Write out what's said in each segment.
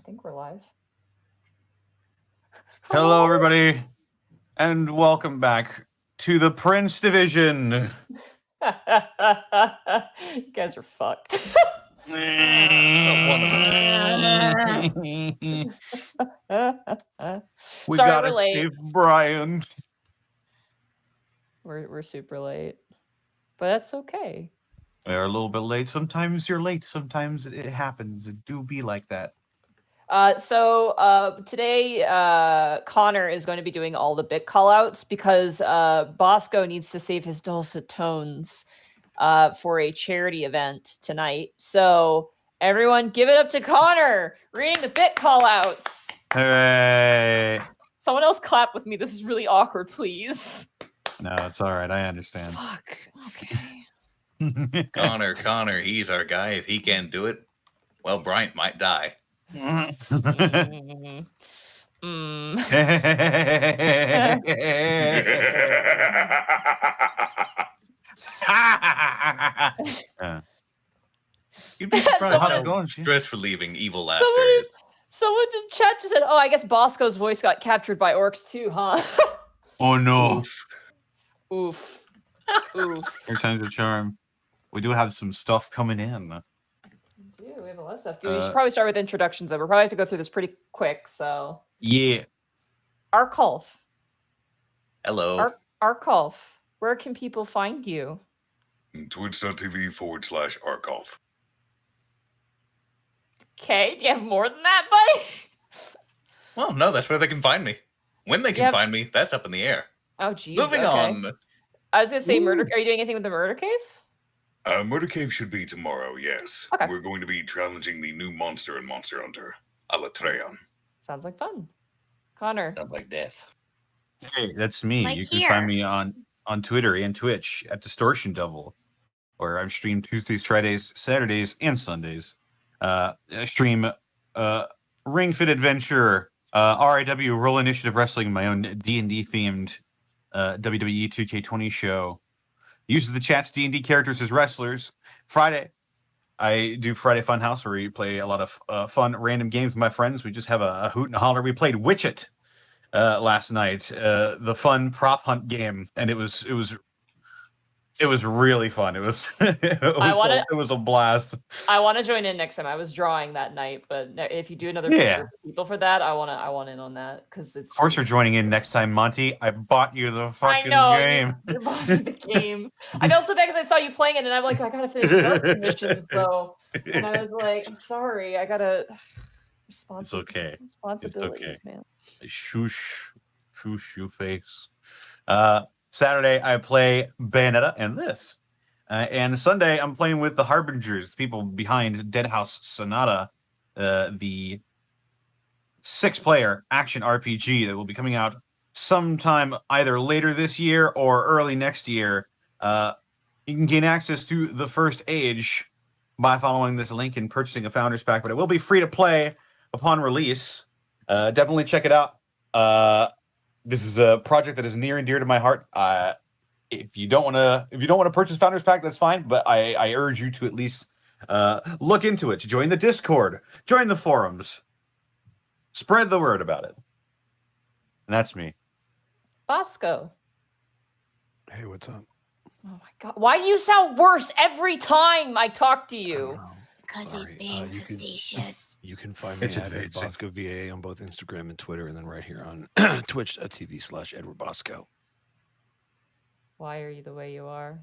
think we're live. Hello, everybody, and welcome back to the Prince Division. You guys are fucked. We Sorry, gotta we're late. save Brian. We're super late, but that's okay. We're a little bit late. Sometimes you're late. Sometimes it happens. It do be like that. So today, Connor is going to be doing all the bit callouts because Bosco needs to save his dulcet tones for a charity event tonight. So everyone, give it up to Connor reading the bit callouts. Hooray! Someone else clap with me. This is really awkward, please. No, it's all right. I understand. Fuck. Okay. Connor, he's our guy. If he can't do it, well, Bryant might die. Mm. You'd be surprised Someone- how stress relieving evil laughter Someone- is. Someone in chat just said, "Oh, I guess Bosco's voice got captured by orcs too, huh?" Oh no! Oof. Oof. Here times the charm. We do have some stuff coming in. Dude, we have a lot of stuff. Dude, we should probably start with introductions, though. We'll probably have to go through this pretty quick, so... Yeah. Arcolf. Hello. Arcolf, where can people find you? Twitch.tv/Arcolf. Okay, do you have more than that, buddy? Well, no, that's where they can find me. When they can find me, that's up in the air. Oh, jeez. Moving on. I was going to say, Murder. Are you doing anything with the Murder Cave? Murder Cave should be tomorrow, yes. Okay. We're going to be challenging the new monster in Monster Hunter, Alatreon. Sounds like fun. Connor. Sounds like death. Hey, that's me. Like you can here. find me on Twitter and Twitch at Distortion Devil, where I stream Tuesdays, Fridays, Saturdays, and Sundays. I stream Ring Fit Adventure, RIW Roll Initiative Wrestling, my own D&D themed WWE 2K20 show. Uses the chat's D&D characters as wrestlers. Friday, I do Friday Funhouse, where we play a lot of fun random games with my friends. We just have a hoot and a holler. We played Witch-It last night, the fun prop hunt game, and it was really fun. It was it was a blast. I want to join in next time. I was drawing that night, but if you do another group of people for that, I want in on that because it's. Of course, you're joining in next time, Monty. I bought you the fucking game. You bought me the game. I felt so bad because I saw you playing it, and I'm like, I gotta finish these other missions though. And I was like, I'm sorry, I gotta. It's okay. Responsibilities, man. Shoosh your face. Saturday, I play Bayonetta and this. And Sunday, I'm playing with the Harbingers, the people behind Dead House Sonata, the 6-player action RPG that will be coming out sometime either later this year or early next year. You can gain access to the first age by following this link and purchasing a Founders Pack, but it will be free to play upon release. Definitely check it out. This is a project that is near and dear to my heart. If you don't want to purchase Founders Pack, that's fine. But I urge you to at least look into it. Join the Discord, join the forums, spread the word about it. And that's me. Bosco. Hey, what's up? Oh my god! Why do you sound worse every time I talk to you? Because he's being facetious. You can find me It's a at fake Bosco VA on both Instagram and Twitter, and then right here on Twitch.tv/Edward Bosco. Why are you the way you are?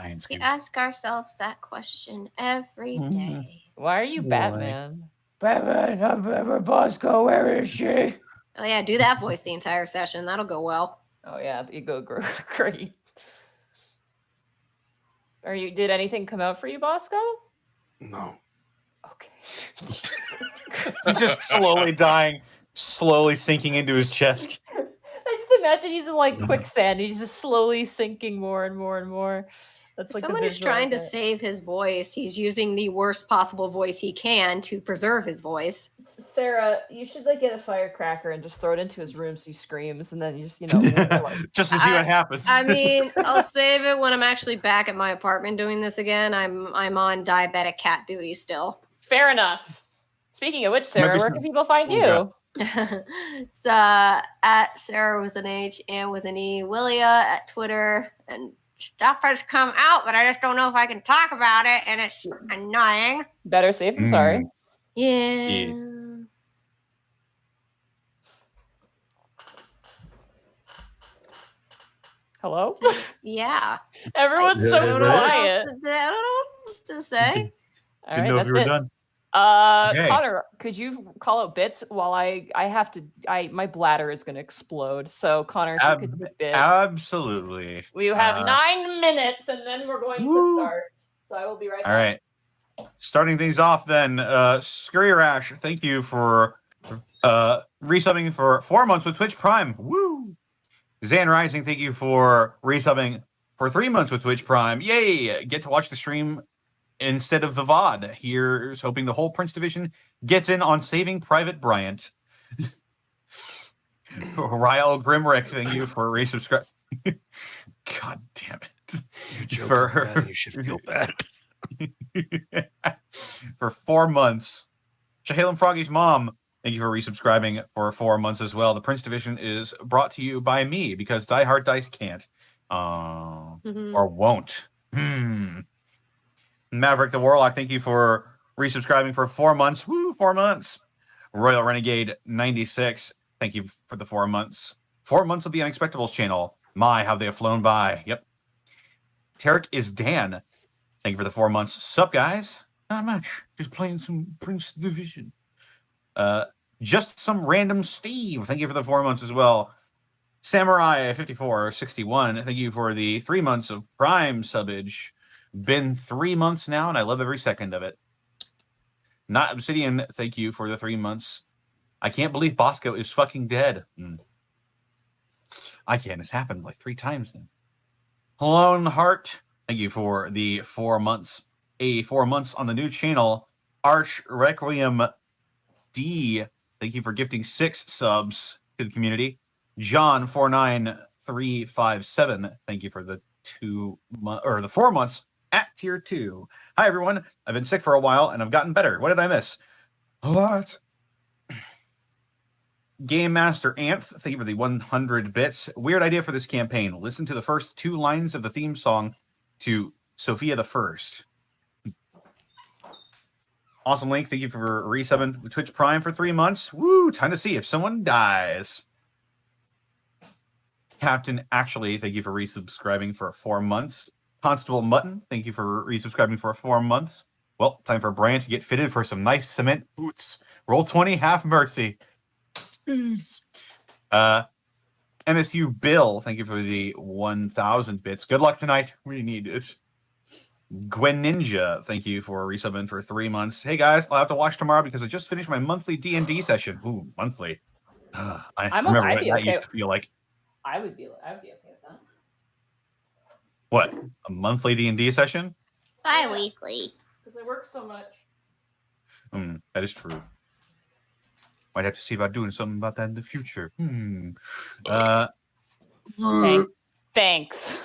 We ask ourselves that question every day. Why are you Batman? Batman, I'm Bosco. Where is she? Oh yeah, do that voice the entire session. That'll go well. Oh yeah, you go great. Did anything come out for you, Bosco? No. Okay. He's just slowly dying, slowly sinking into his chest. I just imagine he's in like quicksand. He's just slowly sinking more and more and more. That's If like someone is trying to save his voice, he's using the worst possible voice he can to preserve his voice. Sarah, you should like get a firecracker and just throw it into his room so he screams, and then you just just to see what happens. I mean, I'll save it when I'm actually back at my apartment doing this again. I'm on diabetic cat duty still. Fair enough. Speaking of which, Sarah, where can people find Oh, God. you? It's at Sarah with an H and with an E. Willia at Twitter. And stuff has come out, but I just don't know if I can talk about it, and it's annoying. Better safe than sorry. Yeah. Hello? Yeah. Everyone's so I don't know what quiet. else to say. I don't know what else to say. All Didn't right, know if that's you were it. done. Okay. Connor, could you call out bits while I have to my bladder is gonna explode. So Connor, if you could do bits. Absolutely. We have 9 minutes and then we're going to start. So I will be right back. All right. Starting things off then, Scurry Rash, thank you for resubbing for 4 months with Twitch Prime. Woo! Zan Rising, thank you for resubbing for 3 months with Twitch Prime. Yay! Get to watch the stream instead of the VOD. Here's hoping the whole Prince Division gets in on Saving Private Bryant. Ryle Grimrick, thank you for resubscribing. God damn it. You're joking, For- man. You should feel bad. for 4 months. Shahalem Froggy's mom, thank you for resubscribing for 4 months as well. The Prince Division is brought to you by me because Die Hard Dice can't. Or won't. Maverick the Warlock, thank you for resubscribing for 4 months. Woo, 4 months. Royal Renegade 96, thank you for the 4 months. 4 months of the Unexpectables channel. My, how they have flown by. Yep. Tarek is Dan. Thank you for the 4 months. Sup, guys? Not much. Just playing some Prince Division. Just some random Steve. Thank you for the 4 months as well. Samurai 5461. Thank you for the 3 months of Prime subbage. Been 3 months now, and I love every second of it. Not Obsidian, thank you for the 3 months. I can't believe Bosco is fucking dead. I can't. It's happened like 3 times then. Lone Heart, thank you for the 4 months. 4 months on the new channel. Arch Requiem D, thank you for gifting 6 subs to the community. John 49357, thank you for the 4 months at tier 2. Hi everyone. I've been sick for a while and I've gotten better. What did I miss? A lot. Game Master Anth, thank you for the 100 bits. Weird idea for this campaign. Listen to the first 2 lines of the theme song to Sophia the First. Awesome Link, thank you for resubbing Twitch Prime for 3 months. Woo, time to see if someone dies. Captain Actually, thank you for resubscribing for 4 months. Constable Mutton, thank you for resubscribing for 4 months. Well, time for Brian to get fitted for some nice cement boots. Roll 20, have mercy. MSU Bill, thank you for the 1,000 bits. Good luck tonight. We need it. Gwen Ninja, thank you for resubbing for 3 months. Hey guys, I'll have to watch tomorrow because I just finished my monthly D&D session. Ooh, monthly. I remember what that used to feel like. I would be okay with that. What? A monthly D&D session? Bi-weekly. Because I work so much. That is true. Might have to see about doing something about that in the future. Thanks.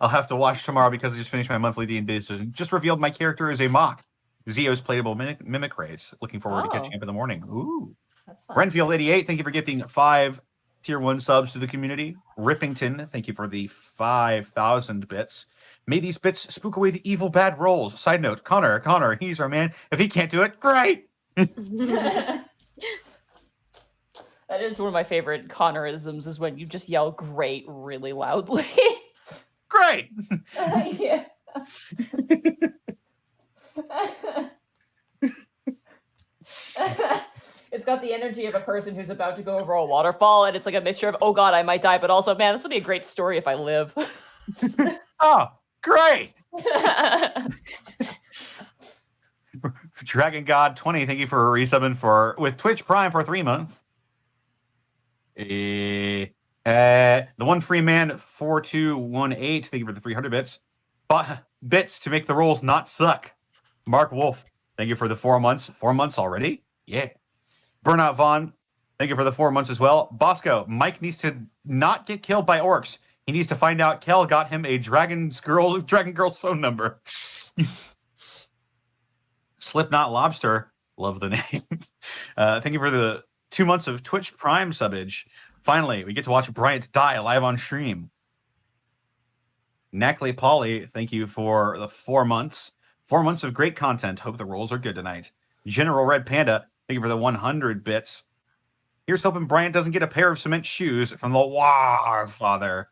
I'll have to watch tomorrow because I just finished my monthly D&D session. Just revealed my character is a mock. Zio's playable mimic race. Looking forward to catching up in the morning. Ooh. That's fun. Renfield 88, thank you for gifting 5 tier 1 subs to the community. Rippington, thank you for the 5,000 bits. May these bits spook away the evil bad rolls. Side note, Connor, he's our man. If he can't do it, great. That is one of my favorite Connorisms is when you just yell great really loudly. Great. Yeah. It's got the energy of a person who's about to go over a waterfall, and it's like a mixture of, oh god, I might die, but also, man, this will be a great story if I live. Oh, great. Dragon God 20, thank you for resubbing with Twitch Prime for 3 months. The one free man 4218, thank you for the 300 bits. Bits to make the rolls not suck. Mark Wolf, thank you for the 4 months. 4 months already? Yeah. Burnout Vaughn, thank you for the 4 months as well. Bosco, Mike needs to not get killed by orcs. He needs to find out Khel got him a Dragon Girl's phone number. Slipknot Lobster, Love the name. Thank you for the 2 months of Twitch Prime subbage. Finally, we get to watch Bryant die live on stream. Knackley Polly, thank you for the 4 months. 4 months of great content. Hope the rolls are good tonight. General Red Panda, thank you for the 100 bits. Here's hoping Bryant doesn't get a pair of cement shoes from the War Father.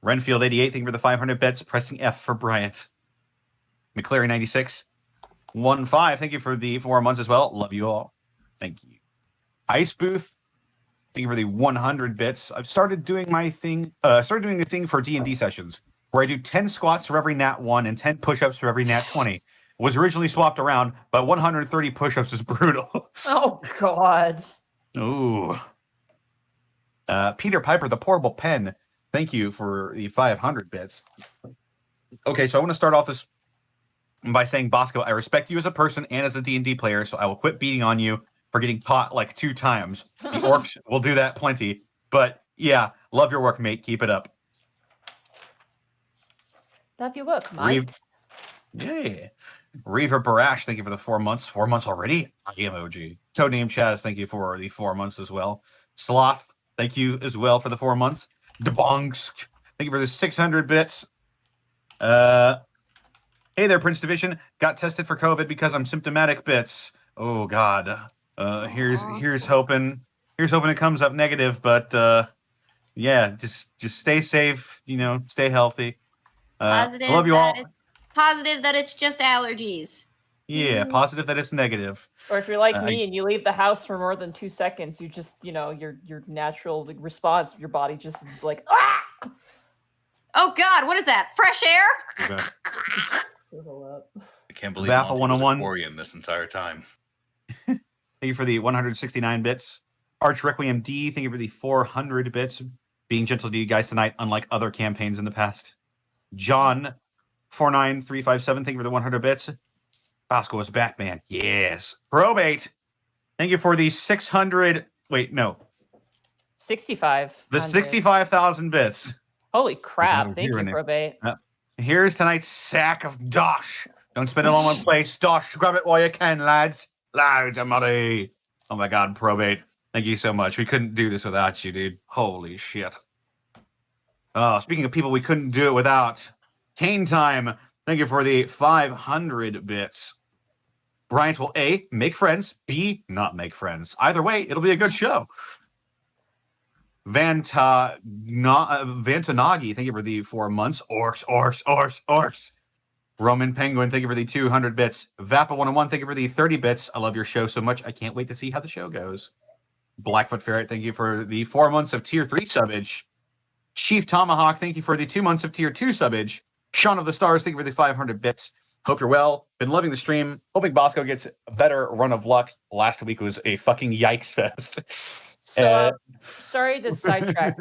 Renfield 88, thank you for the 500 bits. Pressing F for Bryant. McClary 96, 15, thank you for the 4 months as well. Love you all. Thank you. Ice Booth, thank you for the 100 bits. I've started doing my thing. Started doing a thing for D&D sessions where I do 10 squats for every nat 1 and 10 push-ups for every nat 20. Was originally swapped around, but 130 push-ups is brutal. Oh God. Ooh. Peter Piper, the portable pen. Thank you for the 500 bits. Okay, so I want to start off this by saying, Bosco, I respect you as a person and as a D&D player, so I will quit beating on you for getting caught like 2 times. The orcs will do that plenty. But yeah, love your work, mate. Keep it up. Love your work, mate. Yeah. Reaver Barash, thank you for the 4 months. 4 months already? emoji. Toadname Chaz, thank you for the 4 months as well. Sloth, thank you as well for the 4 months. Debongsk, thank you for the 600 bits. Hey there, Prince Division. Got tested for COVID because I'm symptomatic bits. Oh God. Here's hoping it comes up negative, but yeah, just stay safe, stay healthy. Positive I love you all. It's positive that it's just allergies. Yeah, positive that it's negative. Or if you're like me and you leave the house for more than 2 seconds, you just, your natural response, your body just is like, ah! Oh God, what is that? Fresh air? Okay. I can't believe Vappa Monty was 101. a Quarian this entire time. Thank you for the 169 bits. Arch Requiem D, thank you for the 400 bits. Being gentle to you guys tonight, unlike other campaigns in the past. John 49357, thank you for the 100 bits. Bosco is back, man. Yes. Probate, thank you for the 600. Wait, no. 65. The 65,000 bits. Holy crap. There's Thank another you, zero in there. Probate. Here's tonight's sack of dosh. Don't spend it all in one place. Dosh, grab it while you can, lads. Loads of money. Oh my God, Probate. Thank you so much. We couldn't do this without you, dude. Holy shit. Oh, speaking of people we couldn't do it without, Kane Time. Thank you for the 500 bits. Bryant will A, make friends, B, not make friends. Either way, it'll be a good show. Vantanagi, thank you for the 4 months. Orcs. Roman Penguin, thank you for the 200 bits. Vappa 101, thank you for the 30 bits. I love your show so much. I can't wait to see how the show goes. Blackfoot Ferret, thank you for the 4 months of tier 3 subbage. Chief Tomahawk, thank you for the 2 months of tier 2 subbage. Sean of the Stars, thank you for the 500 bits. Hope you're well. Been loving the stream. Hoping Bosco gets a better run of luck. Last week was a fucking yikes fest. So, sorry to sidetrack.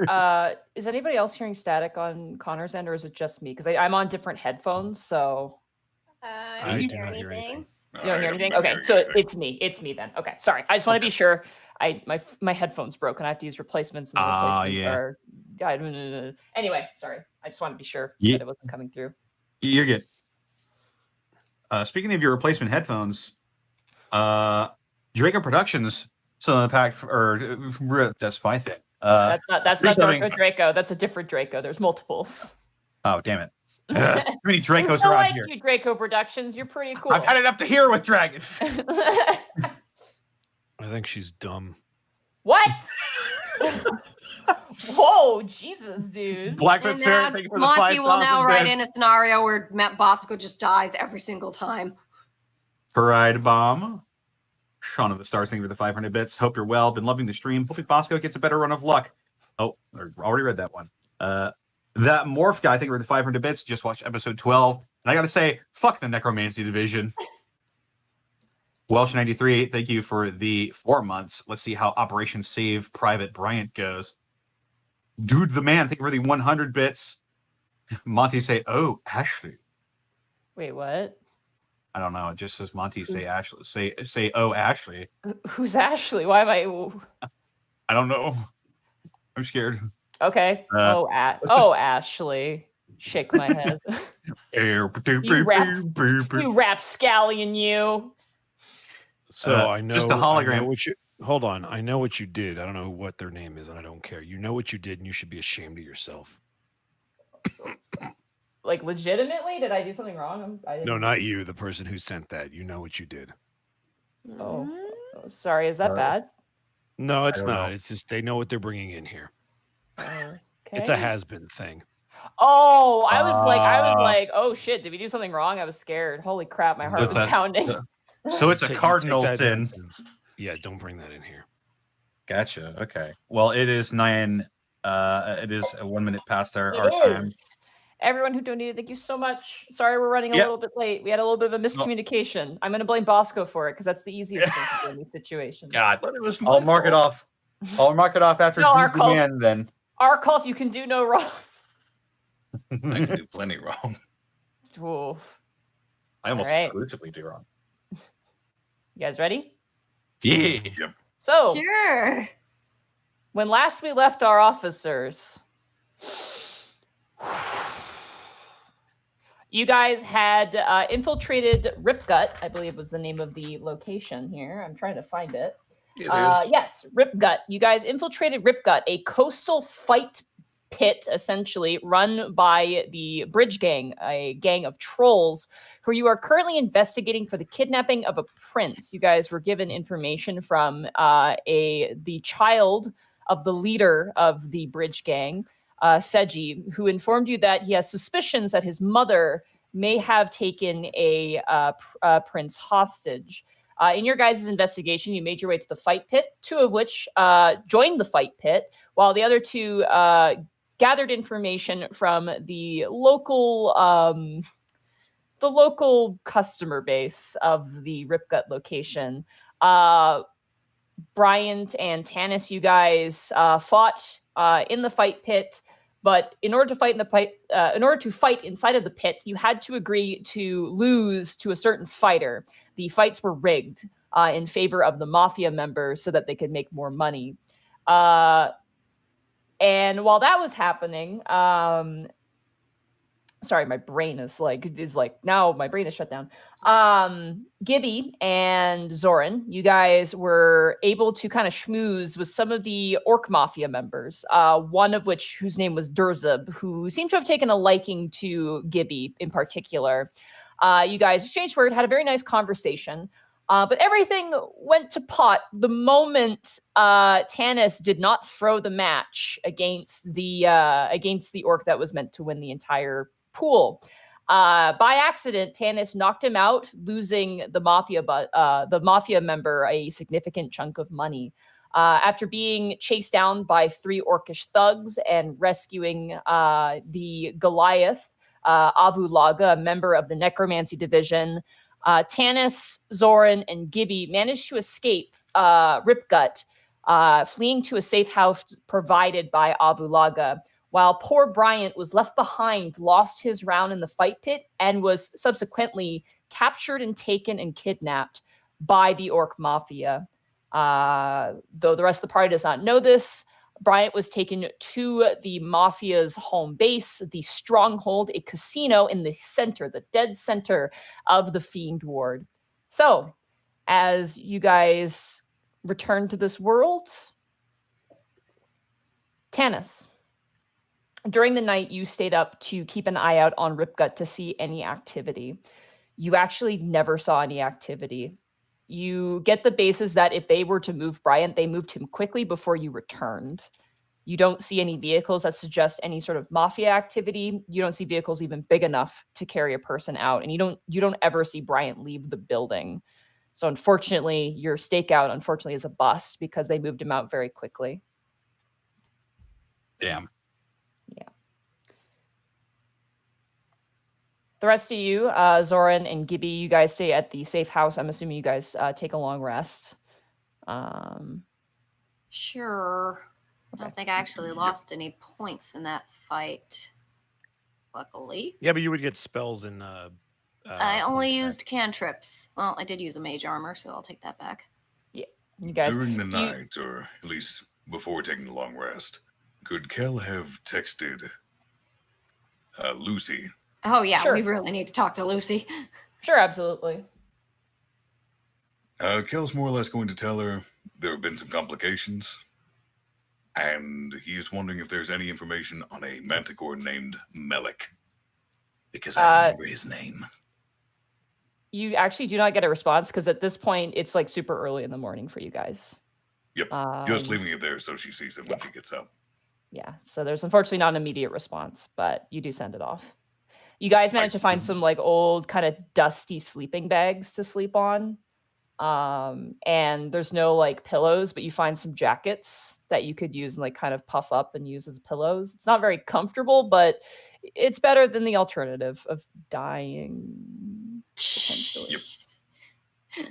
Is anybody else hearing static on Connor's end, or is it just me? Because I'm on different headphones, so... I I don't do hear not hear anything. anything. You don't hear anything? Okay, so it's me. It's me then. Okay, sorry. I just want to be sure. My headphones broke, and I have to use replacements. And the replacements are... Anyway, sorry. I just want to be sure that it wasn't coming through. You're good. Speaking of your replacement headphones, Draco Productions still in the pack that's my thing. That's not something- Darko Draco. That's a different Draco. There's multiples. Oh, damn it. Too many Dracos And so around like here. you, Draco Productions. You're pretty cool. I've had it up to here with dragons. I think she's dumb. What? Whoa, Jesus, dude. Blackfoot And Ferret, now thank you for the Monty will now 5,000 write bits. in a scenario where Matt Bosco just dies every single time. Pride Bomb. Sean of the Stars, thank you for the 500 bits. Hope you're well. Been loving the stream. Hoping Bosco gets a better run of luck. Oh, I already read that one. That Morph guy, thank you for the 500 bits. Just watched episode 12. And I got to say, fuck the Necromancy Division. Welsh 93, thank you for the 4 months. Let's see how Operation Save Private Bryant goes. Dude the Man, thank you for the 100 bits. Monty say, oh, Ashley. Wait, what? I don't know. It just says Monty say Ashley. Say oh, Ashley. Who's Ashley? Why am I? I don't know. I'm scared. Okay. Ashley. Shake my head. You rapscallion, you. So I know just a I know hologram. what you. Hold on, I know what you did. I don't know what their name is, and I don't care. You know what you did, and you should be ashamed of yourself. Like, legitimately, did I do something wrong? I didn't... No, not you. The person who sent that. You know what you did. Oh, sorry. Is that bad? No, it's don't not. know. It's just they know what they're bringing in here. Okay. It's a has-been thing. Oh, I was like, oh shit, did we do something wrong? I was scared. Holy crap, my heart was pounding. So it's a You take cardinal that sin. sentence. Yeah, don't bring that in here. Gotcha. Okay. Well, it is 9. It is 1 minute past our It time. is. Everyone who donated, thank you so much. Sorry we're running a little bit late. We had a little bit of a miscommunication. I'm going to blame Bosco for it because that's the easiest thing to do in these situations. God, But it was I'll mark it off. I'll mark it off after No, due Arcolf. demand then. Arcolf, you can do no wrong. I can do plenty wrong. Oof. I almost All right. exclusively do wrong. You guys ready? Yeah. So, Sure. when last we left our officers, you guys had infiltrated Ripgut, I believe was the name of the location here. I'm trying to find it. It is. Yes, Ripgut. You guys infiltrated Ripgut, a coastal fight pit, essentially, run by the Bridge Gang, a gang of trolls, who you are currently investigating for the kidnapping of a prince. You guys were given information from the child of the leader of the Bridge Gang, Seji, who informed you that he has suspicions that his mother may have taken a prince hostage. In your guys' investigation, you made your way to the fight pit, 2 of which joined the fight pit, while the other 2 gathered information from the local customer base of the Ripgut location. Bryant and Tanis, you guys fought in the fight pit, but in order to fight inside of the pit, you had to agree to lose to a certain fighter. The fights were rigged in favor of the Mafia members so that they could make more money. And while that was happening, sorry, my brain is now my brain is shut down. Gibby and Zouren, you guys were able to kind of schmooze with some of the Orc Mafia members, one of which, whose name was Durzub, who seemed to have taken a liking to Gibby in particular. You guys exchanged word, had a very nice conversation. But everything went to pot the moment Tanis did not throw the match against the orc that was meant to win the entire pool. By accident, Tanis knocked him out, losing the mafia member a significant chunk of money. After being chased down by 3 orcish thugs and rescuing the Goliath, Avulaga, a member of the Necromancy Division, Tanis, Zouren, and Gibby managed to escape Ripgut, fleeing to a safe house provided by Avulaga, while poor Bryant was left behind, lost his round in the fight pit, and was subsequently captured and taken and kidnapped by the Orc Mafia. Though the rest of the party does not know this, Bryant was taken to the Mafia's home base, the Stronghold, a casino in the center, the dead center of the Fiend Ward. So, as you guys return to this world, Tanis, during the night, you stayed up to keep an eye out on Ripgut to see any activity. You actually never saw any activity. You get the basis that if they were to move Bryant, they moved him quickly before you returned. You don't see any vehicles that suggest any sort of Mafia activity. You don't see vehicles even big enough to carry a person out, and you don't ever see Bryant leave the building. So unfortunately, your stakeout is a bust because they moved him out very quickly. Damn. Yeah. The rest of you, Zouren and Gibby, you guys stay at the safe house. I'm assuming you guys take a long rest. Sure. I don't think I actually lost any points in that fight. Luckily. Yeah, but you would get spells and. I only points used back. cantrips. Well, I did use a mage armor, so I'll take that back. Yeah, you guys. During the night, or at least before taking the long rest, could Khel have texted Lucy? Oh, yeah, Sure. we really need to talk to Lucy. Sure, absolutely. Kel's more or less going to tell her there have been some complications, and he is wondering if there's any information on a manticore named Melik, because I remember his name. You actually do not get a response because at this point it's like super early in the morning for you guys. Yep, just leaving it there so she sees it when she gets up. Yeah, so there's unfortunately not an immediate response, but you do send it off. You guys managed to find some like old kind of dusty sleeping bags to sleep on. And there's no like pillows, but you find some jackets that you could use and like kind of puff up and use as pillows. It's not very comfortable, but it's better than the alternative of dying. Potentially. Yep.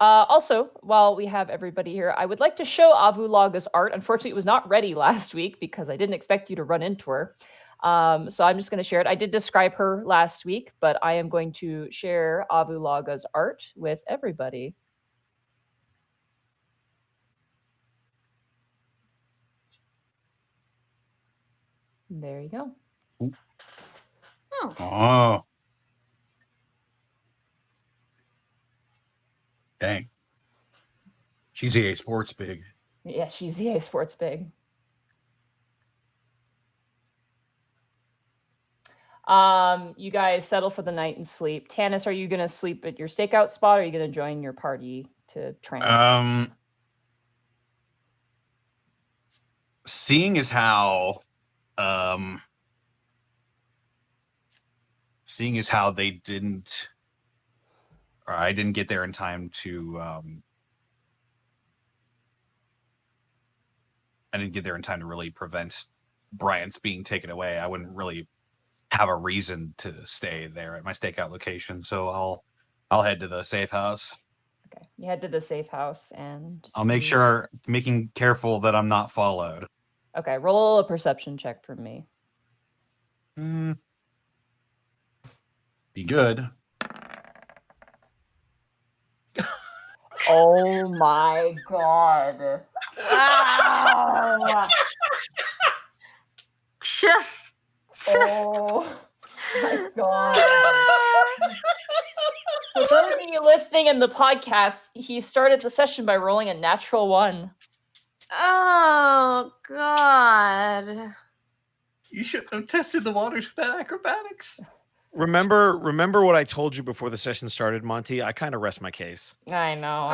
Also, while we have everybody here, I would like to show Avu Laga's art. Unfortunately, it was not ready last week because I didn't expect you to run into her. So I'm just going to share it. I did describe her last week, but I am going to share Avu Laga's art with everybody. There you go. Oh. Dang. She's EA Sports big. Yeah, she's EA Sports big. You guys settle for the night and sleep. Tanis, are you going to sleep at your stakeout spot or are you going to join your party to trance? Seeing as how they didn't, or I didn't get there in time to really prevent Bryant's being taken away. I wouldn't really have a reason to stay there at my stakeout location, so I'll head to the safe house. Okay, you head to the safe house and I'll make sure, making careful that I'm not followed. Okay, roll a perception check for me. Be good. Oh my god. Wow. Just. Oh my god. For those of you listening in the podcast, he started the session by rolling a natural 1. Oh god. You shouldn't have tested the waters with that acrobatics. Remember what I told you before the session started, Monty? I kind of rest my case. I know.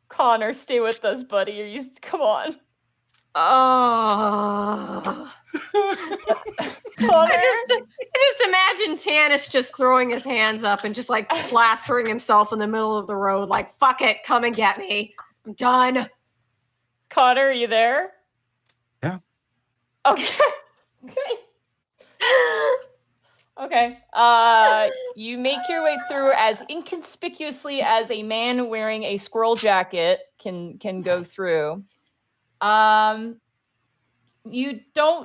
Connor, stay with us, buddy. Come on. Oh. I just imagine Tanis just throwing his hands up and just like plastering himself in the middle of the road, like, fuck it, come and get me. I'm done. Connor, are you there? Yeah. Okay. Okay. You make your way through as inconspicuously as a man wearing a squirrel jacket can go through.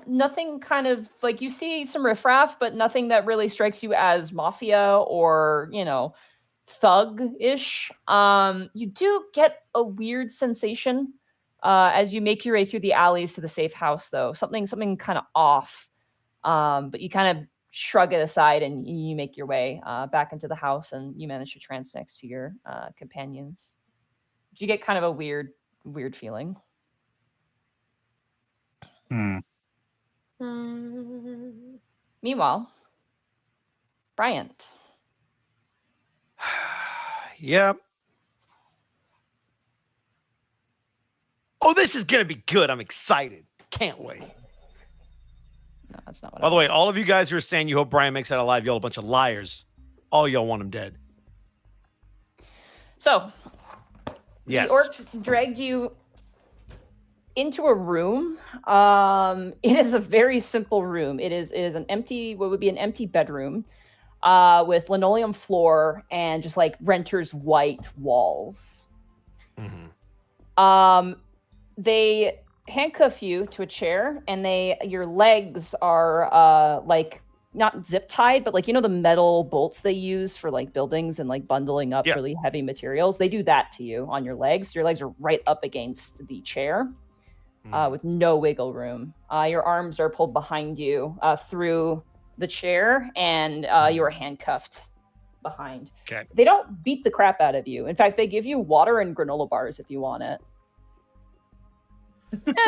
Nothing kind of like you see some riffraff, but nothing that really strikes you as mafia or, thug-ish. You do get a weird sensation as you make your way through the alleys to the safe house, though. Something kind of off. But you kind of shrug it aside and you make your way back into the house and you manage to trance next to your companions. You get kind of a weird feeling. Meanwhile, Bryant. Yep. Oh, this is going to be good. I'm excited. Can't wait. No, that's not what By the way, all of you guys who are saying you hope Brian makes it out alive, y'all a bunch of liars. All y'all want him dead. So, yes. The orcs dragged you into a room. It is a very simple room. It is an empty, what would be an empty bedroom with linoleum floor and just like renter's white walls. Mm-hmm. They handcuff you to a chair and your legs are like not zip tied, but like, the metal bolts they use for like buildings and like bundling up really heavy materials. They do that to you on your legs. Your legs are right up against the chair with no wiggle room. Your arms are pulled behind you through the chair, and you are handcuffed behind. Okay. They don't beat the crap out of you. In fact, they give you water and granola bars if you want it.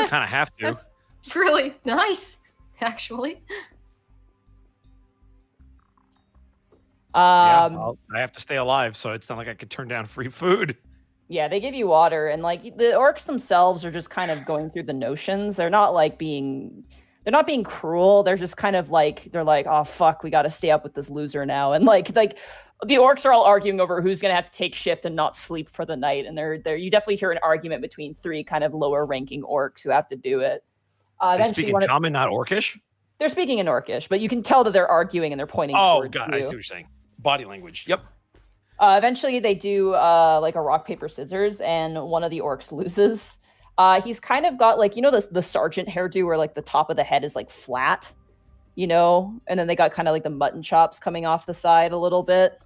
Kind of have to. It's really nice, actually. I have to stay alive, so it's not like I could turn down free food. Yeah, they give you water, and like the orcs themselves are just kind of going through the notions. They're not being cruel. They're just kind of they're like, oh fuck, we got to stay up with this loser now, and like the orcs are all arguing over who's gonna have to take shift and not sleep for the night, and you definitely hear an argument between three kind of lower ranking orcs who have to do it. They speak in common, not orcish. They're speaking in orcish, but you can tell that they're arguing and they're pointing. Oh towards god, you. I see what you're saying. Body language. Yep. Eventually, they do like a rock, paper, scissors, and one of the orcs loses. He's kind of got the sergeant hairdo where like the top of the head is like flat, and then they got kind of like the mutton chops coming off the side a little bit.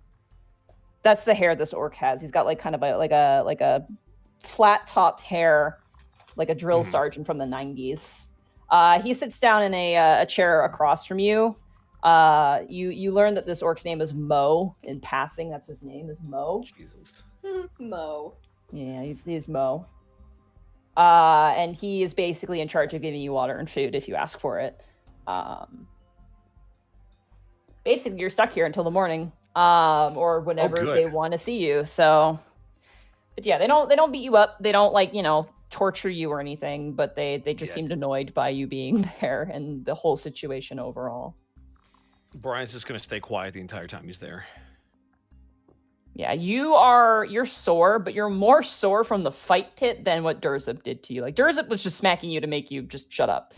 That's the hair this orc has. He's got like kind of like a flat topped hair, like a drill sergeant from the 90s. He sits down in a chair across from you. You learn that this orc's name is Mo. In passing, that's his name is Mo. Jesus. Mo. Yeah, he's Mo. And he is basically in charge of giving you water and food if you ask for it. Basically, you're stuck here until the morning, or whenever they want to see you. So, but yeah, they don't beat you up. They don't torture you or anything. But they just seemed annoyed by you being there and the whole situation overall. Brian's just gonna stay quiet the entire time he's there. Yeah, you're sore, but you're more sore from the fight pit than what Durzub did to you. Like Durzub was just smacking you to make you just shut up.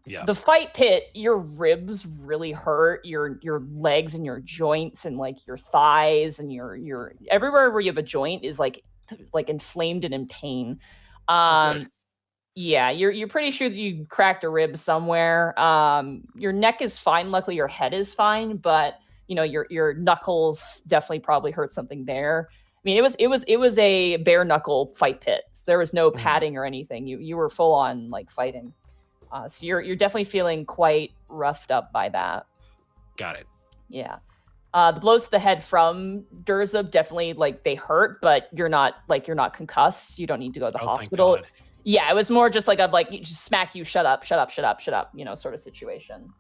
Yeah. The fight pit, your ribs really hurt, your legs and your joints and like your thighs and your everywhere where you have a joint is like inflamed and in pain. Yeah, you're pretty sure that you cracked a rib somewhere. Your neck is fine. Luckily, your head is fine, but your knuckles definitely probably hurt something there. I mean, it was a bare knuckle fight pit. There was no padding or anything. You were full on like fighting. So you're definitely feeling quite roughed up by that. Got it. Yeah. The blows to the head from Durzub definitely they hurt, but you're not concussed. You don't need to go to the hospital. Thank God. Yeah, it was more just just smack you, shut up, sort of situation.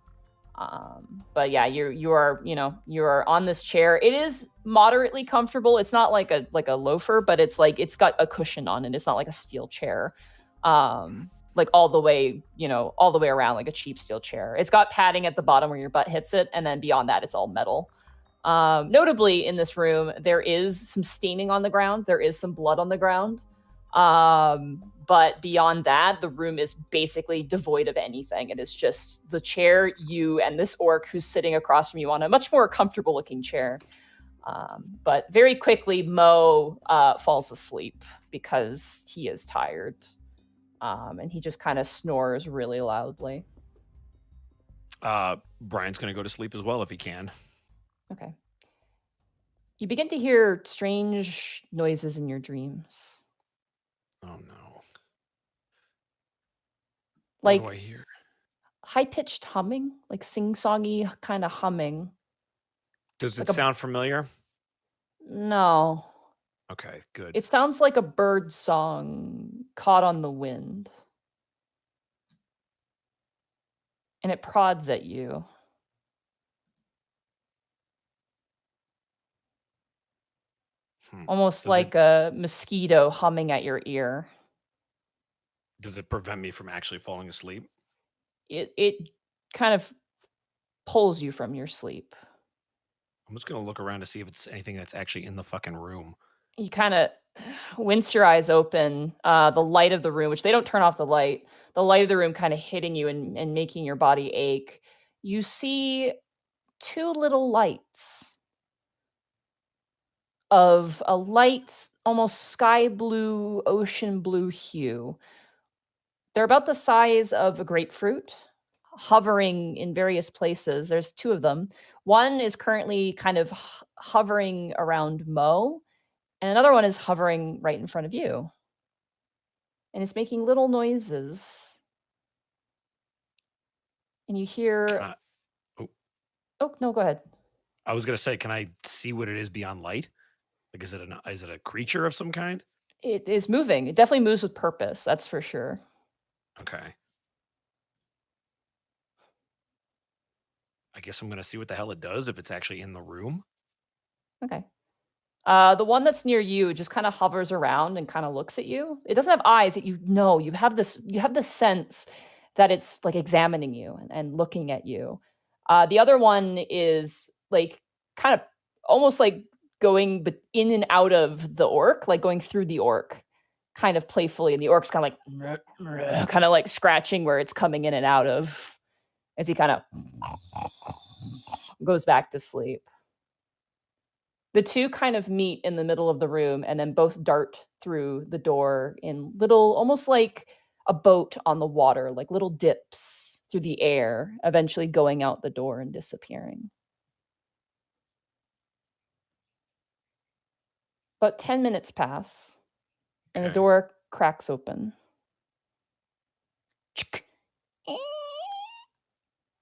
But yeah, you are on this chair. It is moderately comfortable. It's not like a loafer, but it's got a cushion on it. It's not like a steel chair. All the way around like a cheap steel chair. It's got padding at the bottom where your butt hits it, and then beyond that, it's all metal. Notably, in this room, there is some staining on the ground. There is some blood on the ground. But beyond that, the room is basically devoid of anything. It is just the chair, you, and this orc who's sitting across from you on a much more comfortable looking chair. But very quickly, Mo falls asleep because he is tired. And he just kind of snores really loudly. Brian's going to go to sleep as well if he can. Okay. You begin to hear strange noises in your dreams. Oh no. Like what do I hear? High-pitched humming, like sing-songy kind of humming. Does it sound familiar? No. Okay, good. It sounds like a bird song caught on the wind. And it prods at you. Almost like a mosquito humming at your ear. Does it prevent me from actually falling asleep? It kind of pulls you from your sleep. I'm just going to look around to see if it's anything that's actually in the fucking room. You kind of wince your eyes open. The light of the room, which they don't turn off the light of the room kind of hitting you and making your body ache. You see two little lights of a light, almost sky blue, ocean blue hue. They're about the size of a grapefruit, hovering in various places. There's two of them. One is currently kind of hovering around Mo, and another one is hovering right in front of you. And it's making little noises. And you hear Oh, no, go ahead. I was gonna say, can I see what it is beyond light? Like, is it a creature of some kind? It is moving. It definitely moves with purpose. That's for sure. Okay. I guess I'm gonna see what the hell it does if it's actually in the room. Okay. The one that's near you just kind of hovers around and kind of looks at you. It doesn't have eyes. You have this sense that it's like examining you and looking at you. The other one is like kind of almost like going in and out of the orc, like going through the orc kind of playfully. And the orc's kind of like kind of like scratching where it's coming in and out of as he kind of goes back to sleep. The two kind of meet in the middle of the room and then both dart through the door in little, almost like a boat on the water, like little dips through the air, eventually going out the door and disappearing. About 10 minutes pass and the Okay. door cracks open.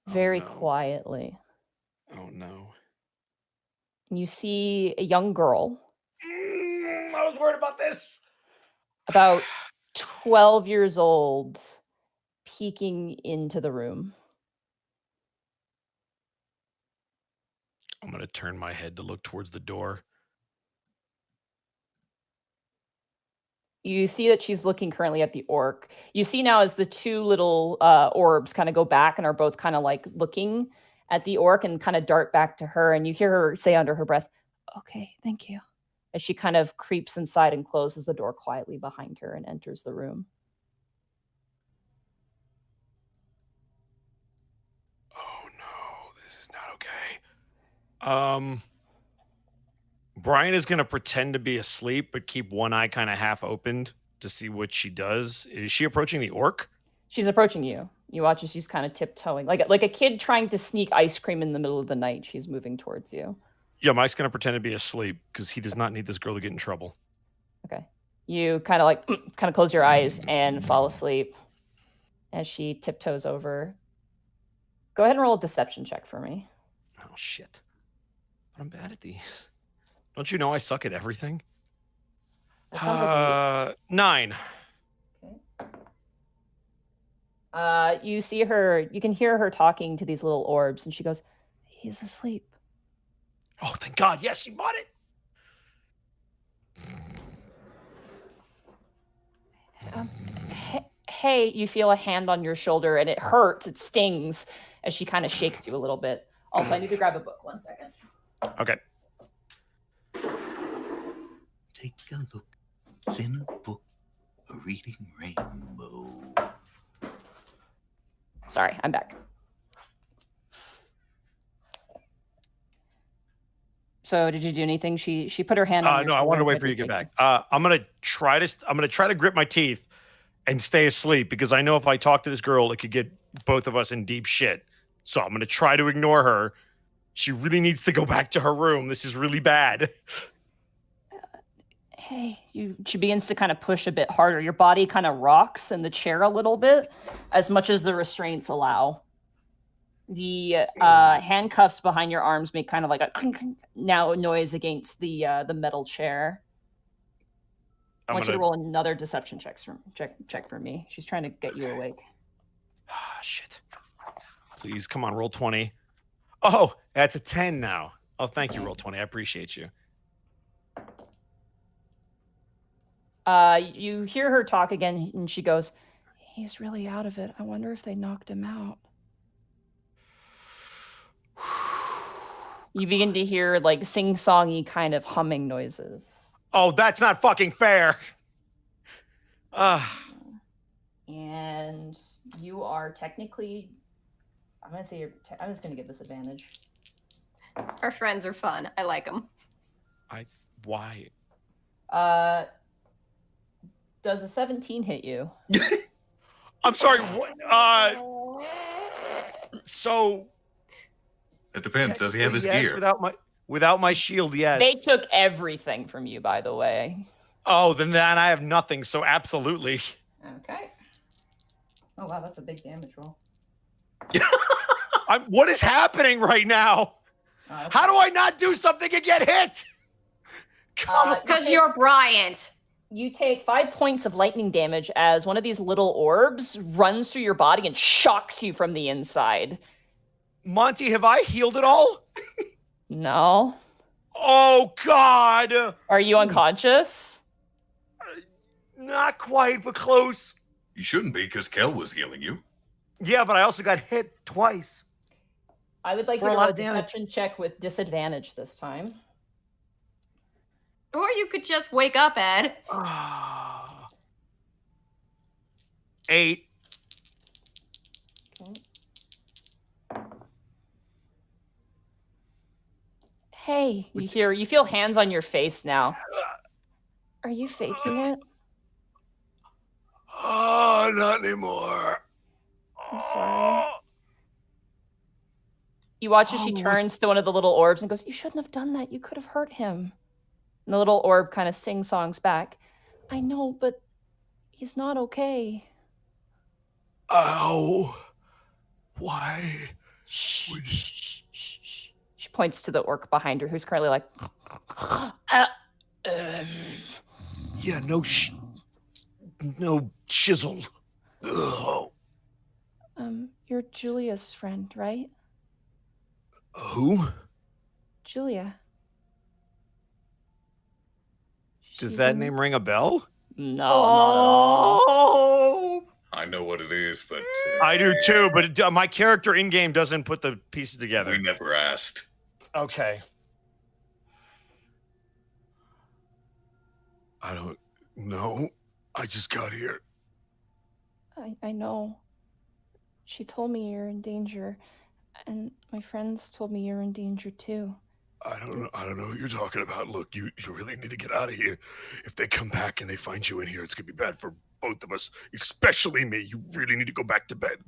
Very no. quietly. Oh no. And you see a young girl, I was worried about this. about 12 years old, peeking into the room. I'm gonna turn my head to look towards the door. You see that she's looking currently at the orc. You see now as the two little orbs kind of go back and are both kind of like looking at the orc and kind of dart back to her. And you hear her say under her breath, "Okay, thank you," as she kind of creeps inside and closes the door quietly behind her and enters the room. Oh no, this is not okay. Brian is gonna pretend to be asleep, but keep one eye kind of half opened to see what she does. Is she approaching the orc? She's approaching you. You watch as she's kind of tiptoeing, like a kid trying to sneak ice cream in the middle of the night. She's moving towards you. Yeah, Mike's gonna pretend to be asleep because he does not need this girl to get in trouble. Okay. You kind of close your eyes and fall asleep as she tiptoes over. Go ahead and roll a deception check for me. Oh shit! But I'm bad at these. Don't you know I suck at everything? That sounds like 9. okay. You see her. You can hear her talking to these little orbs, and she goes, "He's asleep." Oh, thank God! Yes, she bought it. Hey, you feel a hand on your shoulder, and it hurts. It stings as she kind of shakes you a little bit. Also, I need to grab a book. 1 second. Okay. Take a look. It's in a book. A reading rainbow. Sorry, I'm back. So, did you do anything? She put her hand on your No, shoulder. I wanted to and wait tried for you to get shake back. I'm gonna try to grip my teeth and stay asleep because I know if I talk to this girl, it could get both of us in deep shit. So I'm gonna try to ignore her. She really needs to go back to her room. This is really bad. Hey, she begins to kind of push a bit harder. Your body kind of rocks in the chair a little bit, as much as the restraints allow. The handcuffs behind your arms make kind of like a clink, clink now noise against the metal chair. I want you to roll another deception check for me. She's trying to get you awake. Ah, shit. Please, come on, roll 20. Oh, that's a 10 now. Oh, thank you, roll 20. I appreciate you. You hear her talk again, and she goes, "He's really out of it. I wonder if they knocked him out." You begin to hear like sing-songy kind of humming noises. Oh, that's not fucking fair. And you are technically, I'm gonna say I'm just gonna give this advantage. Our friends are fun. I like them. Why? Does a 17 hit you? I'm sorry. What? So It depends. Does he have his yes, gear? Without my shield, yes. They took everything from you, by the way. Oh, then I have nothing. So absolutely. Okay. Oh wow, that's a big damage roll. What is happening right now? How do I not do something and get hit? Come on. Because you're Bryant. You take 5 points of lightning damage as one of these little orbs runs through your body and shocks you from the inside. Monty, have I healed at all? No. Oh, God. Are you unconscious? Not quite, but close. You shouldn't be, because Khel was healing you. Yeah, but I also got hit twice. I would like For you a to lot roll a of damage. deception check with disadvantage this time. Or you could just wake up, Ed. 8. Hey, you feel hands on your face now. Are you faking it? Oh, not anymore. I'm sorry. You watch as she turns to one of the little orbs and goes, "You shouldn't have done that. You could have hurt him." And the little orb kind of sing-songs back. "I know, but he's not okay." Oh. Why? Shh, shh, shh, shh. She points to the orc behind her, who's currently like, Yeah, no shizzle. Ugh. You're Julia's friend, right? Who? Julia. Does She's that in- name ring a bell? No, not at all. Oh. I know what it is, but I do too, but my character in game doesn't put the pieces together. we never asked. Okay. I don't know. I just got here. I know. She told me you're in danger, and my friends told me you're in danger too. I don't know what you're talking about. Look, you really need to get out of here. If they come back and they find you in here, it's gonna be bad for both of us, especially me. You really need to go back to bed.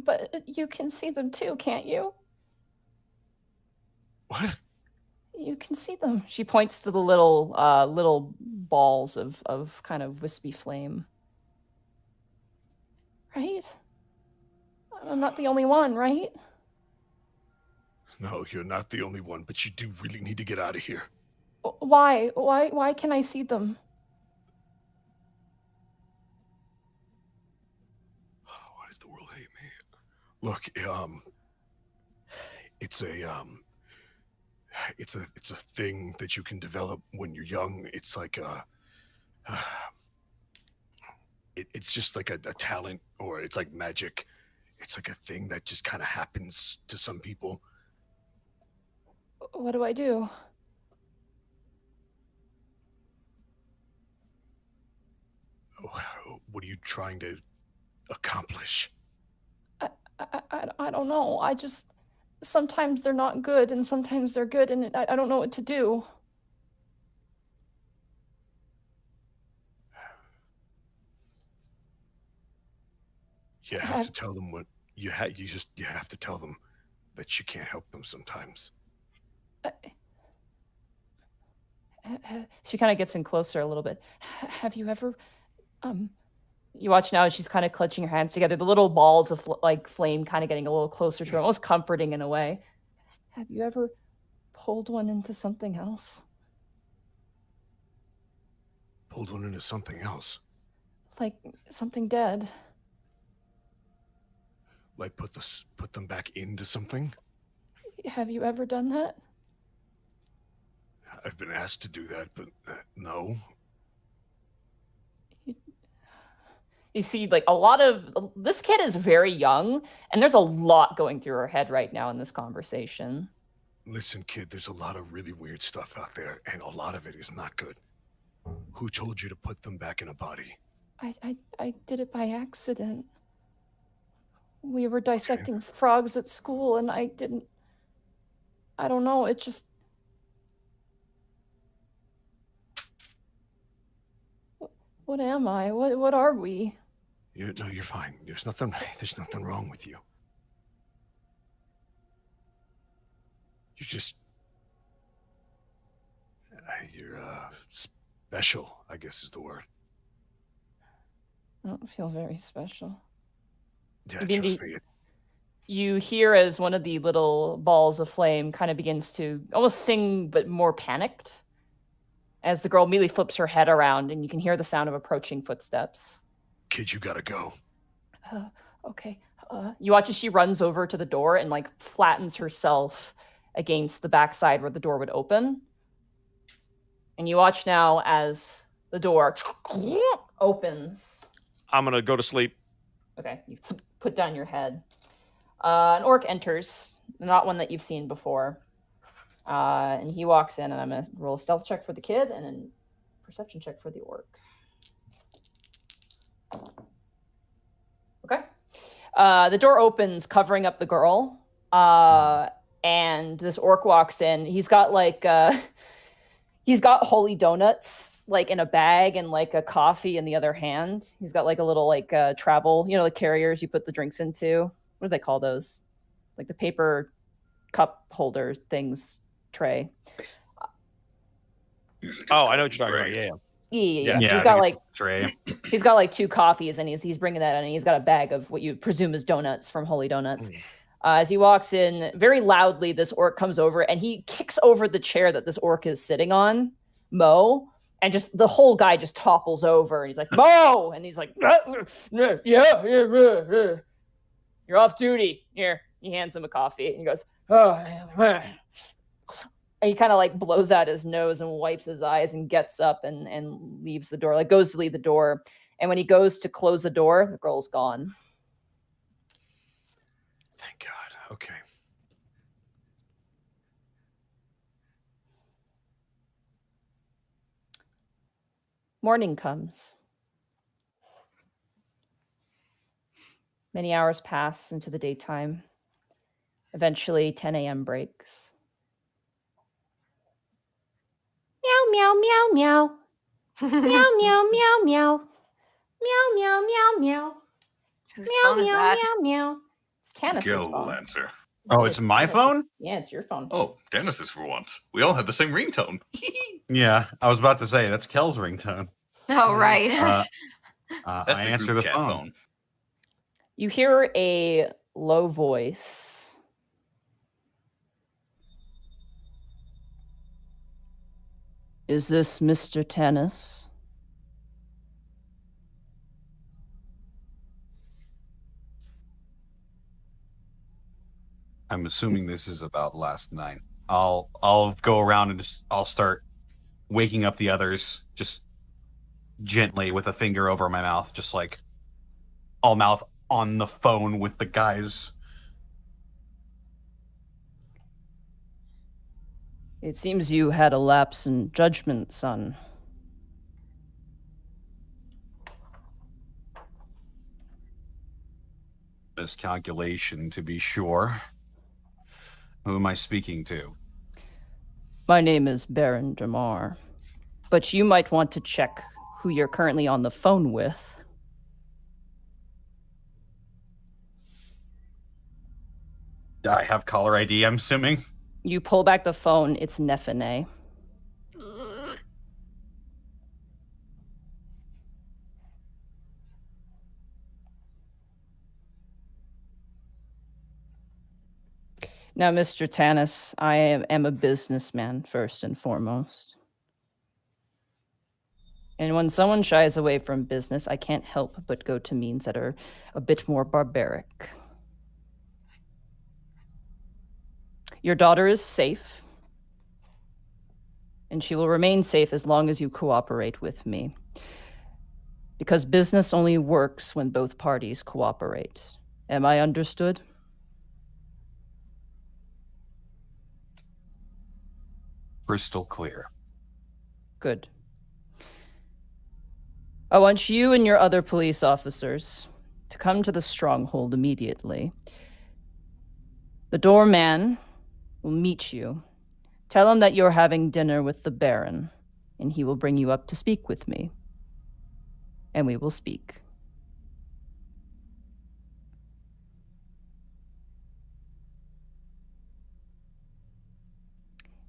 But you can see them too, can't you? What? You can see them. She points to the little balls of kind of wispy flame. Right? I'm not the only one, right? No, you're not the only one, but you do really need to get out of here. Why? Why can I see them? Why does the world hate me? Look, it's a thing that you can develop when you're young. It's like it's just like a talent, or it's like magic. It's like a thing that just kind of happens to some people. What do I do? What are you trying to accomplish? I don't know. I just sometimes they're not good and sometimes they're good, and I don't know what to do. You have to tell them what you have. You have to tell them that you can't help them sometimes. She kind of gets in closer a little bit. Have you ever you watch now as she's kind of clutching her hands together, the little balls of like flame kind of getting a little closer to her, almost comforting in a way. Have you ever pulled one into something else? Pulled one into something else? Like something dead. Like put them back into something? Have you ever done that? I've been asked to do that, but no. You see, like a lot of this kid is very young, and there's a lot going through her head right now in this conversation. Listen, kid, there's a lot of really weird stuff out there, and a lot of it is not good. Who told you to put them back in a body? I did it by accident. We were dissecting frogs at school, and I don't know, it just... What am I? What are we? No, you're fine. There's nothing wrong with you. You're just... You're special, I guess is the word. I don't feel very special. Yeah, trust me. You hear as one of the little balls of flame kind of begins to almost sing, but more panicked, as the girl immediately flips her head around, and you can hear the sound of approaching footsteps. Kid, you gotta go. Okay. You watch as she runs over to the door and like flattens herself against the backside where the door would open. And you watch now as the door opens. I'm gonna go to sleep. Okay, you put down your head. An orc enters, not one that you've seen before. And he walks in, and I'm going to roll a stealth check for the kid and a perception check for the orc. Okay. The door opens, covering up the girl. And this orc walks in. He's got like... He's got holy donuts, like in a bag, and like a coffee in the other hand. He's got like a little like travel, the carriers you put the drinks into. What do they call those? Like the paper cup holder things tray. Oh, I know what you're talking about. Yeah. Yeah. He's got like tray. He's got like 2 coffees, and he's bringing that in, and he's got a bag of what you presume is donuts from Holy Donuts. As he walks in, very loudly, this orc comes over, and he kicks over the chair that this orc is sitting on, Mo, and just the whole guy just topples over, and he's like, Mo! And he's like, yeah, you're off duty. Here. He hands him a coffee, and he goes, oh, and he kind of like blows out his nose and wipes his eyes and gets up and leaves the door, like goes to leave the door. And when he goes to close the door, the girl's gone. Thank God. Okay. Morning comes. Many hours pass into the daytime. Eventually, 10 a.m. breaks. Meow, meow, meow, meow. Meow, meow, meow, meow. Meow, meow, meow, meow. Whose Meow, phone is meow, that? meow, meow. It's Tanis' Gil will phone. answer. Oh, it's my phone? Yeah, it's your phone. Oh, Dennis's for once. We all have the same ringtone. Yeah, I was about to say that's Khel's ringtone. Oh, right. That's That's I the answer group the chat phone. You hear a low voice. Is this Mr. Tanis? I'm assuming this is about last night. I'll go around and I'll start waking up the others just gently with a finger over my mouth, just like all mouth on the phone with the guys. It seems you had a lapse in judgment, son. Miscalculation, to be sure. Who am I speaking to? My name is Baron Damar, but you might want to check who you're currently on the phone with. I have caller ID, I'm assuming. You pull back the phone, it's Nefene. Now, Mr. Tanis, I am a businessman first and foremost. And when someone shies away from business, I can't help but go to means that are a bit more barbaric. Your daughter is safe, and she will remain safe as long as you cooperate with me. Because business only works when both parties cooperate. Am I understood? Crystal clear. Good. I want you and your other police officers to come to the stronghold immediately. The doorman will meet you. Tell him that you're having dinner with the Baron, and he will bring you up to speak with me. And we will speak.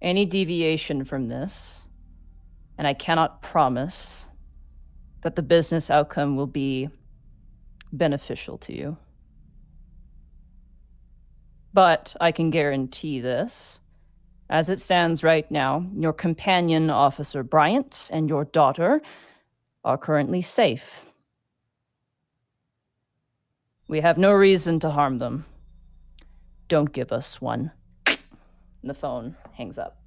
Any deviation from this, and I cannot promise that the business outcome will be beneficial to you. But I can guarantee this. As it stands right now, your companion, Officer Bryant, and your daughter are currently safe. We have no reason to harm them. Don't give us one. And the phone hangs up.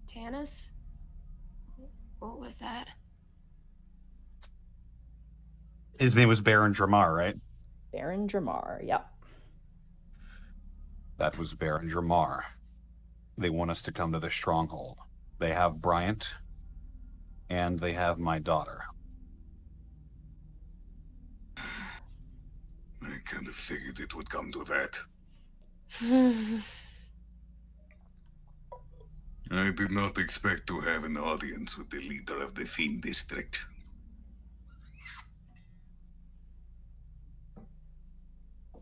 Tanis? What was that? His name was Baron Dramar, right? Baron Dramar, yep. That was Baron Dramar. They want us to come to the stronghold. They have Bryant, and they have my daughter. I kind of figured it would come to that. I did not expect to have an audience with the leader of the Fiend District.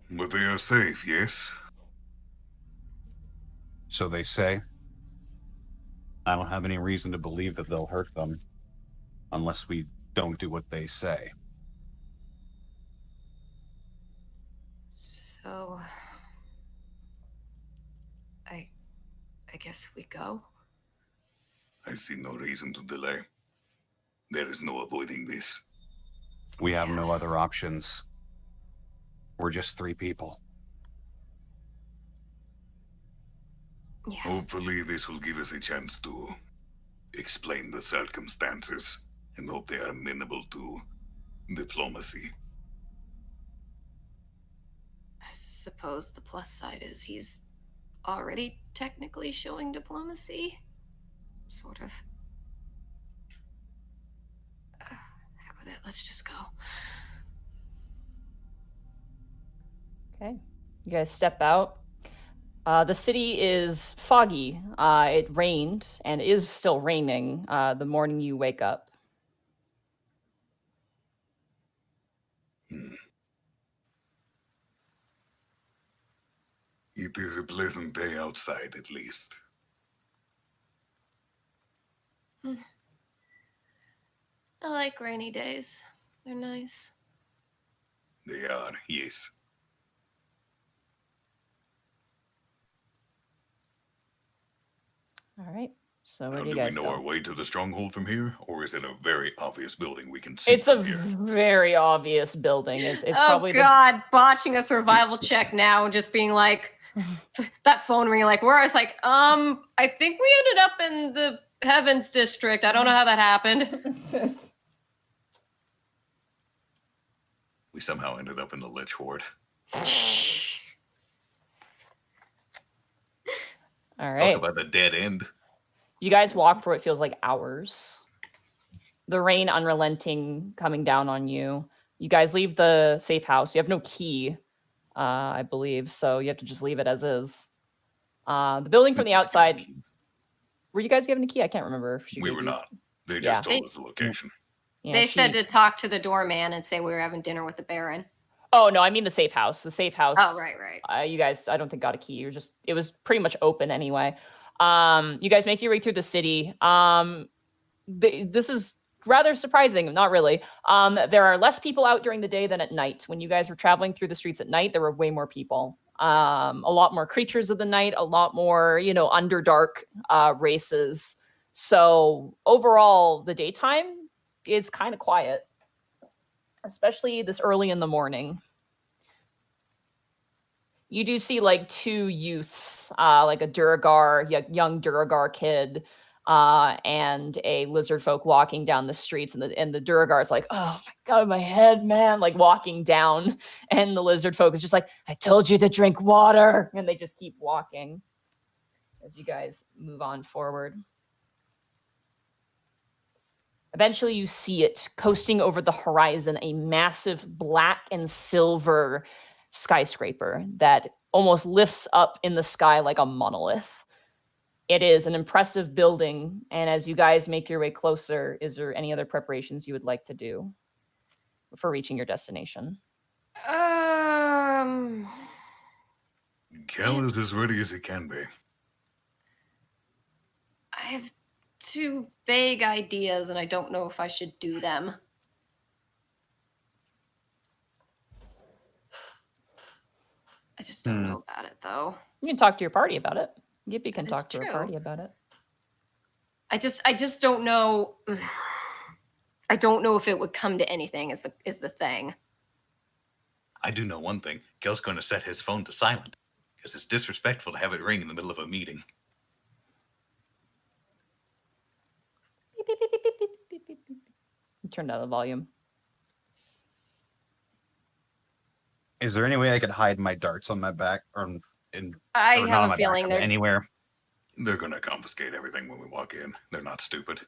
But they are safe, yes? So they say. I don't have any reason to believe that they'll hurt them unless we don't do what they say. So... I guess we go? I see no reason to delay. There is no avoiding this. We have no other options. We're just 3 people. Yeah. Hopefully this will give us a chance to explain the circumstances and hope they are amenable to diplomacy. I suppose the plus side is he's already technically showing diplomacy. Sort of. Heck with it, let's just go. Okay. You guys step out. The city is foggy. It rained and is still raining the morning you wake up. It is a pleasant day outside, at least. I like rainy days. They're nice. They are, yes. All right. So where Now, do you do we guys know go? our way to the stronghold from here, or is it a very obvious building we can see It's a from here? very obvious building. It's Oh probably God, botching a survival check now and just being like, that phone ringing like, where I was like, I think we ended up in the Heavens District. I don't know how that happened. We somehow ended up in the Lich Ward. All Talk right. about the dead end. You guys walk for what feels like hours. The rain unrelenting coming down on you. You guys leave the safe house. You have no key, I believe, so you have to just leave it as is. The building from the outside. Were you guys given a key? I can't remember. If she We gave were you- not. They just Yeah. told us the location. Yeah, They she- said to talk to the doorman and say we were having dinner with the Baron. Oh no, I mean the safe house. The safe house. Oh, right. You guys, I don't think got a key. It was pretty much open anyway. You guys make your way through the city. This is rather surprising. Not really. There are less people out during the day than at night. When you guys were traveling through the streets at night, there were way more people. A lot more creatures of the night. A lot more, underdark races. So overall, the daytime is kind of quiet, especially this early in the morning. You do see like 2 youths, like a Duragar, young Duragar kid, and a lizard folk walking down the streets, and the Duragar's like, oh my god, my head, man, like walking down, and the lizard folk is just like, I told you to drink water, and they just keep walking as you guys move on forward. Eventually you see it coasting over the horizon, a massive black and silver skyscraper that almost lifts up in the sky like a monolith. It is an impressive building, and as you guys make your way closer, is there any other preparations you would like to do for reaching your destination? Khel is as ready as he can be. I have two vague ideas, and I don't know if I should do them. I just don't know about it, though. You can talk to your party about it. Gibby can That is talk to her true. party about it. I just don't know. I don't know if it would come to anything. Is the thing. I do know one thing. Khel's going to set his phone to silent because it's disrespectful to have it ring in the middle of a meeting. Beep, beep, beep, beep, beep, beep, beep, beep, beep. You turned down the volume. Is there any way I could hide my darts on my back or I or not on have my a feeling back, they're. anywhere? They're going to confiscate everything when we walk in. They're not stupid.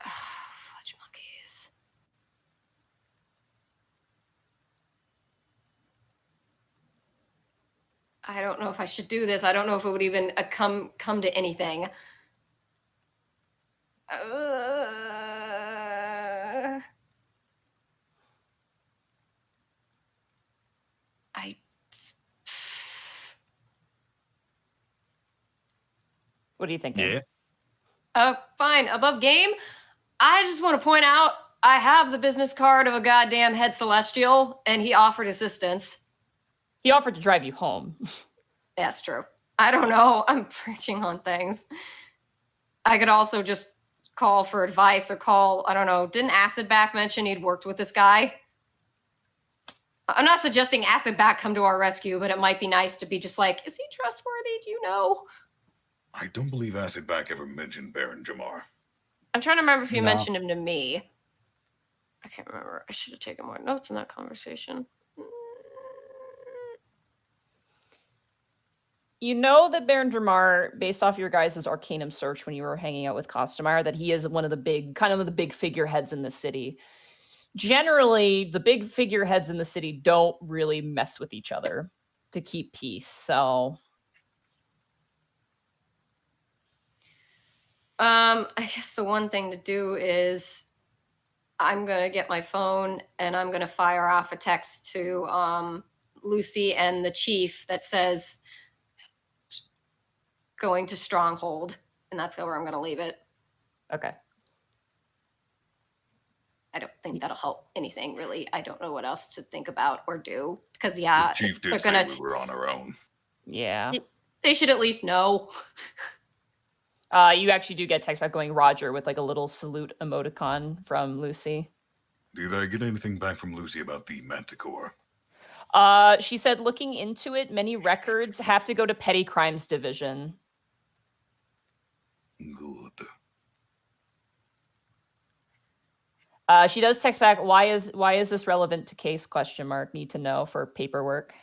Fudge monkeys. I don't know if I should do this. I don't know if it would even come to anything. What are you thinking? Yeah. Fine. Above game, I just want to point out I have the business card of a goddamn head celestial, and he offered assistance. He offered to drive you home. That's true. I don't know. I'm preaching on things. I could also just call for advice or call, I don't know. Didn't Acidback mention he'd worked with this guy? I'm not suggesting Acidback come to our rescue, but it might be nice to be just like, is he trustworthy? Do you know? I don't believe Acidback ever mentioned Baron Jamar. I'm trying to remember if you No. mentioned him to me. I can't remember. I should have taken more notes in that conversation. You know that Baron Dramar, based off your guys' Arcanum search when you were hanging out with Costomeyer, that he is one of the big figureheads in the city. Generally, the big figureheads in the city don't really mess with each other to keep peace. So, I guess the one thing to do is I'm going to get my phone and I'm going to fire off a text to Lucy and the chief that says going to stronghold, and that's where I'm going to leave it. okay. I don't think that'll help anything, really. I don't know what else to think about or do because, The yeah, chief they're did say gonna we were on our own. Yeah. they should at least know. You actually do get text back going Roger with like a little salute emoticon from Lucy. Did I get anything back from Lucy about the Manticore? She said looking into it, many records have to go to Petty Crimes Division. Good. She does text back, why is this relevant to case ? Need to know for paperwork.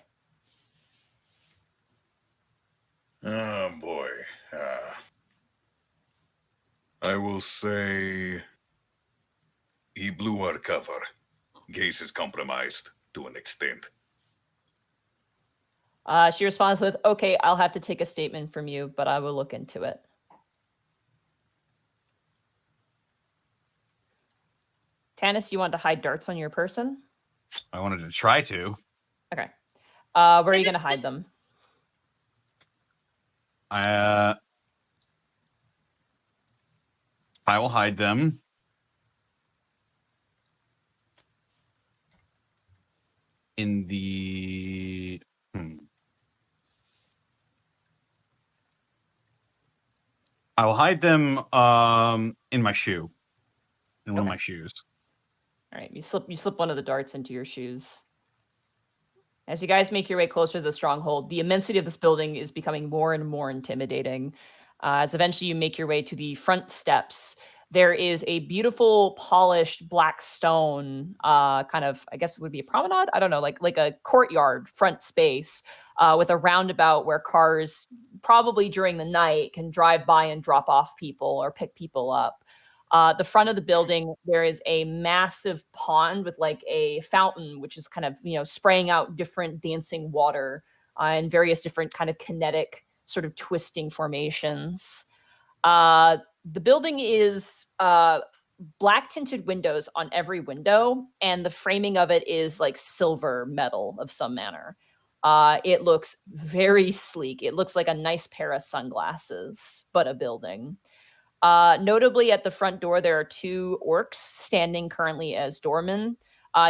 Oh boy. I will say he blew our cover. Case is compromised to an extent. She responds with, okay, I'll have to take a statement from you, but I will look into it. Tanis, you want to hide darts on your person? I wanted to try to. Okay. Where are you going to hide them? I will hide them in the I will hide them in my shoe. In one of my shoes. All right, you slip one of the darts into your shoes. As you guys make your way closer to the stronghold, the immensity of this building is becoming more and more intimidating. As eventually you make your way to the front steps, there is a beautiful polished black stone, kind of, I guess it would be a promenade. I don't know, like a courtyard front space with a roundabout where cars, probably during the night, can drive by and drop off people or pick people up. The front of the building, there is a massive pond with like a fountain, which is kind of, spraying out different dancing water and various different kind of kinetic sort of twisting formations. The building is black tinted windows on every window, and the framing of it is like silver metal of some manner. It looks very sleek. It looks like a nice pair of sunglasses, but a building. Notably, at the front door, there are 2 orcs standing currently as doormen.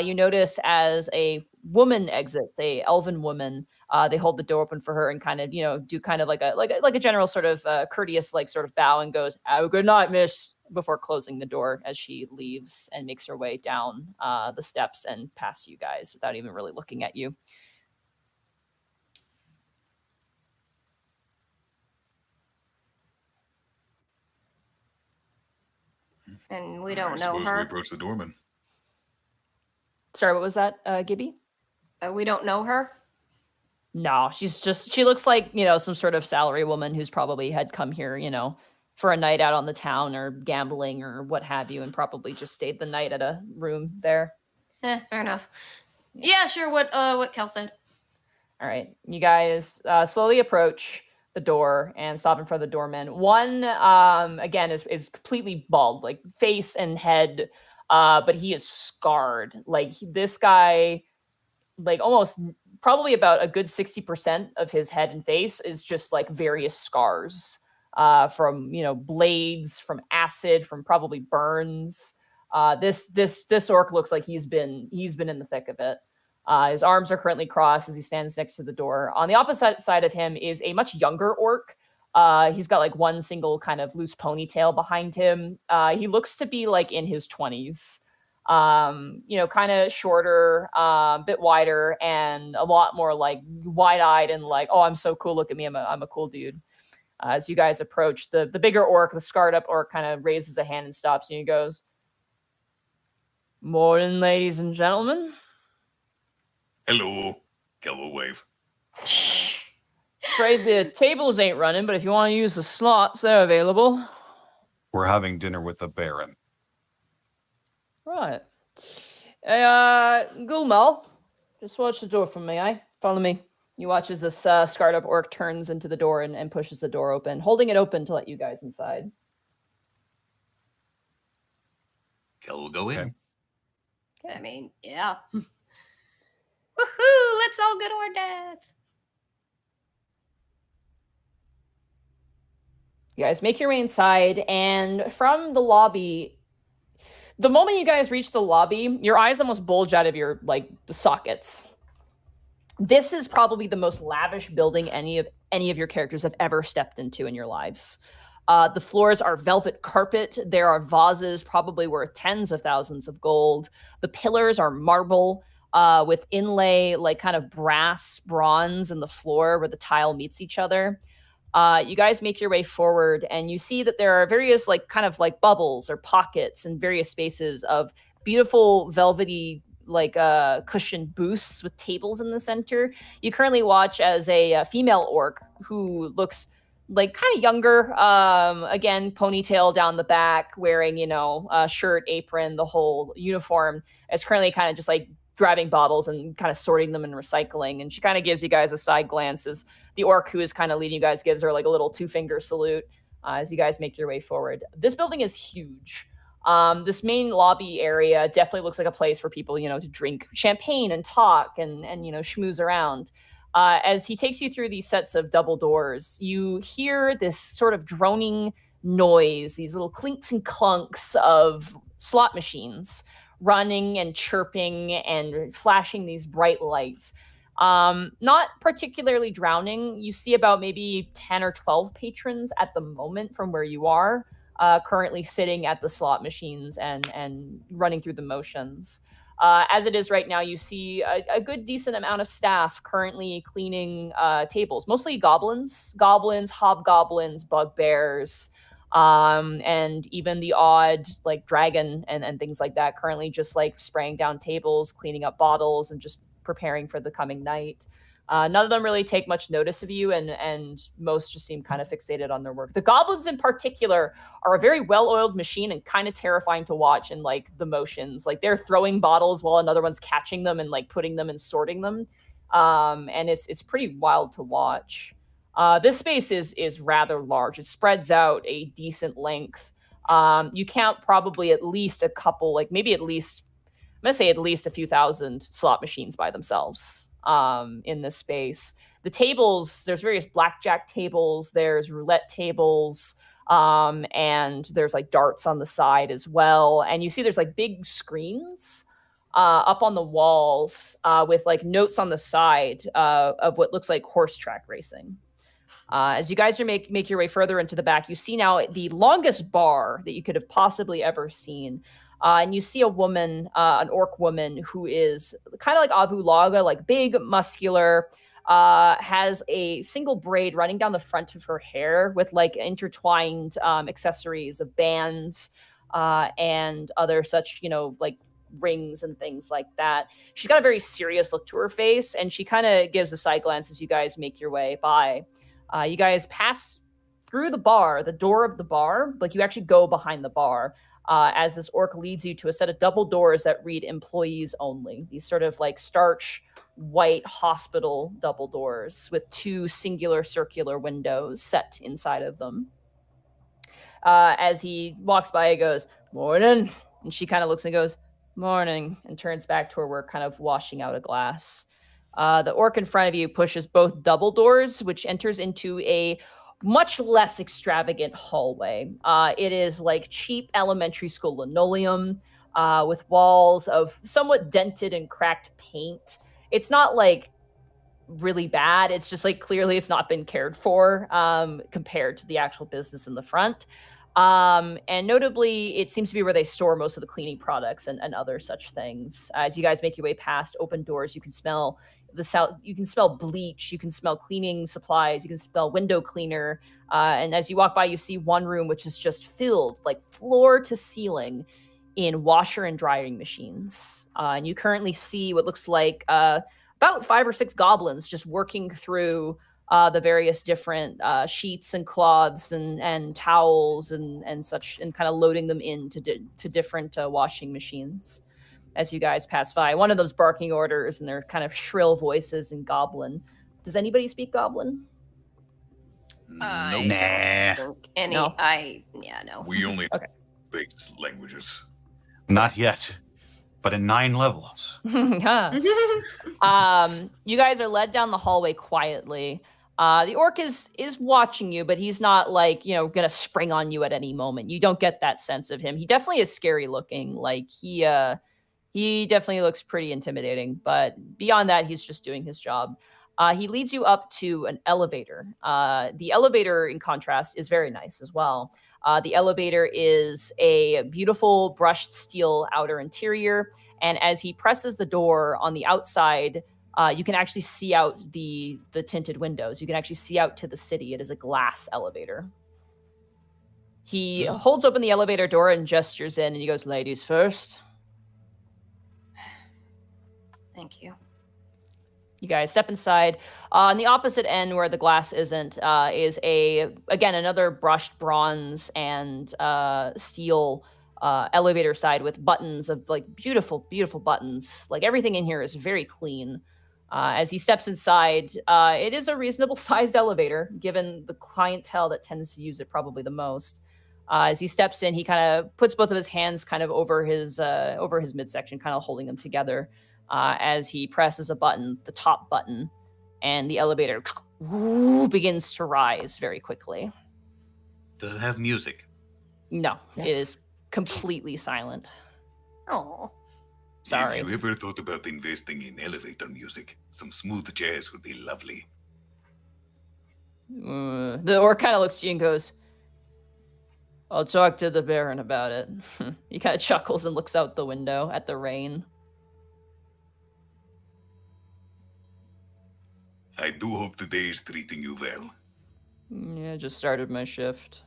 You notice as a woman exits, a elven woman, they hold the door open for her and kind of, do kind of like a general sort of courteous sort of bow and goes, "Have a good night, miss," before closing the door as she leaves and makes her way down the steps and past you guys without even really looking at you. And we I don't know suppose we her. approach the doorman. Sorry, what was that, Gibby? We don't know her. No, she looks like, some sort of salary woman who's probably had come here, for a night out on the town or gambling or what have you, and probably just stayed the night at a room there. Fair enough. Yeah, sure. What Khel said. All right. You guys slowly approach the door and stop in front of the doorman. One, again, is completely bald, like face and head, but he is scarred. This guy, almost probably about a good 60% of his head and face is just various scars from blades, from acid, from probably burns. This orc looks like he's been in the thick of it. His arms are currently crossed as he stands next to the door. On the opposite side of him is a much younger orc. He's got one single kind of loose ponytail behind him. He looks to be in his 20s. Kind of shorter, bit wider, and a lot more wide-eyed and oh, I'm so cool, look at me, I'm a cool dude. As you guys approach, the bigger orc, the scarred up orc, kind of raises a hand and stops you and he goes, "Morning, ladies and gentlemen." Hello. Khel will wave. Afraid the tables ain't running, but if you want to use the slots, they're available. We're having dinner with the Baron. Right. Hey, Gulmal, just watch the door for me, eh? Follow me. You watch as this scarred up orc turns into the door and pushes the door open, holding it open to let you guys inside. Khel will go in. Okay. I mean, yeah. Woohoo! Let's all go to our death. You guys make your way inside, and from the lobby, the moment you guys reach the lobby, your eyes almost bulge out of your the sockets. This is probably the most lavish building any of your characters have ever stepped into in your lives. The floors are velvet carpet. There are vases probably worth tens of thousands of gold. The pillars are marble with inlay kind of brass bronze in the floor where the tile meets each other. You guys make your way forward and you see that there are various kind of bubbles or pockets in various spaces of beautiful velvety cushioned booths with tables in the center. You currently watch as a female orc who looks kind of younger, again, ponytail down the back, wearing, a shirt, apron, the whole uniform, is currently kind of just grabbing bottles and kind of sorting them and recycling. And she kind of gives you guys a side glance as the orc who is kind of leading you guys gives her a little 2-finger salute as you guys make your way forward. This building is huge. This main lobby area definitely looks like a place for people, to drink champagne and talk and schmooze around. As he takes you through these sets of double doors, you hear this sort of droning noise, these little clinks and clunks of slot machines running and chirping and flashing these bright lights. Not particularly drowning. You see about maybe 10 or 12 patrons at the moment from where you are, currently sitting at the slot machines and running through the motions. As it is right now, you see a good decent amount of staff currently cleaning tables, mostly goblins, hobgoblins, bugbears, and even the odd dragon and things like that, currently just spraying down tables, cleaning up bottles, and just preparing for the coming night. None of them really take much notice of you, and most just seem kind of fixated on their work. The goblins in particular are a very well-oiled machine and kind of terrifying to watch in the motions. They're throwing bottles while another one's catching them and putting them and sorting them. And it's pretty wild to watch. This space is rather large. It spreads out a decent length. You count probably at least a couple, maybe at least, I'm going to say at least a few thousand slot machines by themselves. in this space. The tables, there's various blackjack tables, there's roulette tables, and there's like darts on the side as well. And you see there's like big screens up on the walls with like notes on the side of what looks like horse track racing. As you guys are make your way further into the back, you see now the longest bar that you could have possibly ever seen. And you see a woman, an orc woman, who is kind of like Avulaga, like big, muscular, has a single braid running down the front of her hair with like intertwined accessories of bands and other such, like rings and things like that. She's got a very serious look to her face, and she kind of gives a side glance as you guys make your way by. You guys pass through the bar, the door of the bar, like you actually go behind the bar as this orc leads you to a set of double doors that read employees only. These sort of like starch white hospital double doors with two singular circular windows set inside of them. As he walks by, he goes, "Morning." And she kind of looks and goes, "Morning," and turns back to her work, kind of washing out a glass. The orc in front of you pushes both double doors, which enters into a much less extravagant hallway. It is like cheap elementary school linoleum with walls of somewhat dented and cracked paint. It's not like really bad. It's just like clearly it's not been cared for compared to the actual business in the front. And notably, it seems to be where they store most of the cleaning products and other such things. As you guys make your way past open doors, you can smell you can smell bleach, you can smell cleaning supplies, you can smell window cleaner. And as you walk by, you see one room which is just filled, like floor to ceiling, in washer and drying machines. And you currently see what looks like about 5 or 6 goblins just working through the various different sheets and cloths and towels and such, and kind of loading them into different washing machines. As you guys pass by, one of them's barking orders, and they're kind of shrill voices in Goblin. Does anybody speak Goblin? Nope. Nah. No. No. We only Okay. base languages. Not yet, but in 9 levels. You guys are led down the hallway quietly. The orc is watching you, but he's not like, gonna spring on you at any moment. You don't get that sense of him. He definitely is scary looking. Like he definitely looks pretty intimidating, but beyond that, he's just doing his job. He leads you up to an elevator. The elevator, in contrast, is very nice as well. The elevator is a beautiful brushed steel outer interior, and as he presses the door on the outside, you can actually see out the tinted windows. You can actually see out to the city. It is a glass elevator. He holds open the elevator door and gestures in, and he goes, "Ladies first." Thank you. You guys step inside. On the opposite end, where the glass isn't, is another brushed bronze and steel elevator side with buttons of like beautiful, beautiful buttons. Like everything in here is very clean. As he steps inside, it is a reasonable sized elevator, given the clientele that tends to use it probably the most. As he steps in, he kind of puts both of his hands kind of over his midsection, kind of holding them together. As he presses a button, the top button, and the elevator begins to rise very quickly. Does it have music? No, it is completely silent. Oh. Sorry. Have you ever thought about investing in elevator music? Some smooth jazz would be lovely. The orc kind of looks to you and goes, "I'll talk to the Baron about it." He kind of chuckles and looks out the window at the rain. I do hope the day is treating you well. Yeah, just started my shift.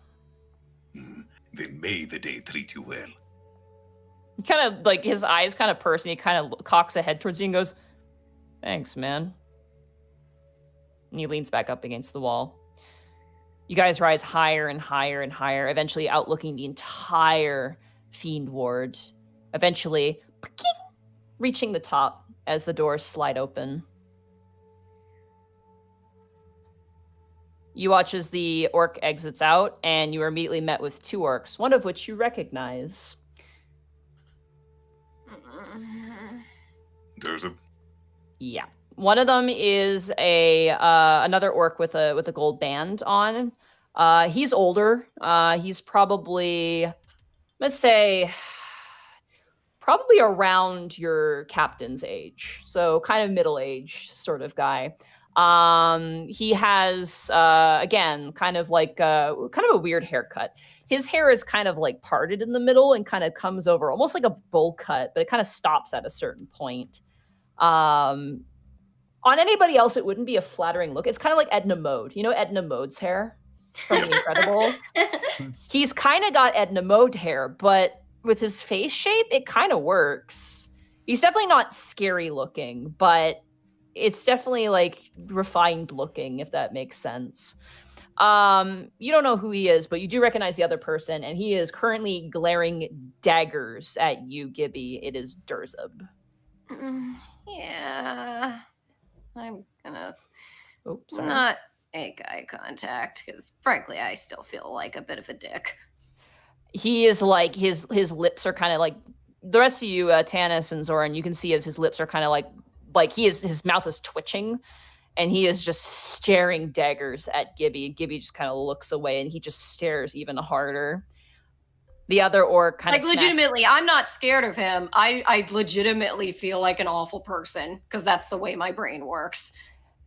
Then may the day treat you well. He kind of, like, his eyes kind of purse, and he kind of cocks a head towards you and goes, "Thanks, man." And he leans back up against the wall. You guys rise higher and higher and higher, eventually outlooking the entire Fiend Ward. Eventually, reaching the top as the doors slide open. You watch as the orc exits out, and you are immediately met with 2 orcs, one of which you recognize. There's a... Yeah. One of them is another orc with a gold band on. He's older. He's probably, let's say, probably around your captain's age, so kind of middle-aged sort of guy. He has again kind of a weird haircut. His hair is kind of like parted in the middle and kind of comes over almost like a bowl cut, but it kind of stops at a certain point. On anybody else, it wouldn't be a flattering look. It's kind of like Edna Mode. You know Edna Mode's hair from The Incredibles? He's kind of got Edna Mode hair, but with his face shape, it kind of works. He's definitely not scary looking, but it's definitely like refined looking, if that makes sense. You don't know who he is, but you do recognize the other person, and he is currently glaring daggers at you, Gibby. It is Durzub. Yeah. I'm gonna Sorry. not make eye contact, because frankly, I still feel like a bit of a dick. He is like, his lips are kind of like, the rest of you, Tanis and Zouren, you can see as his lips are kind of like his mouth is twitching, and he is just staring daggers at Gibby. Gibby just kind of looks away, and he just stares even harder. The other orc kind of legitimately, I'm not scared of him. I legitimately feel like an awful person, because that's the way my brain works.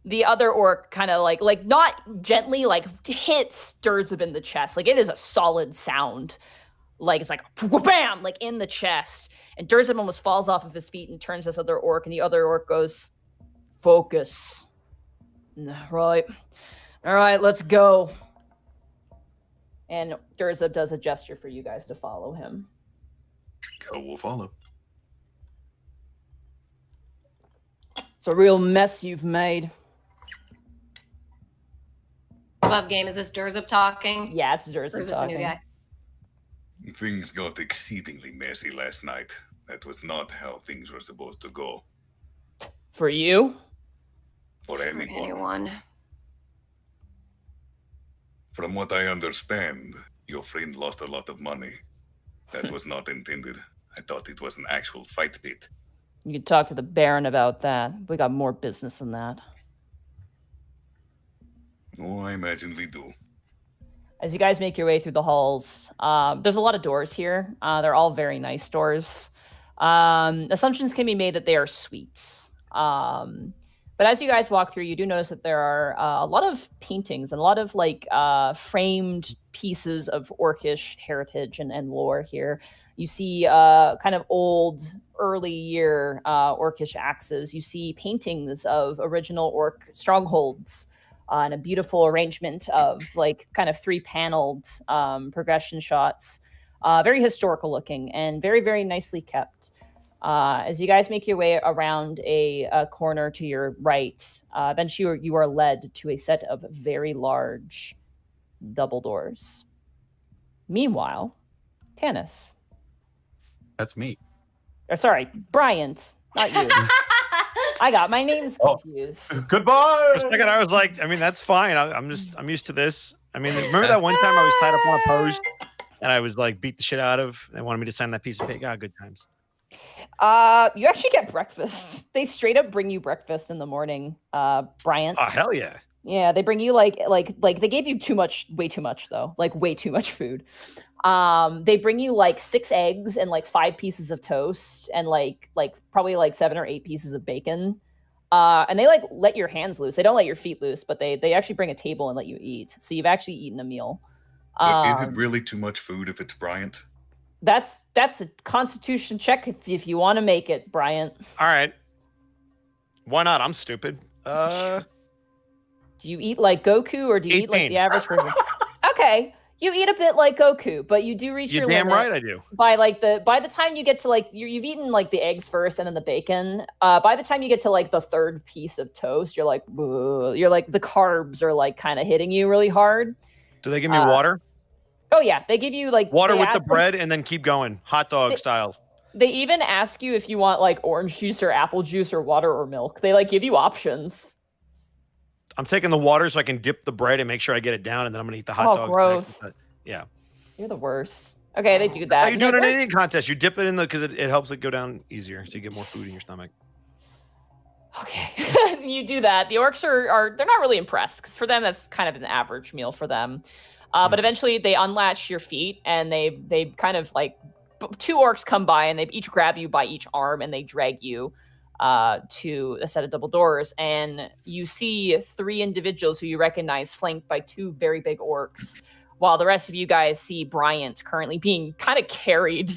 The other orc kind of like not gently, like hits Durzub in the chest. Like it is a solid sound. Like it's like bam, like in the chest. And Durzub almost falls off of his feet and turns to this other orc, and the other orc goes, "Focus." Right. All right, let's go. And Durzub does a gesture for you guys to follow him. Khel will follow. It's a real mess you've made. Above game, is this Durzub talking? Yeah, it's Durzub Or is this talking. the new guy? Things got exceedingly messy last night. That was not how things were supposed to go. For you? For anyone. From what I understand, your friend lost a lot of money. That was not intended. I thought it was an actual fight pit. You can talk to the Baron about that. We got more business than that. Oh, I imagine we do. As you guys make your way through the halls, there's a lot of doors here. They're all very nice doors. Assumptions can be made that they are suites. But as you guys walk through, you do notice that there are a lot of paintings and a lot of like framed pieces of Orcish heritage and lore here. You see kind of old, early year Orcish axes. You see paintings of original Orc strongholds and a beautiful arrangement of like kind of 3-paneled progression shots. Very historical looking and very, very nicely kept. As you guys make your way around a corner to your right, eventually you are led to a set of very large double doors. Meanwhile, Tanis. That's me. Or sorry, Bryant, not you. I got my names confused. Goodbye. For a second, I was like, I mean, that's fine. I'm used to this. I mean, remember that one time I was tied up on a post and I was like beat the shit out of? They wanted me to sign that piece of paper. Good times. You actually get breakfast. They straight up bring you breakfast in the morning, Bryant. Oh, hell yeah. Yeah, they bring you like they gave you way too much though. Like way too much food. They bring you like 6 eggs and like 5 pieces of toast and like probably like 7 or 8 pieces of bacon. And they like let your hands loose. They don't let your feet loose, but they actually bring a table and let you eat. So you've actually eaten a meal. But is it really too much food if it's Bryant? That's a constitution check if you want to make it, Bryant. All right. Why not? I'm stupid. Do you eat like Goku or do you 18. eat like the average person? Okay. You eat a bit like Goku, but you do reach your You're damn limit right I do. by the time you get to like you've eaten like the eggs first and then the bacon. By the time you get to like the 3rd piece of toast, you're like the carbs are like kind of hitting you really hard. Do they give me water? Oh yeah, they give you like water with the bread and then keep going, hot dog style. They even ask you if you want like orange juice or apple juice or water or milk. They like give you options. I'm taking the water so I can dip the bread and make sure I get it down, and then I'm gonna eat the hot dog. Gross. Yeah. You're the worst. Okay, they do that. How you doing in an eating contest? You dip it in because it helps it go down easier, so you get more food in your stomach. Okay, you do that. The orcs are they're not really impressed because for them that's kind of an average meal for them. But eventually they unlatch your feet and they kind of like two orcs come by and they each grab you by each arm and they drag you to a set of double doors, and you see three individuals who you recognize flanked by two very big orcs, while the rest of you guys see Bryant currently being kind of carried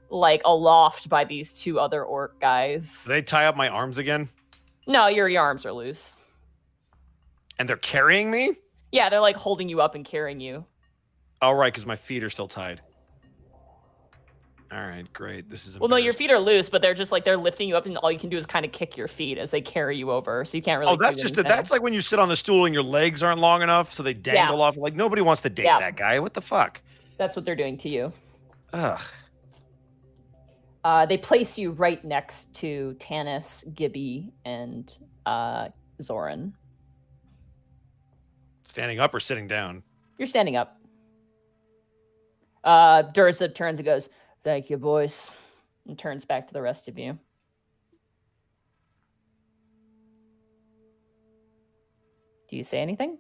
like aloft by these two other orc guys. Do they tie up my arms again? No, your arms are loose. And they're carrying me? Yeah, they're like holding you up and carrying you. Oh, right, because my feet are still tied. All right, great. This is well, no, your feet are loose, but they're just like they're lifting you up, and all you can do is kind of kick your feet as they carry you over. So you can't really. Oh, that's just that's like when you sit on the stool and your legs aren't long enough, so they dangle off. Like nobody wants to date that guy. What the fuck? That's what they're doing to you. Ugh. They place you right next to Tanis, Gibby, and Zouren. Standing up or sitting down? You're standing up. Durza turns and goes, "Thank you, boys," and turns back to the rest of you. Do you say anything?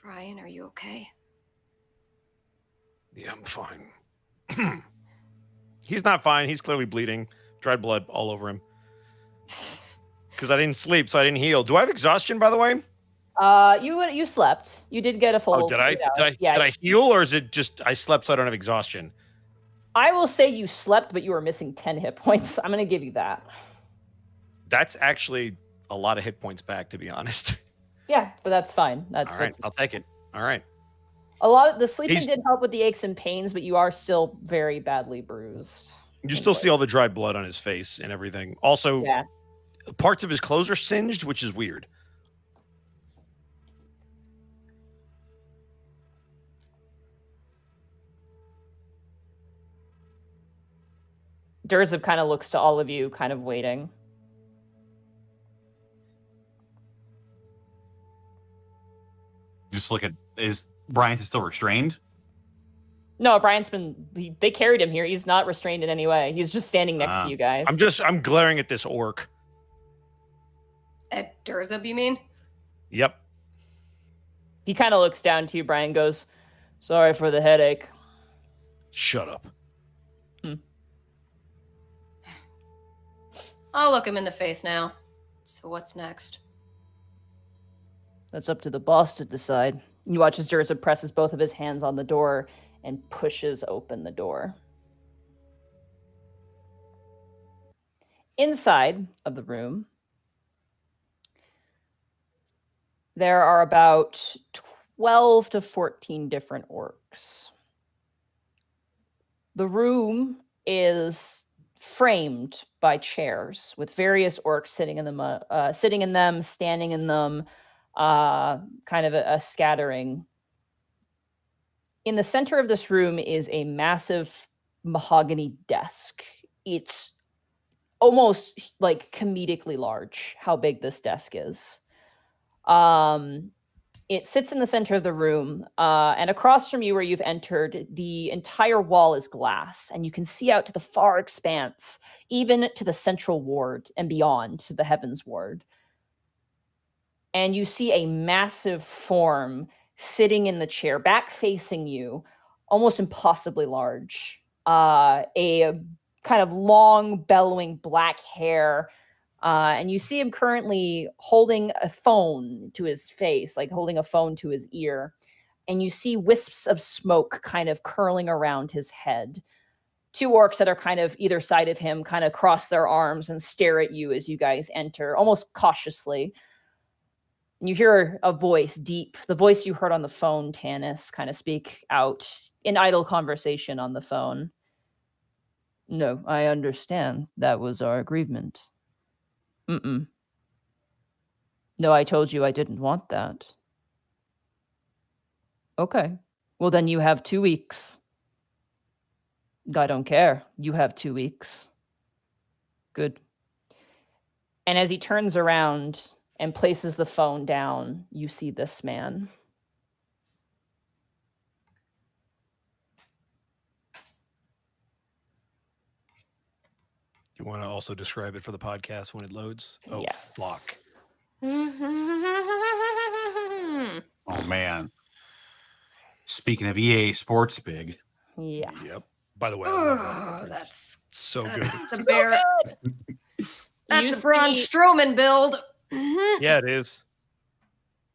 Brian, are you okay? Yeah, I'm fine. He's not fine. He's clearly bleeding. Dried blood all over him. Because I didn't sleep, so I didn't heal. Do I have exhaustion, by the way? You slept. You did get a full. Oh, did I? Did I heal, or is it just I slept so I don't have exhaustion? I will say you slept, but you were missing 10 hit points. I'm going to give you that. That's actually a lot of hit points back, to be honest. Yeah, but that's fine. That's all right. I'll take it. All right. A lot of the sleeping did help with the aches and pains, but you are still very badly bruised. You still see all the dried blood on his face and everything. Also, parts of his clothes are singed, which is weird. Durza kind of looks to all of you, kind of waiting. Just look at, is Bryant still restrained? No, Brian's they carried him here. He's not restrained in any way. He's just standing next to you guys. I'm glaring at this orc. At Durza, you mean? Yep. He kind of looks down to you, Brian, goes, "Sorry for the headache." Shut up. I'll look him in the face now. So what's next? That's up to the boss to decide. You watch as Durza presses both of his hands on the door and pushes open the door. Inside of the room, there are about 12 to 14 different orcs. The room is framed by chairs with various orcs sitting in them, standing in them, kind of a scattering. In the center of this room is a massive mahogany desk. It's almost like comedically large how big this desk is. It sits in the center of the room, and across from you where you've entered, the entire wall is glass, and you can see out to the far expanse, even to the central ward and beyond to the heavens ward. And you see a massive form sitting in the chair, back facing you, almost impossibly large. A kind of long, bellowing black hair. And you see him currently holding a phone to his face, like holding a phone to his ear. And you see wisps of smoke kind of curling around his head. Two orcs that are kind of either side of him kind of cross their arms and stare at you as you guys enter, almost cautiously. And you hear a voice, deep, the voice you heard on the phone, Tanis, kind of speak out in idle conversation on the phone. "No, I understand. That was our agreement." "Mm-mm. No, I told you I didn't want that." "Okay. Well, then you have 2 weeks." "I don't care. You have 2 weeks." "Good." And as he turns around and places the phone down, you see this man. You want to also describe it for the podcast when it loads? Oh, Yes. flock. Oh man. Speaking of EA Sports Big, Yeah. Yep. By the way, I love that Oh, reference. that's So good. the bear. That's You a Braun see- Strowman build. Yeah, it is.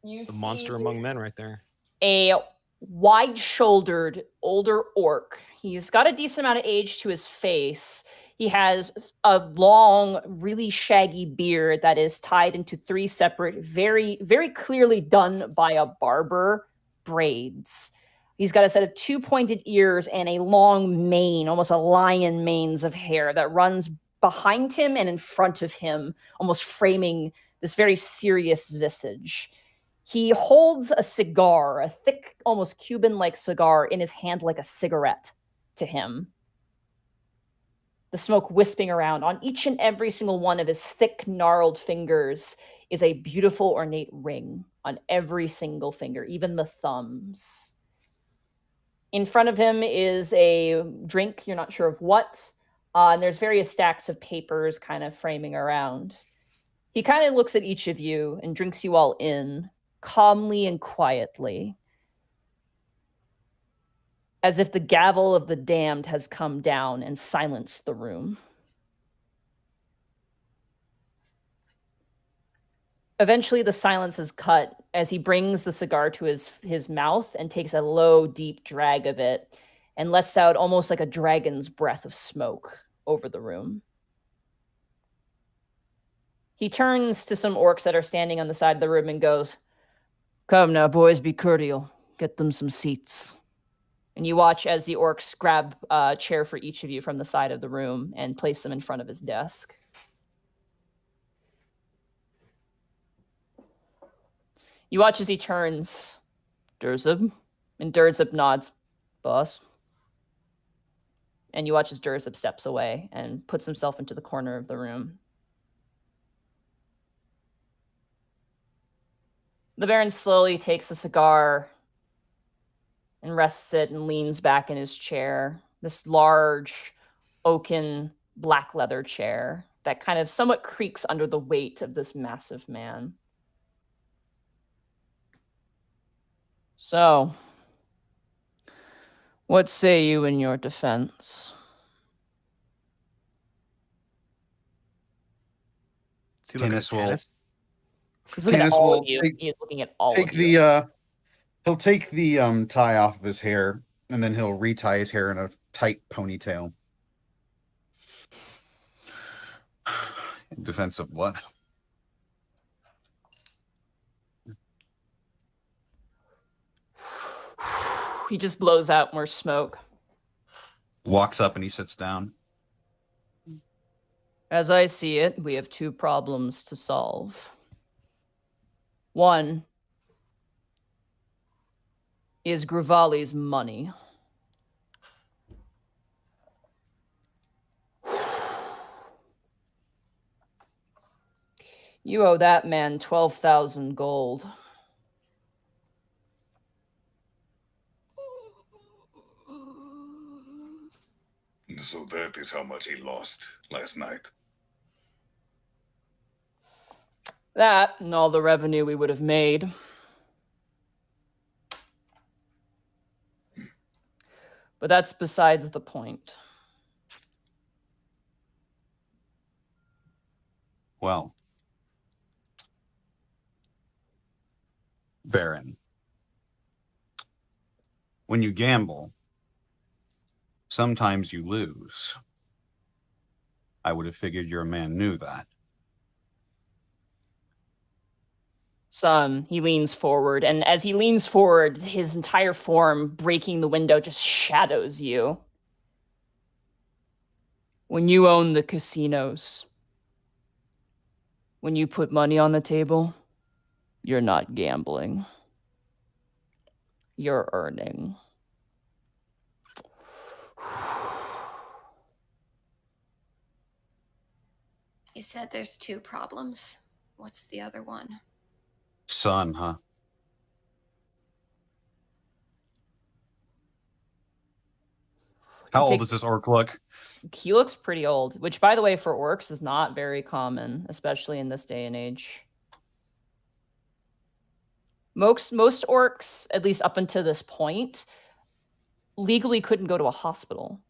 You The monster see among men right there. a wide-shouldered older orc. He's got a decent amount of age to his face. He has a long, really shaggy beard that is tied into 3 separate, very, very clearly done by a barber braids. He's got a set of 2 pointed ears and a long mane, almost a lion manes of hair that runs behind him and in front of him, almost framing this very serious visage. He holds a cigar, a thick, almost Cuban-like cigar in his hand like a cigarette to him. The smoke wisping around. On each and every single one of his thick, gnarled fingers is a beautiful, ornate ring on every single finger, even the thumbs. In front of him is a drink, you're not sure of what, and there's various stacks of papers kind of framing around. He kind of looks at each of you and drinks you all in, calmly and quietly, as if the gavel of the damned has come down and silenced the room. Eventually, the silence is cut as he brings the cigar to his mouth and takes a low, deep drag of it and lets out almost like a dragon's breath of smoke over the room. He turns to some orcs that are standing on the side of the room and goes, "Come now, boys, be cordial. Get them some seats." And you watch as the orcs grab a chair for each of you from the side of the room and place them in front of his desk. You watch as he turns, Durzib, and Durzib nods, "Boss." And you watch as Durzib steps away and puts himself into the corner of the room. The Baron slowly takes the cigar and rests it and leans back in his chair. This large, oaken, black leather chair that kind of somewhat creaks under the weight of this massive man. So, what say you in your defense? Is he looking at Tanis will tennis? He's looking at Tanis all will of you. take- He is looking at all take of you. he'll take the tie off of his hair, and then he'll retie his hair in a tight ponytail. In defense of what? He just blows out more smoke. Walks up and he sits down. As I see it, we have 2 problems to solve. One is Gruvali's money. You owe that man 12,000 gold. So that is how much he lost last night. That and all the revenue we would have made. But that's besides the point. Well, Baron, when you gamble, sometimes you lose. I would have figured your man knew that. Son, he leans forward, and as he leans forward, his entire form, breaking the window, just shadows you. When you own the casinos, when you put money on the table, you're not gambling. You're earning. You said there's 2 problems. What's the other one? Son, huh? How old does this orc look? He looks pretty old, which, by the way, for orcs is not very common, especially in this day and age. Most orcs, at least up until this point, legally couldn't go to a hospital.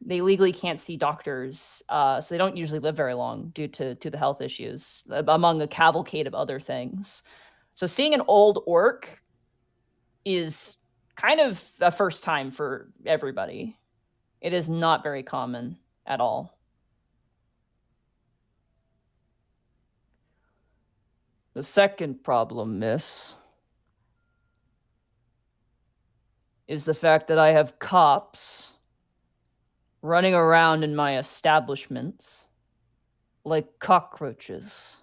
They legally can't see doctors, so they don't usually live very long due to the health issues, among a cavalcade of other things. So seeing an old orc is kind of a first time for everybody. It is not very common at all. The second problem, miss, is the fact that I have cops running around in my establishments like cockroaches.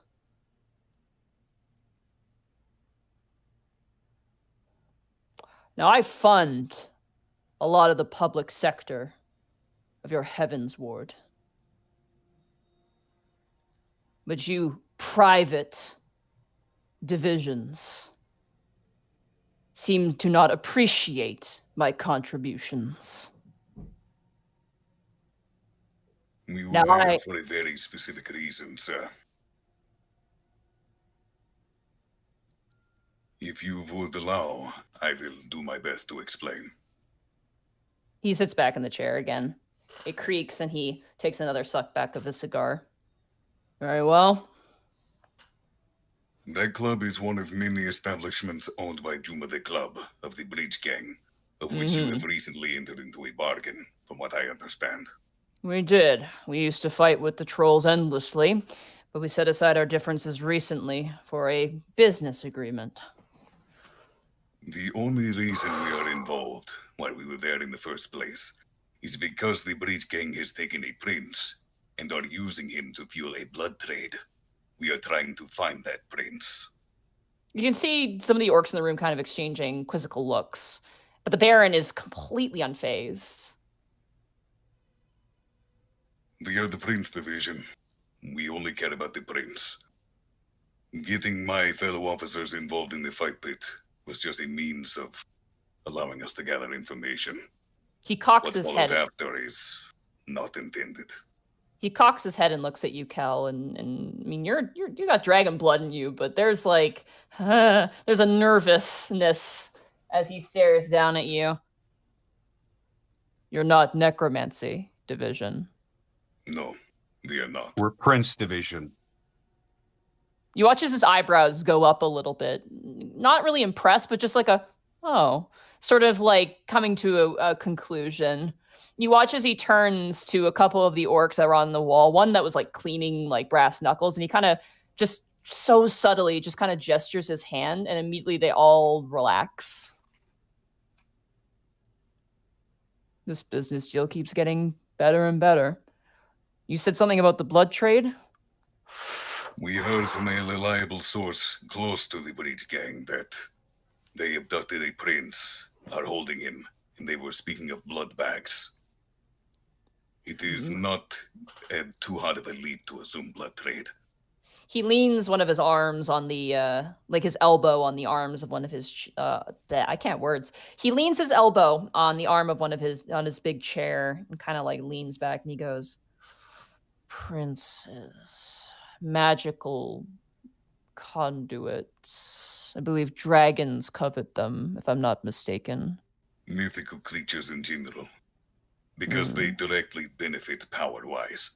Now, I fund a lot of the public sector of your Heavens Ward. But you private divisions seem to not appreciate my contributions. We were Now there for a very specific reason, sir. If you would allow, I will do my best to explain. He sits back in the chair again. It creaks and he takes another suck back of his cigar. Very well. That club is one of many establishments owned by Juma the Club of the Breach Gang, of which you have recently entered into a bargain, from what I understand. We did. We used to fight with the trolls endlessly, but we set aside our differences recently for a business agreement. The only reason we are involved, while we were there in the first place, is because the Breach Gang has taken a prince and are using him to fuel a blood trade. We are trying to find that prince. You can see some of the orcs in the room kind of exchanging quizzical looks, but the Baron is completely unfazed. We are the Prince Division. We only care about the prince. Getting my fellow officers involved in the fight pit was just a means of allowing us to gather information. He cocks What his followed head. after is not intended. He cocks his head and looks at you, Khel, and I mean, you got dragon blood in you, but there's like, there's a nervousness as he stares down at you. You're not necromancy division. No, we are not. We're Prince Division. You watch as his eyebrows go up a little bit. Not really impressed, but just like sort of like coming to a conclusion. You watch as he turns to a couple of the orcs that were on the wall, one that was like cleaning like brass knuckles, and he kind of just so subtly just kind of gestures his hand, and immediately they all relax. This business deal keeps getting better and better. You said something about the blood trade? We heard from a reliable source close to the Breach Gang that they abducted a prince, are holding him, and they were speaking of blood bags. It is not too hard of a leap to assume blood trade. He leans one of his arms on the, like his elbow on the arms of one of his, I can't words. He leans his elbow on the arm of on his big chair and kind of like leans back and he goes, princes, magical conduits. I believe dragons covet them, if I'm not mistaken. Mythical creatures in general. Because they directly benefit power-wise.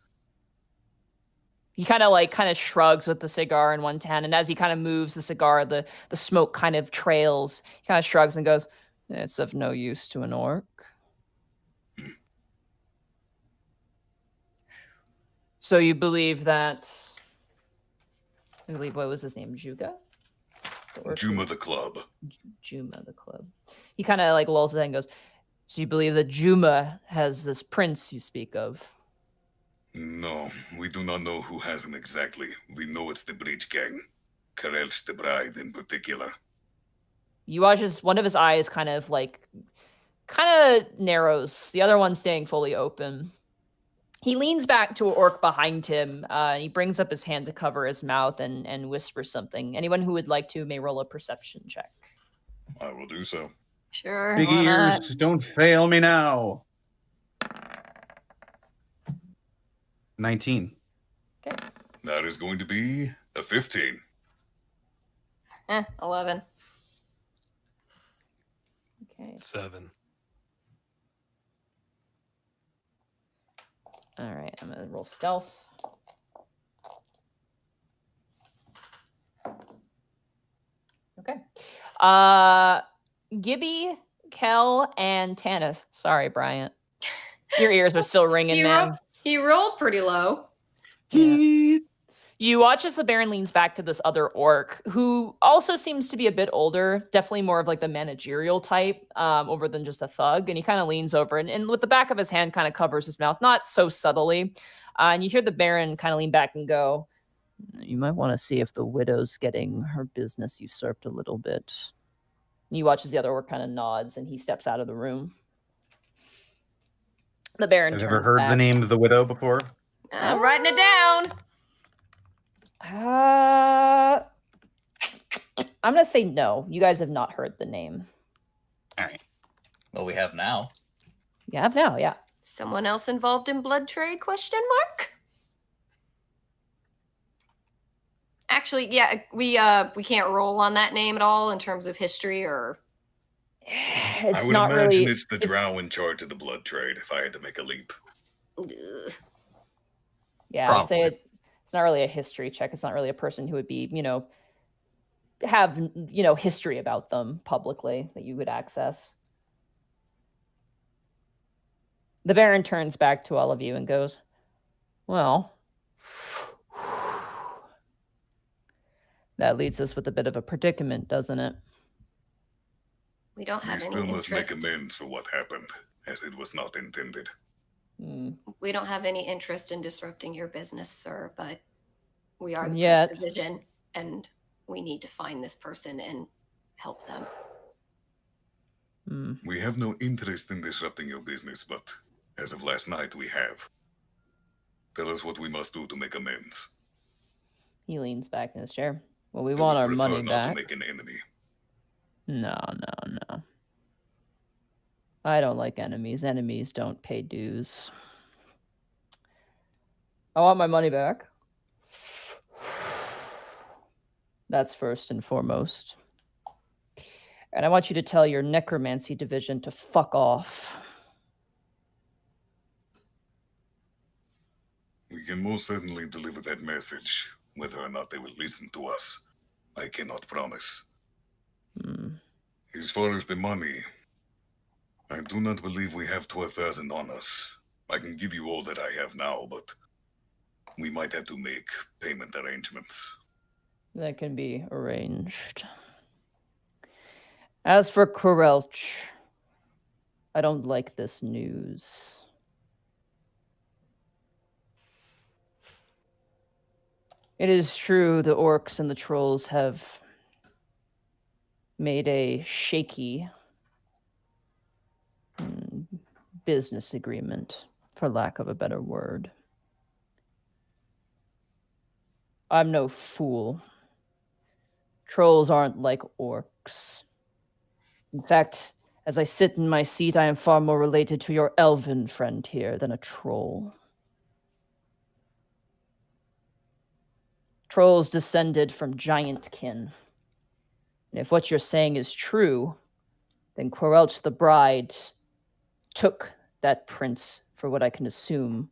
He kind of shrugs with the cigar in one hand, and as he kind of moves the cigar, the smoke kind of trails. He kind of shrugs and goes, "It's of no use to an orc." So you believe that? I believe what was his name, Juga? Juma the Club. Juma the Club. He kind of like lulls his head and goes, "So you believe that Juma has this prince you speak of?" No, we do not know who has him exactly. We know it's the Breach Gang. Karel's the Bride in particular. You watch as one of his eyes kind of narrows, the other one staying fully open. He leans back to an orc behind him. He brings up his hand to cover his mouth and whispers something. Anyone who would like to may roll a perception check. I will do so. Sure. Big why not? ears, don't fail me now. 19. Okay. That is going to be a 15. 11. Okay. 7. All right. I'm gonna roll stealth. Okay. Gibby, Khel, and Tanis. Sorry, Bryant. Your ears are still ringing, man. He rolled pretty low. Yeah. You watch as the Baron leans back to this other orc, who also seems to be a bit older, definitely more of like the managerial type, over than just a thug. And he kind of leans over and with the back of his hand kind of covers his mouth, not so subtly. And you hear the Baron kind of lean back and go, "You might want to see if the widow's getting her business usurped a little bit." And you watch as the other orc kind of nods and he steps out of the room. The Baron Have turns you ever heard back. the name of the widow before? I'm writing it down. I'm gonna say no. You guys have not heard the name. All right. Well, we have now. You have now, yeah. Someone else involved in blood trade? Question mark. Actually, yeah, we can't roll on that name at all in terms of history or. It's I would not imagine really. it's the drow in charge of the blood trade if I had to make a leap. Yeah, I'd say Probably. it's not really a history check. It's not really a person who would be, have history about them publicly that you would access. The Baron turns back to all of you and goes, "Well, that leaves us with a bit of a predicament, doesn't it?" We don't We have any still must make interest. amends for what happened, as it was not intended. We don't have any interest in disrupting your business, sir, but we are the Yet. police division, and we need to find this person and help them. We have no interest in disrupting your business, but as of last night, we have. Tell us what we must do to make amends. He leans back in his chair. "Well, we I want would our prefer money not to back." make an enemy. No. I don't like enemies. Enemies don't pay dues. I want my money back. That's first and foremost. And I want you to tell your necromancy division to fuck off. We can most certainly deliver that message. Whether or not they will listen to us, I cannot promise. As far as the money, I do not believe we have 12,000 on us. I can give you all that I have now, but we might have to make payment arrangements. That can be arranged. As for Corelch, I don't like this news. It is true the orcs and the trolls have made a shaky business agreement, for lack of a better word. I'm no fool. Trolls aren't like orcs. In fact, as I sit in my seat, I am far more related to your elven friend here than a troll. Trolls descended from giant kin. And if what you're saying is true, then Corelch the Bride took that prince for what I can assume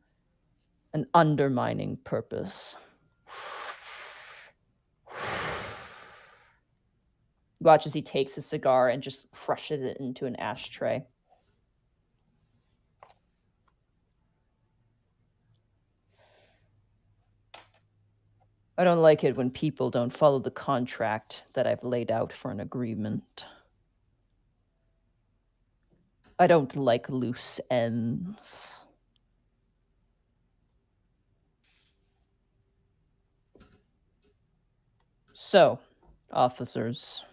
an undermining purpose. Watch as he takes his cigar and just crushes it into an ashtray. I don't like it when people don't follow the contract that I've laid out for an agreement. I don't like loose ends. So, officers,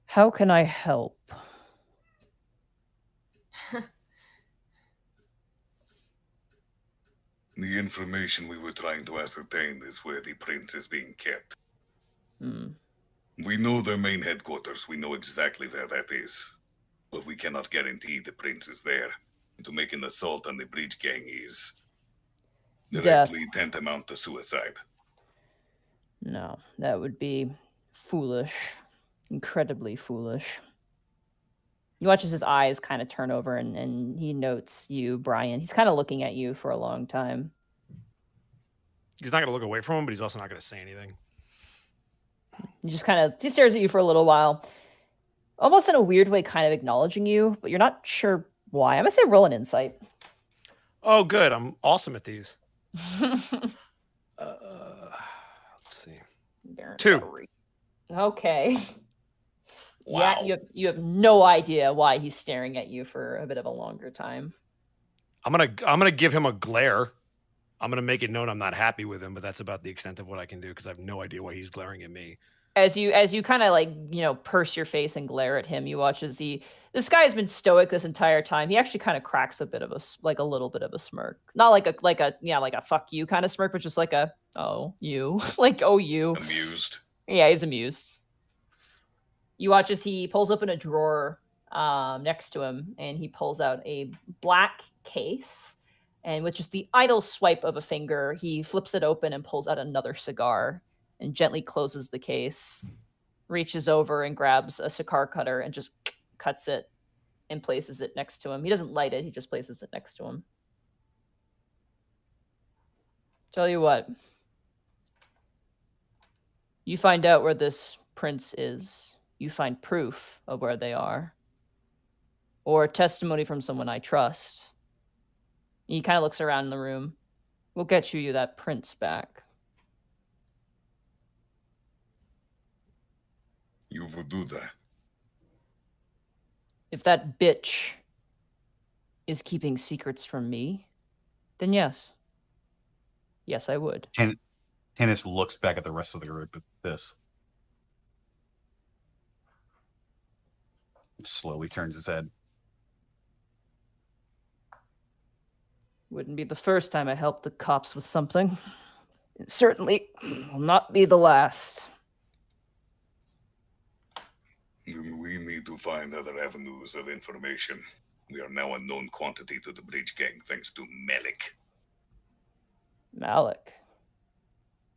how can I help? The information we were trying to ascertain is where the prince is being kept. We know their main headquarters. We know exactly where that is. But we cannot guarantee the prince is there. To make an assault on the bridge gang is directly tantamount to suicide. No, that would be foolish. Incredibly foolish. You watch as his eyes kind of turn over and he notes you, Brian. He's kind of looking at you for a long time. He's not going to look away from him, but he's also not going to say anything. He stares at you for a little while. Almost in a weird way, kind of acknowledging you, but you're not sure why. I'm going to say roll an insight. Oh, good. I'm awesome at these. Let's see. 2. Okay. Wow. Yeah, you have no idea why he's staring at you for a bit of a longer time. I'm gonna give him a glare. I'm gonna make it known I'm not happy with him, but that's about the extent of what I can do because I have no idea why he's glaring at me. As you kind of purse your face and glare at him, you watch as this guy has been stoic this entire time. He actually kind of cracks a bit of a little bit of a smirk, not like a fuck you kind of smirk, but just like a oh you like oh you Amused. Yeah, he's amused. You watch as he pulls open a drawer next to him, and he pulls out a black case. And with just the idle swipe of a finger, he flips it open and pulls out another cigar and gently closes the case, reaches over and grabs a cigar cutter and just cuts it and places it next to him. He doesn't light it, he just places it next to him. Tell you what. You find out where this prince is. You find proof of where they are. Or testimony from someone I trust. He kind of looks around in the room. We'll get you that prince back. You would do that. If that bitch is keeping secrets from me, then yes. Yes, I would. Tanis looks back at the rest of the group at this. Slowly turns his head. Wouldn't be the first time I helped the cops with something. It certainly will not be the last. Then we need to find other avenues of information. We are now a known quantity to the Bridge Gang thanks to Malik. Malik.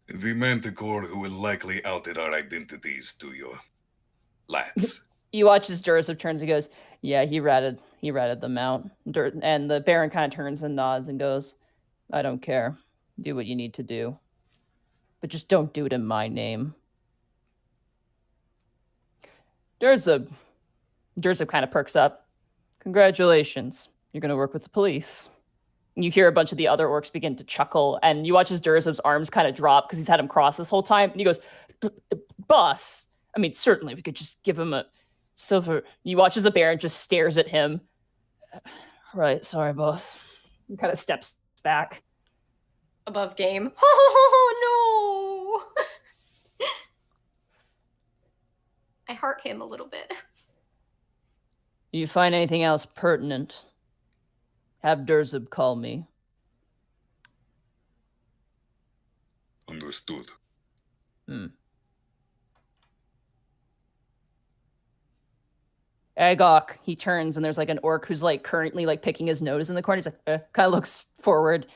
The Manticore who will likely outed our identities to your lads. You watch as Durzub turns and goes, yeah, he ratted them out. And the Baron kind of turns and nods and goes, I don't care. Do what you need to do. But just don't do it in my name. Durzub kind of perks up. Congratulations. You're going to work with the police. You hear a bunch of the other orcs begin to chuckle, and you watch as Durzub's arms kind of drop because he's had him cross this whole time. And he goes, boss, I mean, certainly we could just give him a silver. You watch as the Baron just stares at him. Right, sorry, boss. He kind of steps back. Above game. Oh, no! I hurt him a little bit. You find anything else pertinent? Have Durzub call me. Understood. Agok, he turns and there's like an orc who's like currently like picking his nose in the corner. He's like, kind of looks forward.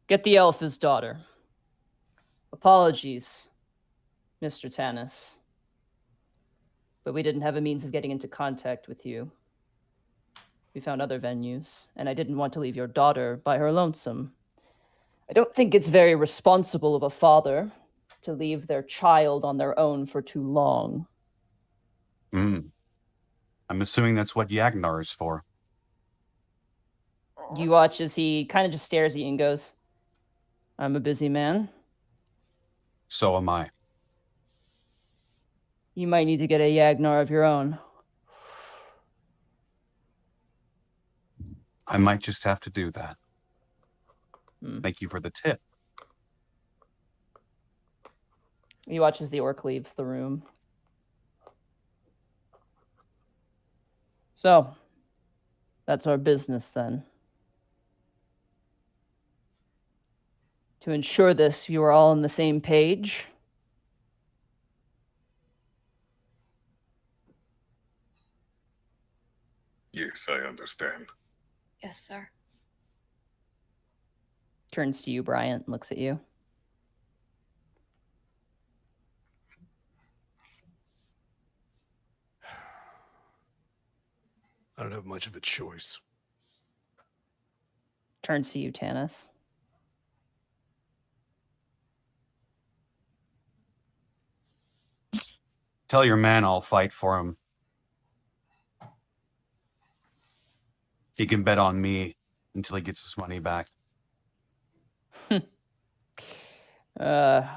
Get the elf his daughter. Apologies, Mr. Tanis. But we didn't have a means of getting into contact with you. We found other venues, and I didn't want to leave your daughter by her lonesome. I don't think it's very responsible of a father to leave their child on their own for too long. I'm assuming that's what Yagnar is for. You watch as he kind of just stares at you and goes, I'm a busy man. So am I. You might need to get a Yagnar of your own. I might just have to do that. Thank you for the tip. You watch as the orc leaves the room. So, that's our business then. To ensure this, you are all on the same page. Yes, I understand. Yes, sir. Turns to you, Bryant, and looks at you. I don't have much of a choice. Turns to you, Tanis. Tell your man I'll fight for him. He can bet on me until he gets his money back.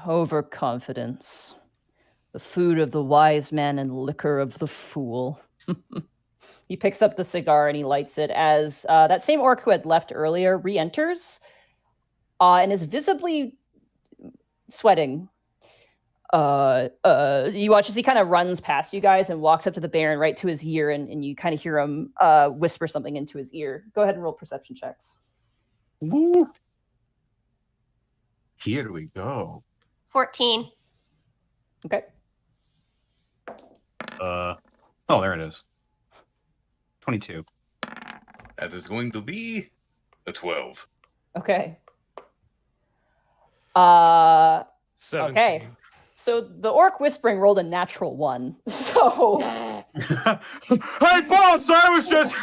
Overconfidence. The food of the wise man and liquor of the fool. He picks up the cigar and he lights it as that same orc who had left earlier re-enters and is visibly sweating. You watch as he kind of runs past you guys and walks up to the Baron right to his ear, and you kind of hear him whisper something into his ear. Go ahead and roll perception checks. Woo. Here we go. 14. Okay. Oh, there it is. 22. That is going to be a 12. Okay. 17. Okay. So the orc whispering rolled a natural 1. So Hey, boss, I was just...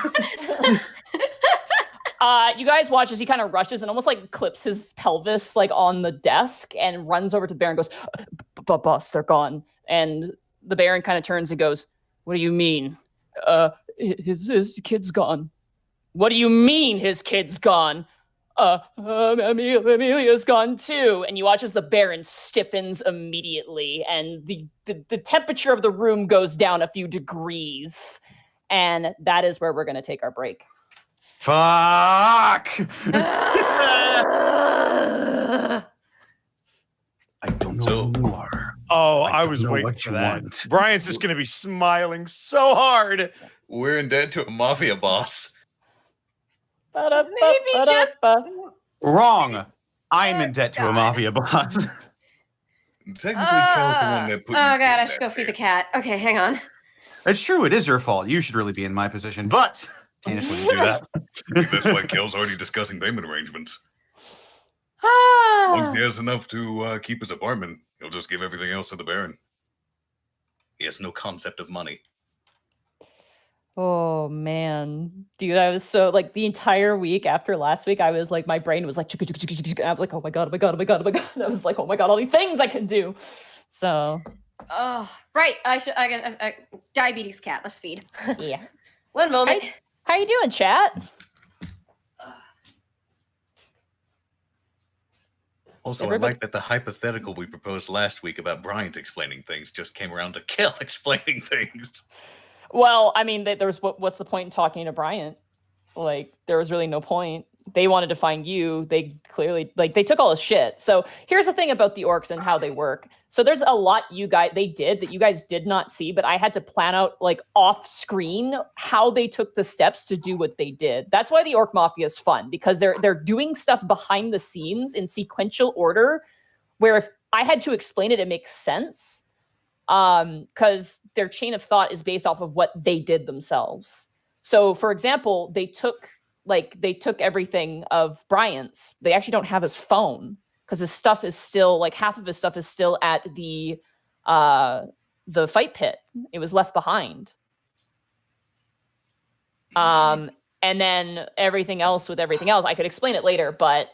you guys watch as he kind of rushes and almost like clips his pelvis like on the desk and runs over to the Baron and goes, boss, they're gone. And the Baron kind of turns and goes, what do you mean? His kid's gone. What do you mean his kid's gone? Amelia's gone too. And you watch as the Baron stiffens immediately and the temperature of the room goes down a few degrees. And that is where we're going to take our break. Fuck! I don't know So- who you are. Oh, I I don't was know waiting what for you that. want. Brian's just going to be smiling so hard. We're in debt to a mafia boss. Maybe just- Wrong. I'm in debt to a God. mafia boss. Technically, Kel's the one that put you oh in god, I that should go feed the pit. cat. Okay, hang on. It's true, it is your fault. You should really be in my position, but Tanis wouldn't do that. Maybe that's why Kel's already discussing payment arrangements. Once he has enough to keep his apartment, he'll just give everything else to the Baron. He has no concept of money. Oh man, dude, I was so like the entire week after last week, I was like, my brain was like, chugga, chugga, chugga, chugga, and I was like, oh my god, oh my god, oh my god, oh my god. And I was like, oh my god, all these things I can do. So Oh, right. I diabetes cat. Let's feed. yeah. One moment. How you doing, chat? Also, Everybody- I like that the hypothetical we proposed last week about Bryant explaining things just came around to Khel explaining things. Well, I mean, there was what's the point in talking to Bryant? Like, there was really no point. They wanted to find you. They clearly they took all his shit. So here's the thing about the orcs and how they work. So there's a lot they did that you guys did not see, but I had to plan out like off screen how they took the steps to do what they did. That's why the orc mafia is fun, because they're doing stuff behind the scenes in sequential order, where if I had to explain it, it makes sense. Because their chain of thought is based off of what they did themselves. So, for example, they took everything of Bryant's. They actually don't have his phone because his stuff is still half of his stuff is still at the fight pit. It was left behind. And then everything else, I could explain it later, but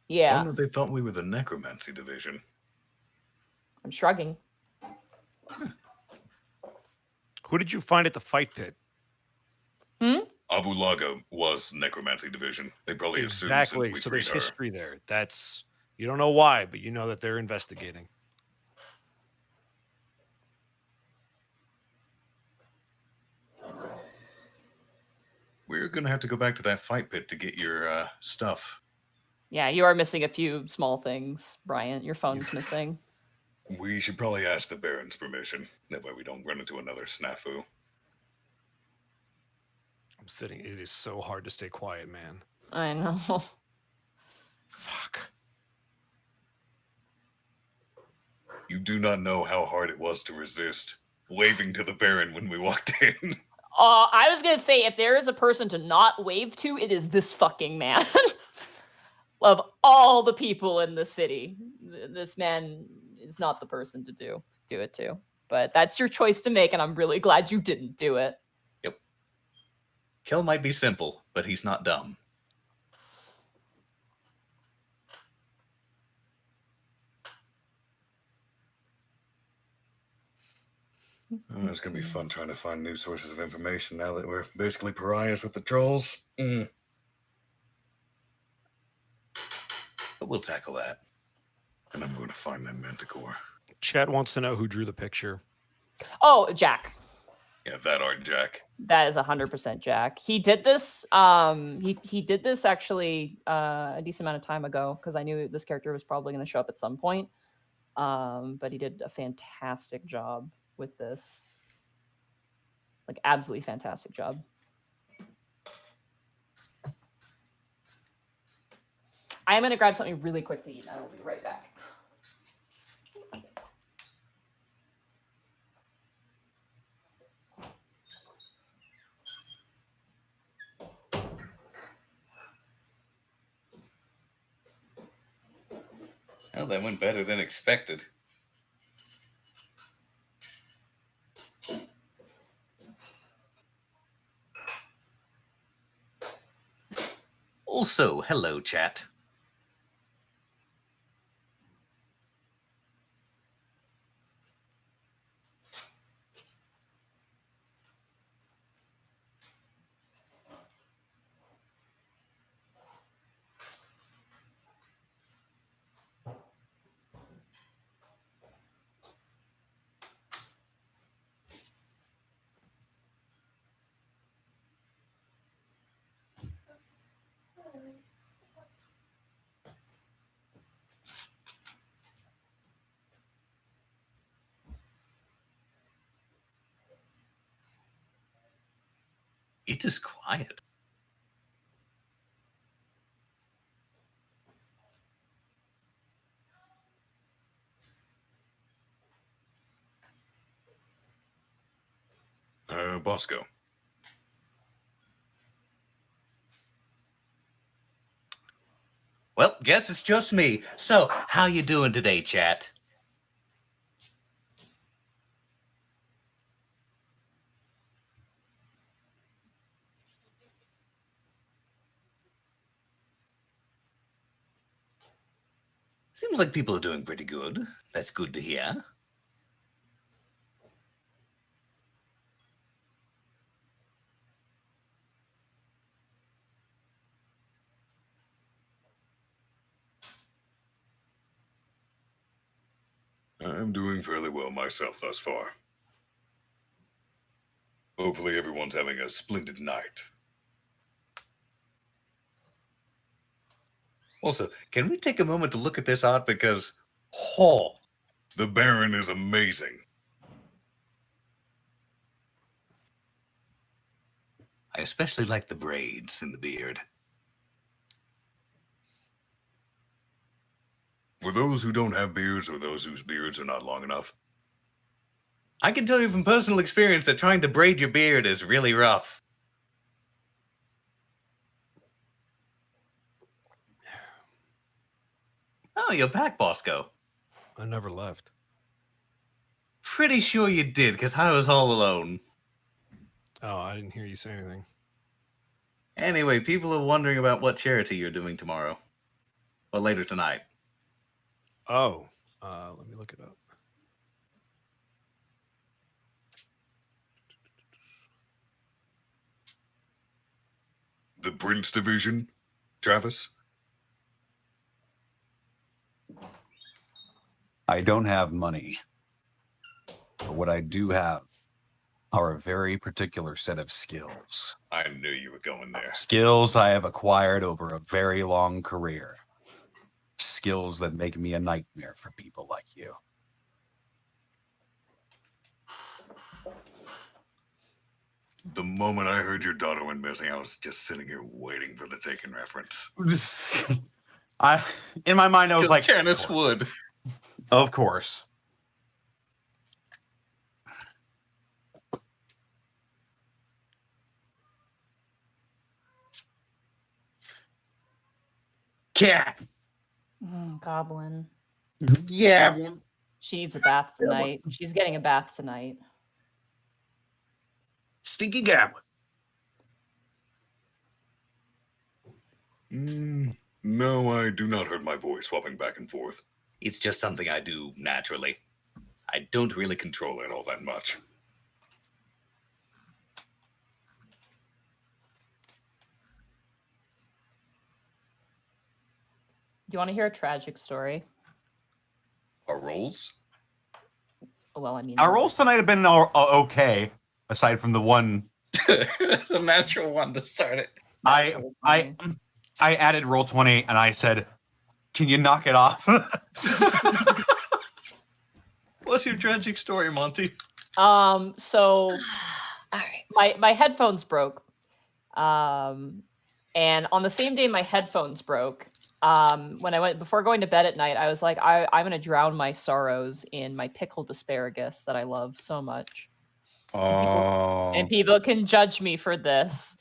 yeah, Wonder they thought we were the necromancy division. I'm shrugging. Who did you find at the fight pit? Avulaga was necromancy division. They probably assumed Exactly. since we So there's freed her. history there. That's you don't know why, but you know that they're investigating. We're gonna have to go back to that fight pit to get your stuff. Yeah, you are missing a few small things, Bryant. Your phone's missing. We should probably ask the Baron's permission. That way we don't run into another snafu. I'm sitting. It is so hard to stay quiet, man. I know. Fuck. You do not know how hard it was to resist waving to the Baron when we walked in. I was gonna say, if there is a person to not wave to, it is this fucking man. Of all the people in the city, this man is not the person to do it to. But that's your choice to make, and I'm really glad you didn't do it. Yep. Khel might be simple, but he's not dumb. Oh, it's gonna be fun trying to find new sources of information now that we're basically pariahs with the trolls. But we'll tackle that. And I'm going to find that manticore. Chet wants to know who drew the picture. Oh, Jack. Yeah, that art, Jack. That is 100% Jack. He did this. He did this actually a decent amount of time ago because I knew this character was probably going to show up at some point. But he did a fantastic job with this. Like, absolutely fantastic job. I am going to grab something really quick to eat. I will be right back. Well, that went better than expected. Also, hello, chat. It is quiet. Bosco. Well, guess it's just me. So, how you doing today, chat? Seems like people are doing pretty good. That's good to hear. I'm doing fairly well myself thus far. Hopefully everyone's having a splendid night. Also, can we take a moment to look at this art because, oh, The Baron is amazing. I especially like the braids in the beard. For those who don't have beards or those whose beards are not long enough, I can tell you from personal experience that trying to braid your beard is really rough. Oh, you're back, Bosco. I never left. Pretty sure you did, because I was all alone. Oh, I didn't hear you say anything. Anyway, people are wondering about what charity you're doing tomorrow. Or later tonight. Oh, let me look it up. the Prince Division, Travis? I don't have money. But what I do have are a very particular set of skills. I knew you were going there. Skills I have acquired over a very long career. Skills that make me a nightmare for people like you. The moment I heard your daughter went missing, I was just sitting here waiting for the Taken reference. In my mind, I was like, Tanis would. of course. cat. Goblin. Yeah. She needs a bath tonight. She's getting a bath tonight. Stinky goblin. No, I do not hurt my voice swapping back and forth. It's just something I do naturally. I don't really Control it all that much. Do you want to hear a tragic story? Our rolls? Well, I mean, Our rolls tonight have been okay, aside from the one. It's a natural one to start it. I added roll 20 and I said, "Can you knock it off?" What's your tragic story, Monty? So All right. my headphones broke. And on the same day my headphones broke, when I went before going to bed at night, I was like, I'm gonna drown my sorrows in my pickled asparagus that I love so much. And people can judge me for this.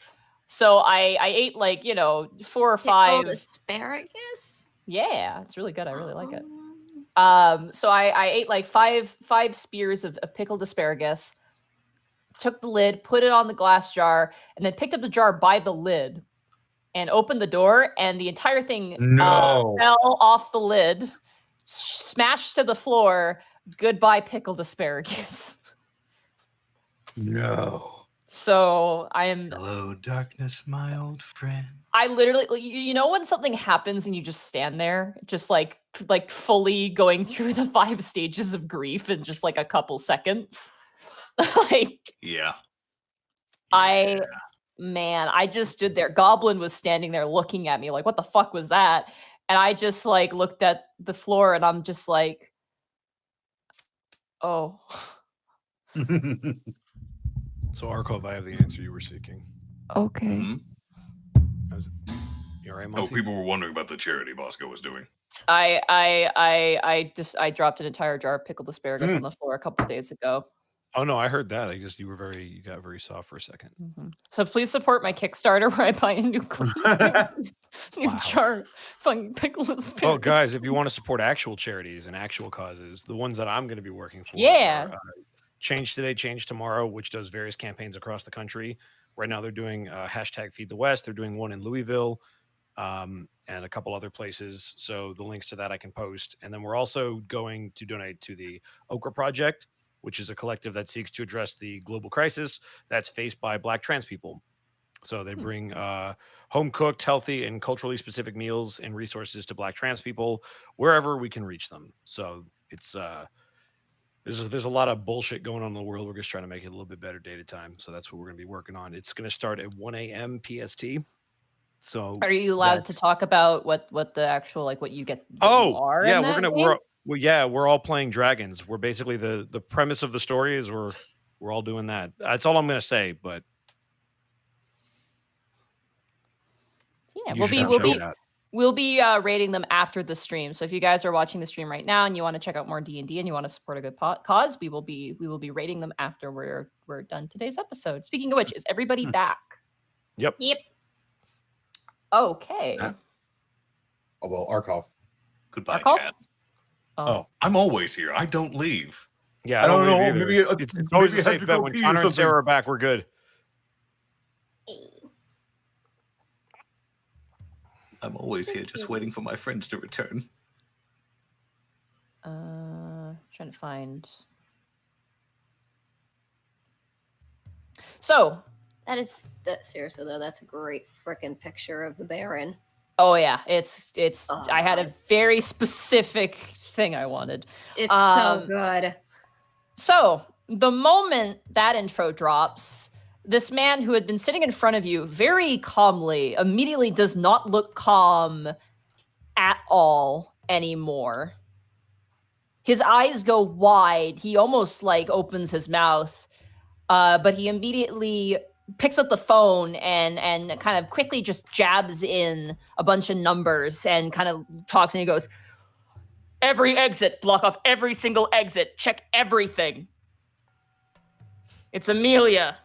So I ate like, 4 or 5 Pickled asparagus. Yeah, it's really good. I really like it. Oh. So I ate like five spears of pickled asparagus, took the lid, put it on the glass jar, and then picked up the jar by the lid and opened the door, and the entire thing No. fell off the lid, smashed to the floor. Goodbye, pickled asparagus. No. So I am. Hello, darkness, my old friend. I literally, you know, when something happens and you just stand there, just like fully going through the 5 stages of grief in just like a couple seconds. Like, Yeah. I just stood there. Goblin was standing there looking at me like, what the fuck was that? And I just like looked at the floor and I'm just like, oh. So, Arcolf, I have the answer you were seeking. Okay. Mhm. You all right, Oh, Monty? people were wondering about the charity Bosco was doing. I dropped an entire jar of pickled asparagus on the floor a couple days ago. Oh no, I heard that. I guess you got very soft for a second. Mm-hmm. So please support my Kickstarter where I buy a new Wow. jar of fucking pickled asparagus. Oh, guys, if you want to support actual charities and actual causes, the ones that I'm going to be working for, Yeah. are, Change Today, Change Tomorrow, which does various campaigns across the country. Right now, they're doing hashtag Feed the West. They're doing one in Louisville, and a couple other places. So the links to that I can post. And then we're also going to donate to the Okra Project, which is a collective that seeks to address the global crisis that's faced by Black trans people. So they bring home-cooked, healthy, and culturally specific meals and resources to Black trans people wherever we can reach them. So it's there's a lot of bullshit going on in the world. We're just trying to make it a little bit better day to time. So that's what we're going to be working on. It's going to start at 1 a.m. PST. So are you allowed to talk about what the actual, like, what you get? Oh, are yeah, in that game? we're all playing dragons. We're basically the premise of the story is we're all doing that. That's all I'm going to say, but Yeah, you should check it out. we'll be rating them after the stream. So if you guys are watching the stream right now and you want to check out more D&D and you want to support a good cause, we will be rating them after we're done today's episode. Speaking of which, is everybody back? Yep. Okay. Oh, well, Arcolf. Goodbye, Arcolf? Chad. Oh. I'm always here. I don't leave. Yeah, I don't leave know. either. Maybe It's always maybe a I have safe to bet. go When pee or Connor and something. Sarah are back, we're good. I'm always here just waiting for my friends to return. Trying to find. So, Seriously though, that's a great freaking picture of the Baron. oh yeah, it's. I had a it's very specific thing I wanted. It's so Um, good. So, the moment that intro drops, this man who had been sitting in front of you very calmly immediately does not look calm at all anymore. His eyes go wide. He almost like opens his mouth, but he immediately picks up the phone and kind of quickly just jabs in a bunch of numbers and kind of talks, and he goes, "Every exit, block off every single exit, check everything. It's Amelia.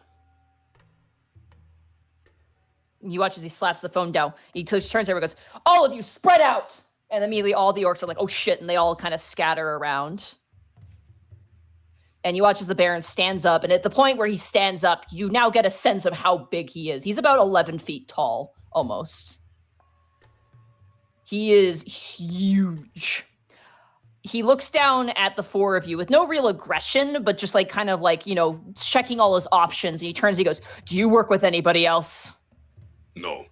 You watch as he slaps the phone down. He turns over and goes, all of you, spread out! And immediately all the orcs are like, oh shit, and they all kind of scatter around. And you watch as the Baron stands up, and at the point where he stands up, you now get a sense of how big he is. He's about 11 feet tall, almost. He is huge. He looks down at the four of you with no real aggression, but just like kind of like, you know, checking all his options. And he turns and he goes, do you work with anybody else? No.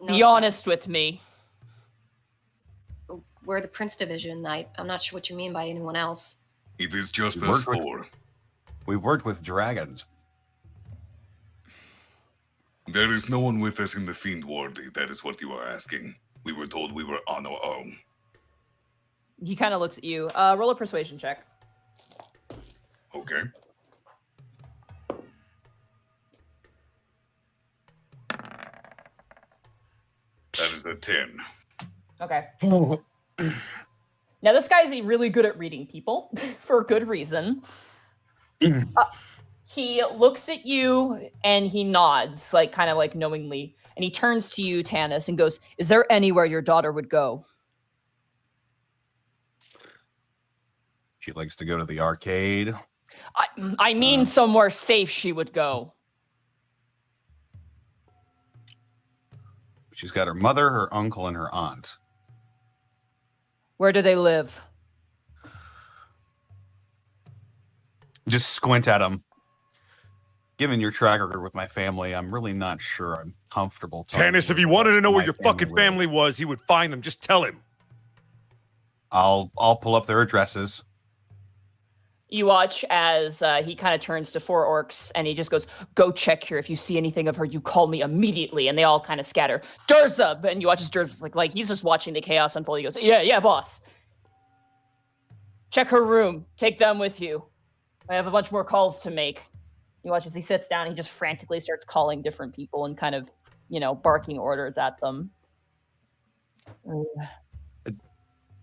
Be sir. honest with me. We're the Prince Division. I'm not sure what you mean by anyone else. It is just We us work with- four. We've worked with dragons. There is no one with us in the Fiend Ward, if that is what you are asking. We were told we were on our own. He kind of looks at you. Roll a persuasion check. Okay. That is a 10. Okay. Now, this guy's really good at reading people for a good reason. He looks at you and he nods, like kind of like knowingly. And he turns to you, Tanis, and goes, is there anywhere your daughter would go? She likes to go to the arcade. I mean somewhere safe she would go. She's got her mother, her uncle, and her aunt. Where do they live? Just squint at him. Given your track record with my family, I'm really not sure I'm comfortable talking Tanis, if with he the wanted to rest know of where my your fucking family lives. was, he would find them. Just tell him. I'll pull up their addresses. You watch as he kind of turns to four orcs and he just goes, go check here. If you see anything of her, you call me immediately. And they all kind of scatter. Durza! And you watch as Durza's like he's just watching the chaos unfold. He goes, yeah, boss. Check her room. Take them with you. I have a bunch more calls to make. You watch as he sits down. He just frantically starts calling different people and kind of, you know, barking orders at them.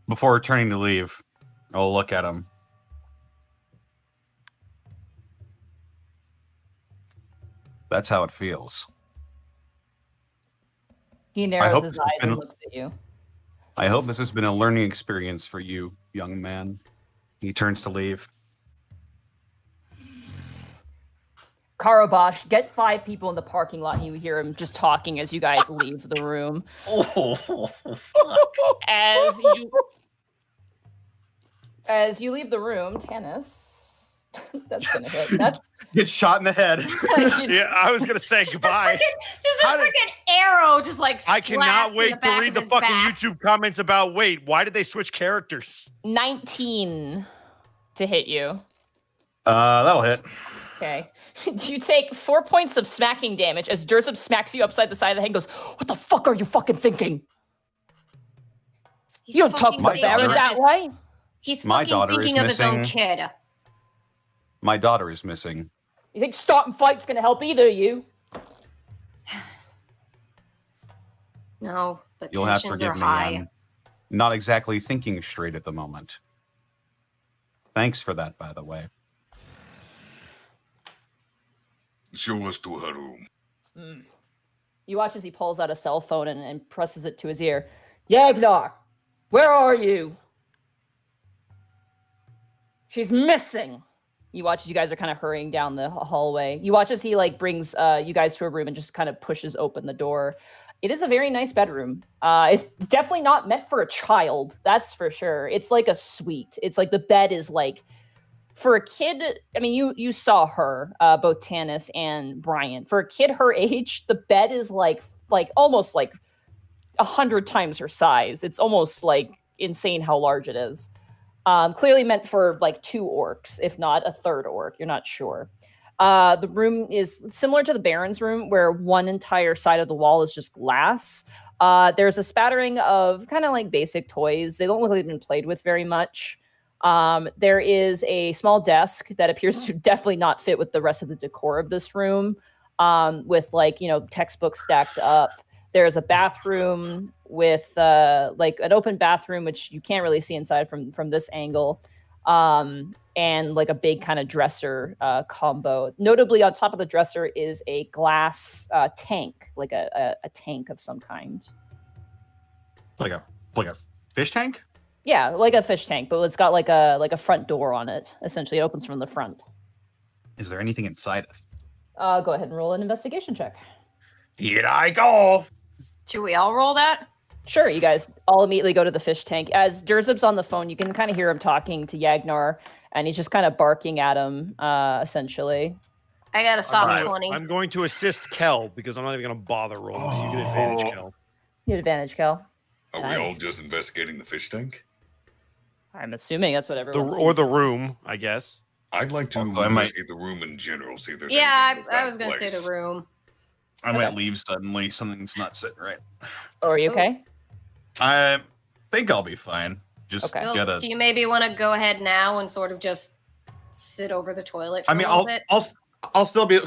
Before turning to leave, I'll look at him. That's how it feels. He hope narrows his this eyes has been- and looks at you. I hope this has been a learning experience for you, young man. He turns to leave. Karabash, get 5 people in the parking lot and you hear him just talking as you guys leave the room. Oh, As you leave the room, Tanis. That's gonna hit. That's Get shot in the head. Yeah, I was gonna say goodbye. Just a How did- freaking arrow, just like I slashed cannot in wait the to back read of the his fucking back. YouTube comments about why did they switch characters? 19 to hit you. That'll hit. Okay. You take 4 points of smacking damage as Durzub smacks you upside the side of the head and goes, what the fuck are you fucking thinking? He's You don't talk fucking to my thinking daughter of that his- way. He's My fucking daughter is thinking of his own missing. kid. My daughter is missing. You think starting fight's gonna help either of you? No, but You'll have to tensions are forgive me. high. I'm not exactly thinking straight at the moment. Thanks for that, by the way. Show us to her room. You watch as he pulls out a cell phone and presses it to his ear. Yagnar, where are you? She's missing. You watch as you guys are kind of hurrying down the hallway. You watch as he like brings you guys to a room and just kind of pushes open the door. It is a very nice bedroom. It's definitely not meant for a child. That's for sure. It's like a suite. It's like the bed is like for a kid. I mean, you saw her, both Tanis and Bryant. For a kid her age, the bed is like almost like 100 times her size. It's almost like insane how large it is. Clearly meant for like 2 orcs, if not a 3rd orc. You're not sure. The room is similar to the Baron's room, where one entire side of the wall is just glass. There's a spattering of kind of like basic toys. They don't look like they've been played with very much. There is a small desk that appears to definitely not fit with the rest of the decor of this room, with like, you know, textbooks stacked up. There's a bathroom with like an open bathroom, which you can't really see inside from this angle. and like a big kind of dresser combo. Notably, on top of the dresser is a glass tank, like a tank of some kind. Like a fish tank? Yeah, like a fish tank, but it's got like a front door on it. Essentially, it opens from the front. Is there anything inside it? Go ahead and roll an investigation check. Here I go. Should we all roll that? Sure, you guys all immediately go to the fish tank. As Durzub's on the phone, you can kind of hear him talking to Yagnar, and he's just kind of barking at him, essentially. I got a soft 20. I'm going to assist Khel because I'm not even going to bother rolling. So you get advantage, Khel. You get advantage, Khel. Are we all just investigating the fish tank? I'm assuming that's what everyone Or the room, I guess. I'd like to investigate the room in general, see if there's anything I was going to say the room. I might leave suddenly. Something's not sitting right. Oh, are you okay? I think I'll be fine. Just Okay. gotta. Do you maybe want to go ahead now and sort of just sit over the toilet for a little bit? I'll still be.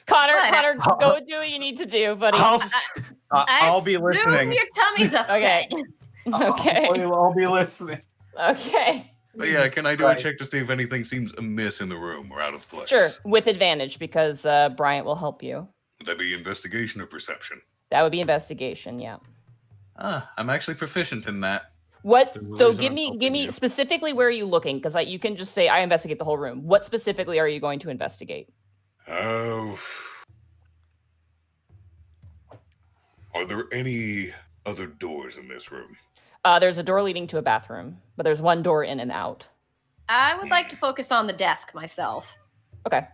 Connor, go do what you need to do, buddy. I'll be listening. Assume your tummy's upset. Okay. I'll be listening. Okay. But yeah, can I do a check to see if anything seems amiss in the room or out of place? Sure, with advantage because Bryant will help you. Would that be investigation or perception? That would be investigation, yeah. I'm actually proficient in that. What? The So rules give aren't me helping you. specifically where are you looking? Because you can just say I investigate the whole room. What specifically are you going to investigate? Oh. Are there any other doors in this room? There's a door leading to a bathroom, but there's one door in and out. I would like to focus on the desk myself. Okay.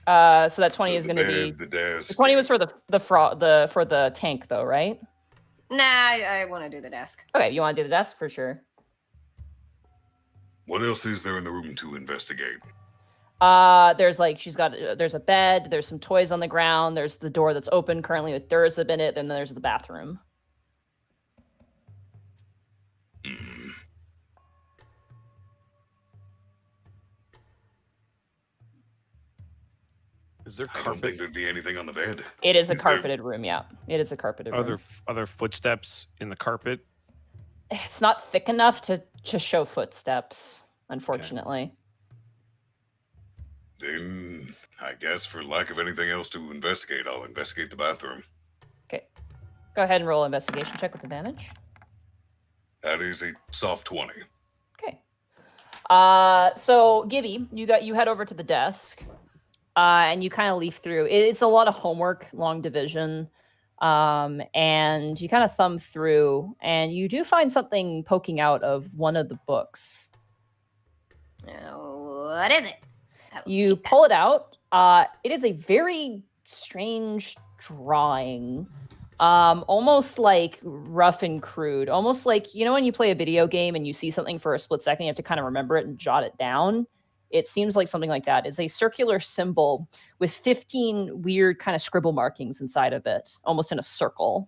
So that 20 So is the going to bed, be. the desk. The 20 was for the tank though, right? Nah, I want to do the desk. Okay, you want to do the desk for sure. What else is there in the room to investigate? There's there's a bed, there's some toys on the ground, there's the door that's open currently with Durzub in it, and then there's the bathroom. Hmm. Is there I don't carpet? think there'd be anything on the bed. It is a Is there- carpeted room, yeah. It is a carpeted room. Are there footsteps in the carpet? It's not thick enough to show footsteps, unfortunately. Then I guess for lack of anything else to investigate, I'll investigate the bathroom. Okay. Go ahead and roll investigation check with advantage. That is a soft 20. Okay. So Gibby, you head over to the desk, and you kind of leaf through. It's a lot of homework, long division, and you kind of thumb through, and you do find something poking out of one of the books. What is it? You pull it out. It is a very strange drawing. Almost like rough and crude. Almost like, when you play a video game and you see something for a split second, you have to kind of remember it and jot it down. It seems like something like that. It's a circular symbol with 15 weird kind of scribble markings inside of it, almost in a circle.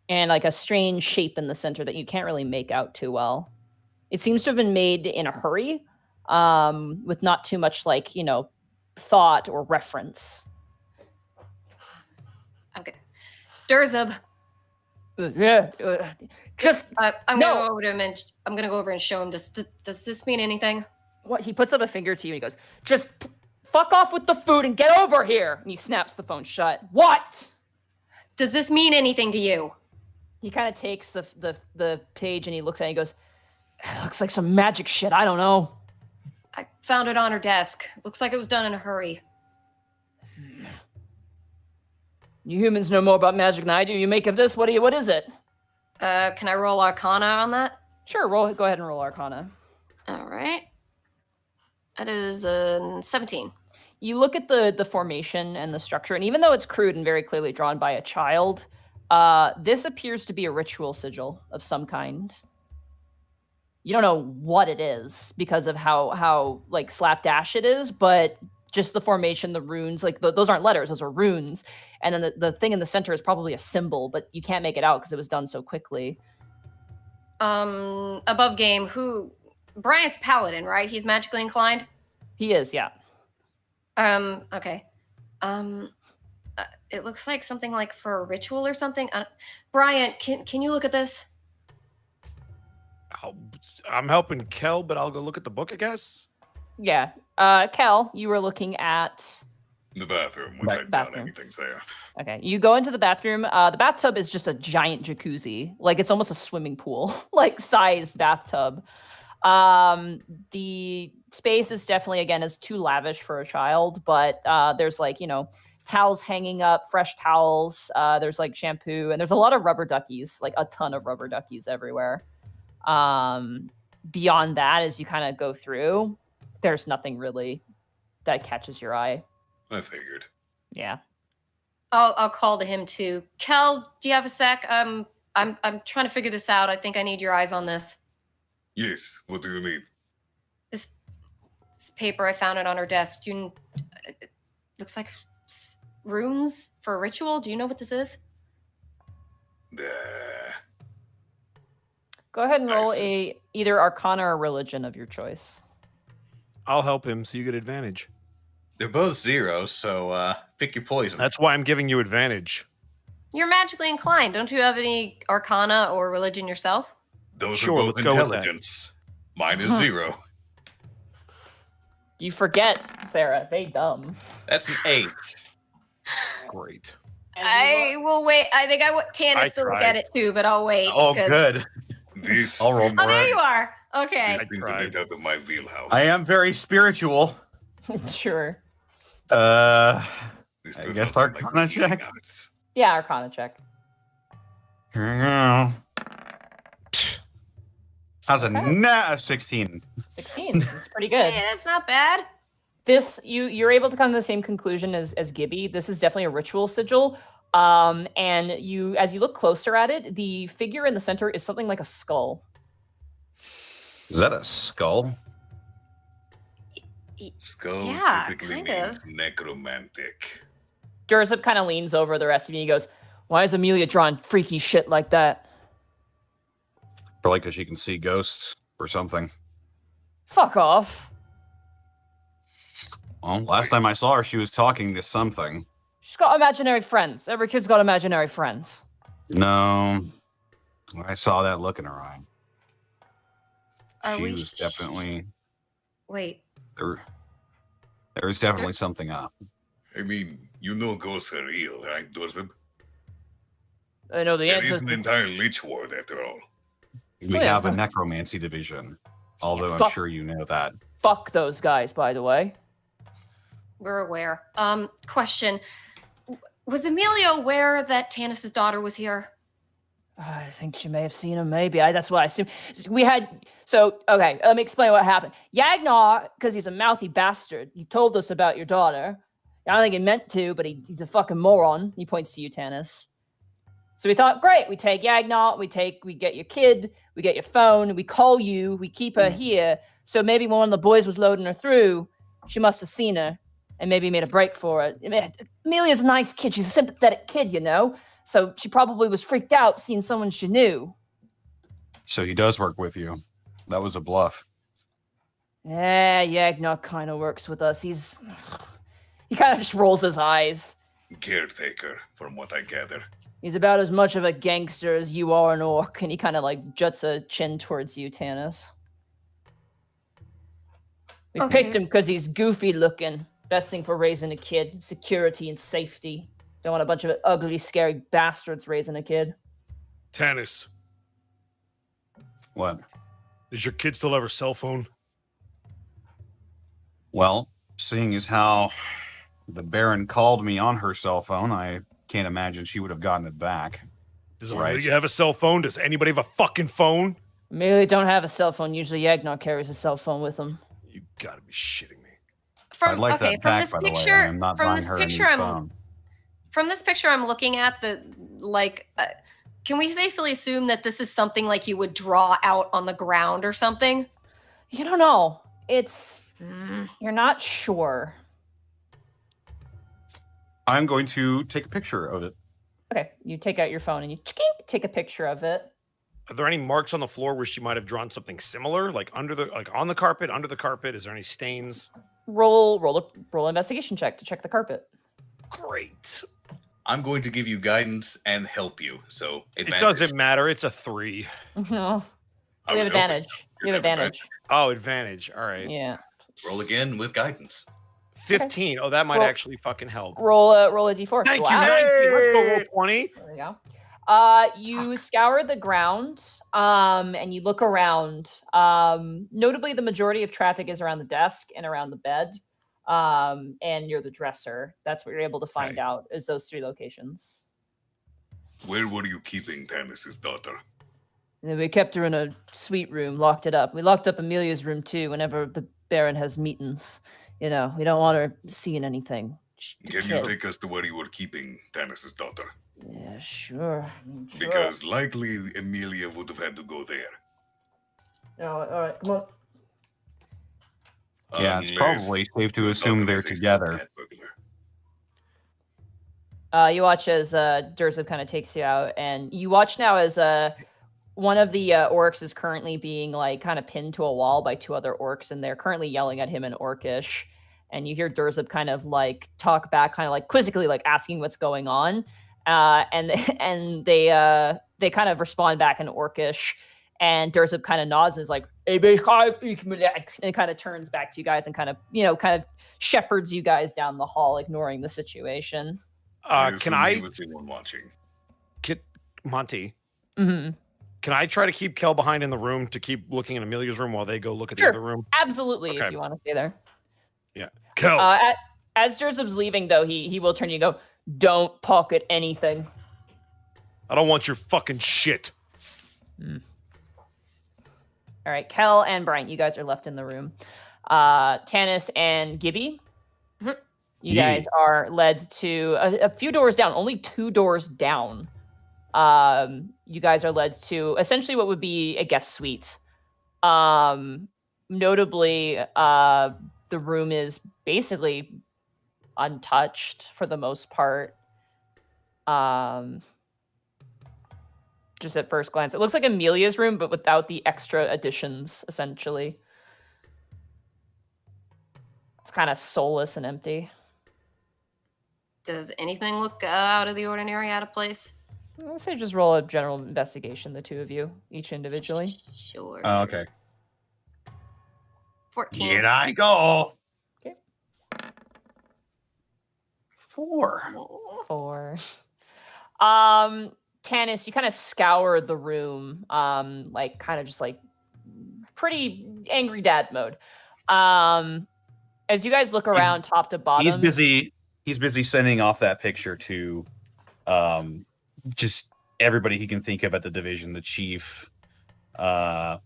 And like a strange shape in the center that you can't really make out too well. It seems to have been made in a hurry, with not too much thought or reference. Okay. Durzub. Just I'm no. gonna go over to him and I'm gonna go over and show him. Does this mean anything? What? He puts up a finger to you and he goes, "Just fuck off with the food and get over here." And he snaps the phone shut. What? Does this mean anything to you? He kind of takes the page and he looks at it and he goes, "It looks like some magic shit. I don't know." I found it on her desk. Looks like it was done in a hurry. You humans know more about magic than I do. You make of this. What is it? Can I roll Arcana on that? Sure, go ahead and roll Arcana. All right. That is 17. You look at the formation and the structure, and even though it's crude and very clearly drawn by a child, this appears to be a ritual sigil of some kind. You don't know what it is because of how like slapdash it is, but just the formation, the runes, like those aren't letters, those are runes. And then the thing in the center is probably a symbol, but you can't make it out because it was done so quickly. Above game, Bryant's paladin, right? He's magically inclined? He is, yeah. Okay. It looks like something like for a ritual or something. Bryant, can you look at this? I'm helping Khel, but I'll go look at the book, I guess. Yeah. Khel, you were looking at. The bathroom, which I doubt Bathroom. anything's there. Okay, you go into the bathroom. The bathtub is just a giant jacuzzi. Like, it's almost a swimming pool, like sized bathtub. The space is definitely, again, is too lavish for a child, but there's like, towels hanging up, fresh towels. There's like shampoo, and there's a lot of rubber duckies, like a ton of rubber duckies everywhere. Beyond that, as you kind of go through, there's nothing really that catches your eye. I figured. Yeah. I'll call to him too. Khel, do you have a sec? I'm trying to figure this out. I think I need your eyes on this. Yes. What do you need? This paper, I found it on her desk. It looks like runes for a ritual. Do you know what this is? Go ahead and roll either Arcana or Religion of your choice. I'll help him so you get advantage. They're both zeros, so pick your poison. That's why I'm giving you advantage. You're magically inclined. Don't you have any Arcana or Religion yourself? Those Sure, are both let's go with that. intelligence. Mine is 0. You forget, Sarah. They dumb. That's an 8. Great. I will wait. I think Tanis to look tried. at it too, but I'll wait. Oh, 'cause- good. This. I'll roll Oh, there more. you are. Okay. These things are named out of my wheelhouse. I am very spiritual. Sure. This I does guess not sound like Arcana healing check. arts. Yeah, Arcana check. How's a Okay. 16? 16. That's pretty good. Hey, that's not bad. This you're able to come to the same conclusion as Gibby. This is definitely a ritual sigil. And as you look closer at it, the figure in the center is something like a skull. Is that a skull? Skull Yeah, typically kind means of. necromantic. Durzup kind of leans over the rest of you and he goes, "Why is Amelia drawing freaky shit like that?" Probably because she can see ghosts or something. Fuck off. Well, last time I saw her, she was talking to something. She's got imaginary friends. Every kid's got imaginary friends. No, I saw that look in her eye. Are She we was definitely Wait. there. There was definitely something up. I mean, you know ghosts are real, right, Dorzeb? I know the There answer is an entire lich ward, after all. We Oh, yeah. have a necromancy division, although I'm fuck. sure you know that. Fuck those guys, by the way. We're aware. Question. Was Amelia aware that Tanis's daughter was here? I think she may have seen him, maybe. That's what I assume. Okay, let me explain what happened. Yagnar, because he's a mouthy bastard, he told us about your daughter. I don't think he meant to, but he's a fucking moron. He points to you, Tanis. So we thought, great, we take Yagnar, we get your kid, we get your phone, we call you, we keep her here. So maybe when one of the boys was loading her through, she must have seen her and maybe made a break for it. Amelia's a nice kid. She's a sympathetic kid, So she probably was freaked out seeing someone she knew. So he does work with you. That was a bluff. Yeah, Yagnar kind of works with us. He kind of just rolls his eyes. Caretaker, from what I gather. He's about as much of a gangster as you are an orc, and he kind of like juts a chin towards you, Tanis. We picked him because he's goofy looking. Best thing for raising a kid. Security and safety. Don't want a bunch of ugly, scary bastards raising a kid. Tanis, What? does your kid still have her cell phone? Well, seeing as how the Baron called me on her cell phone, I can't imagine she would have gotten it back. Does Amelia have a cell phone? Does anybody have a fucking phone? Amelia don't have a cell phone. Usually Yagnar carries a cell phone with him. You gotta be shitting me. I'd like that back, by the way. I am not buying her a new phone. From this picture I'm looking at, can we safely assume that this is something like you would draw out on the ground or something? You don't know. You're not sure. I'm going to take a picture of it. Okay, you take out your phone and you take a picture of it. Are there any marks on the floor where she might have drawn something similar, like on the carpet, under the carpet? Is there any stains? Roll an investigation check to check the carpet. Great. I'm going to give you guidance and help you. So It advantage. doesn't matter. It's a 3. No. I You have was helping. advantage. You have advantage. Oh, advantage. All right. Yeah. Roll again with guidance. 15. Oh, that might Roll- actually fucking help. Roll a d4. Thank wow. you, 19. Let's go roll 20. There we go. You scour the ground, and you look around. Notably, the majority of traffic is around the desk and around the bed, and near the dresser. That's what you're able to find out is those 3 locations. Where were you keeping Tanis's daughter? And then we kept her in a suite room, locked it up. We locked up Amelia's room too. Whenever the Baron has meetings, we don't want her seeing anything. Can you take us to where you were keeping Tanis's daughter? Yeah, sure. Because likely Amelia would have had to go there. All right, come on. Yeah, it's Unless probably safe to your assume daughter they're is a together. cat burglar. You watch as Durza kind of takes you out, and you watch now as one of the orcs is currently being like kind of pinned to a wall by 2 other orcs, and they're currently yelling at him in Orcish. And you hear Durzub kind of like talk back, kind of like quizzically, like asking what's going on. And they kind of respond back in Orcish, and Durzub kind of nods and is like, and kind of turns back to you guys and kind of shepherds you guys down the hall, ignoring the situation. I Can assume I, he was the one watching. Monty? Mm-hmm. Can I try to keep Khel behind in the room to keep looking in Amelia's room while they go look at the Sure. other room? Absolutely, Okay. if you want to stay there. Yeah. Khel. As Durzub's leaving, though, he will turn to you and go, "Don't pocket anything." I don't want your fucking shit. All right, Khel and Bryant, you guys are left in the room. Tanis and Gibby, you guys are led to a few doors down, only 2 doors down. You guys are led to essentially what would be a guest suite. Notably, the room is basically untouched for the most part. Just at first glance, it looks like Amelia's room, but without the extra additions, essentially. It's kind of soulless and empty. Does anything look out of the ordinary, out of place? I'll say just roll a general investigation, the 2 of you, each individually. Sure. Oh, okay. 14. Here I go. Okay. 4. 4. Tanis, you kind of scour the room, like kind of just like pretty angry dad mode. As you guys look around top to bottom, He's busy sending off that picture to just everybody he can think of at the division, the chief. Oh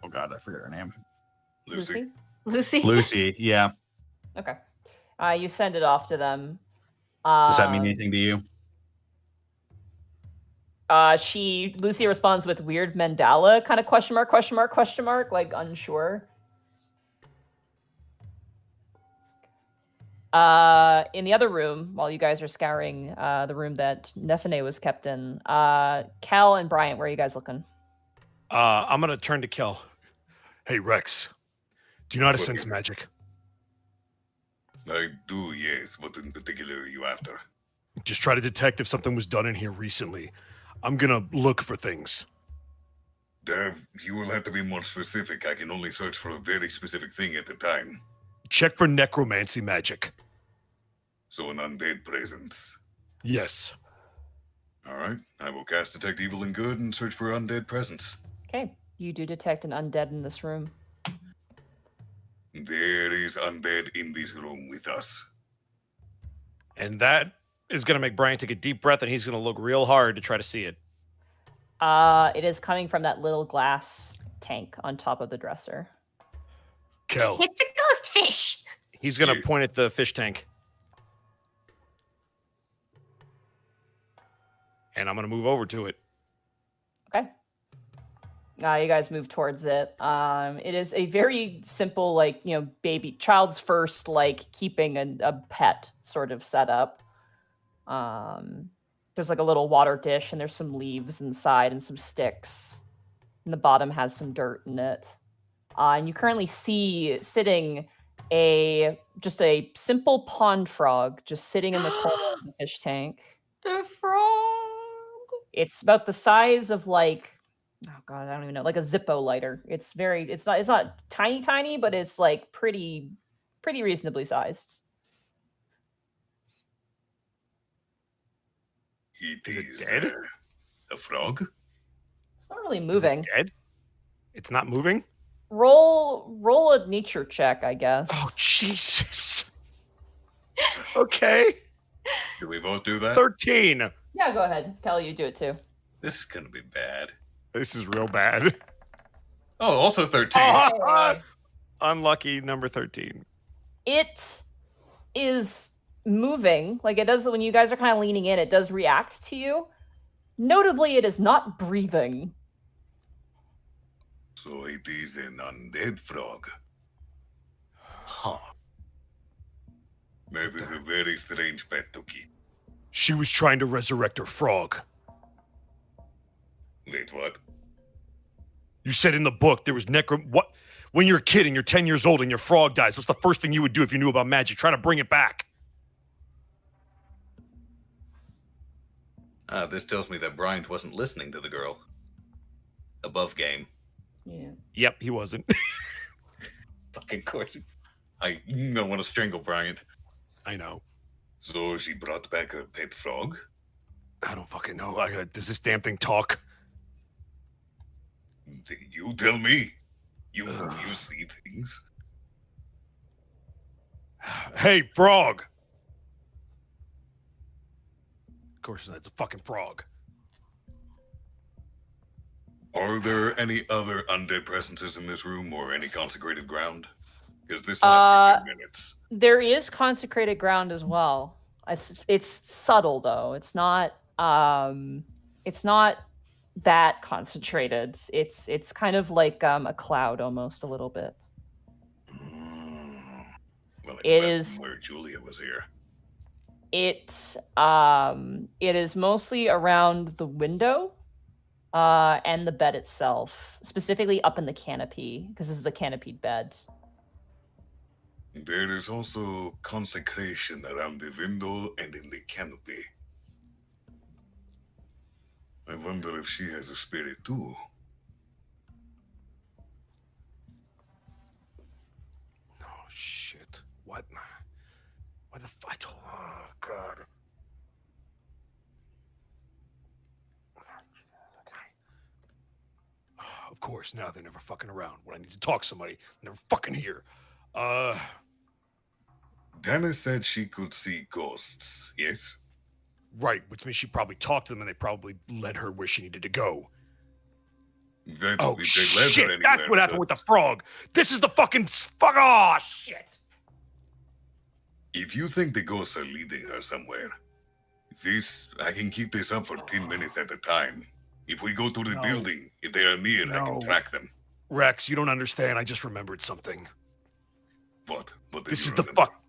god, I forget her name. Lucy. Lucy, yeah. Okay. You send it off to them. Does that mean anything to you? Lucy responds with weird mandala kind of question mark, like unsure. In the other room, while you guys are scouring the room that Nefene was kept in, Khel and Bryant, where are you guys looking? I'm gonna turn to Khel. Hey Rex, do you know how to sense magic? I do, yes. What in particular are you after? Just try to detect if something was done in here recently. I'm gonna look for things. You will have to be more specific. I can only search for a very specific thing at a time. Check for necromancy magic. So an undead presence. Yes. All right. I will cast Detect Evil and Good and search for undead presence. Okay, you do detect an undead in this room. There is undead in this room with us. And that is gonna make Brian take a deep breath, and he's gonna look real hard to try to see it. It is coming from that little glass tank on top of the dresser. Khel. It's a ghost fish. He's gonna Yes. point at the fish tank. And I'm gonna move over to it. Okay. You guys move towards it. It is a very simple, like, child's first, like, keeping a pet sort of setup. There's like a little water dish, and there's some leaves inside and some sticks. And the bottom has some dirt in it. And you currently see sitting just a simple pond frog just sitting in the corner of the fish tank. The frog. It's about the size of like, oh god, I don't even know, like a Zippo lighter. It's not tiny, but it's like pretty reasonably sized. It Is it is dead? a frog. It's not really Is it moving. dead? It's not moving? Roll a nature check, I guess. Oh, Jesus. Okay. Do we both do that? 13. Yeah, go ahead. Kelly, you do it too. This is gonna be bad. This is real bad. Oh, also 13. Okay. Unlucky number 13. It is moving. Like it does when you guys are kind of leaning in, it does react to you. Notably, it is not breathing. So it is an undead frog. Huh. That is a very strange pet to keep. She was trying to resurrect her frog. Wait, what? You said in the book there was what? When you're a kid and you're 10 years old and your frog dies, what's the first thing you would do if you knew about magic? Try to bring it back. This tells me that Bryant wasn't listening to the girl. Above game. Yeah. Yep, he wasn't. Fucking course. I don't want to strangle Bryant. I know. So she brought back her pet frog? I don't fucking know. Does this damn thing talk? You tell me. You see things? Hey, frog! Of course, it's a fucking frog. Are there any other undead presences in this room or any consecrated ground? Because this lasts a few minutes. There is consecrated ground as well. It's subtle though. It's not that concentrated. It's kind of like a cloud almost a little bit. Well, It is where Julia was here. it is mostly around the window and the bed itself, specifically up in the canopy, because this is a canopied bed. There is also consecration around the window and in the canopy. I wonder if she has a spirit too. Oh, shit. What? Why the fuck? Oh, God. Of course, now they're never fucking around. When I need to talk to somebody, they're never fucking here. Dennis said she could see ghosts, yes? Right, which means she probably talked to them and they probably led her where she needed to go. That Oh, if they led her shit, anywhere, that's what happened but with the frog. This is the fucking fuck. Oh, shit. if you think the ghosts are leading her somewhere, I can keep this up for 10 minutes at a time. If we go to the No. building, if they are near, I can No. track them. Rex, you don't understand. I just remembered something. What? What did This you is the remember? fuck.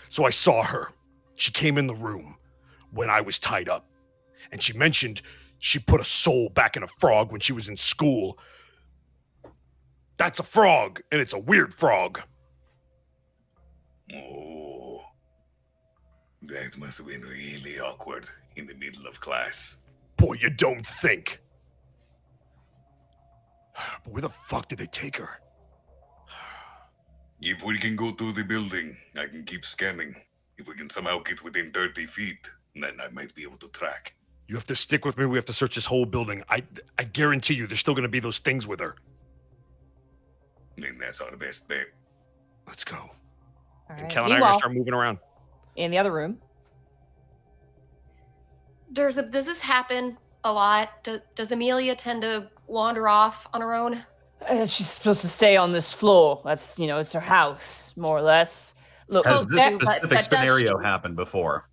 So I saw her. She came in the room when I was tied up. And she mentioned she put a soul back in a frog when she was in school. That's a frog, and it's a weird frog. Oh. That must have been really awkward in the middle of class. Boy, you don't think. But where the fuck did they take her? If we can go to the building, I can keep scanning. If we can somehow get within 30 feet, then I might be able to track. You have to stick with me. We have to search this whole building. I guarantee you there's still going to be those things with her. Then that's our best bet. Let's go. All And right. Kel and I are going Meanwhile, to start moving around. in the other room, Does this happen a lot? Does Amelia tend to wander off on her own? she's supposed to stay on this floor. That's, it's her house, more or less. Look, Has this okay, but specific does scenario she- happened before?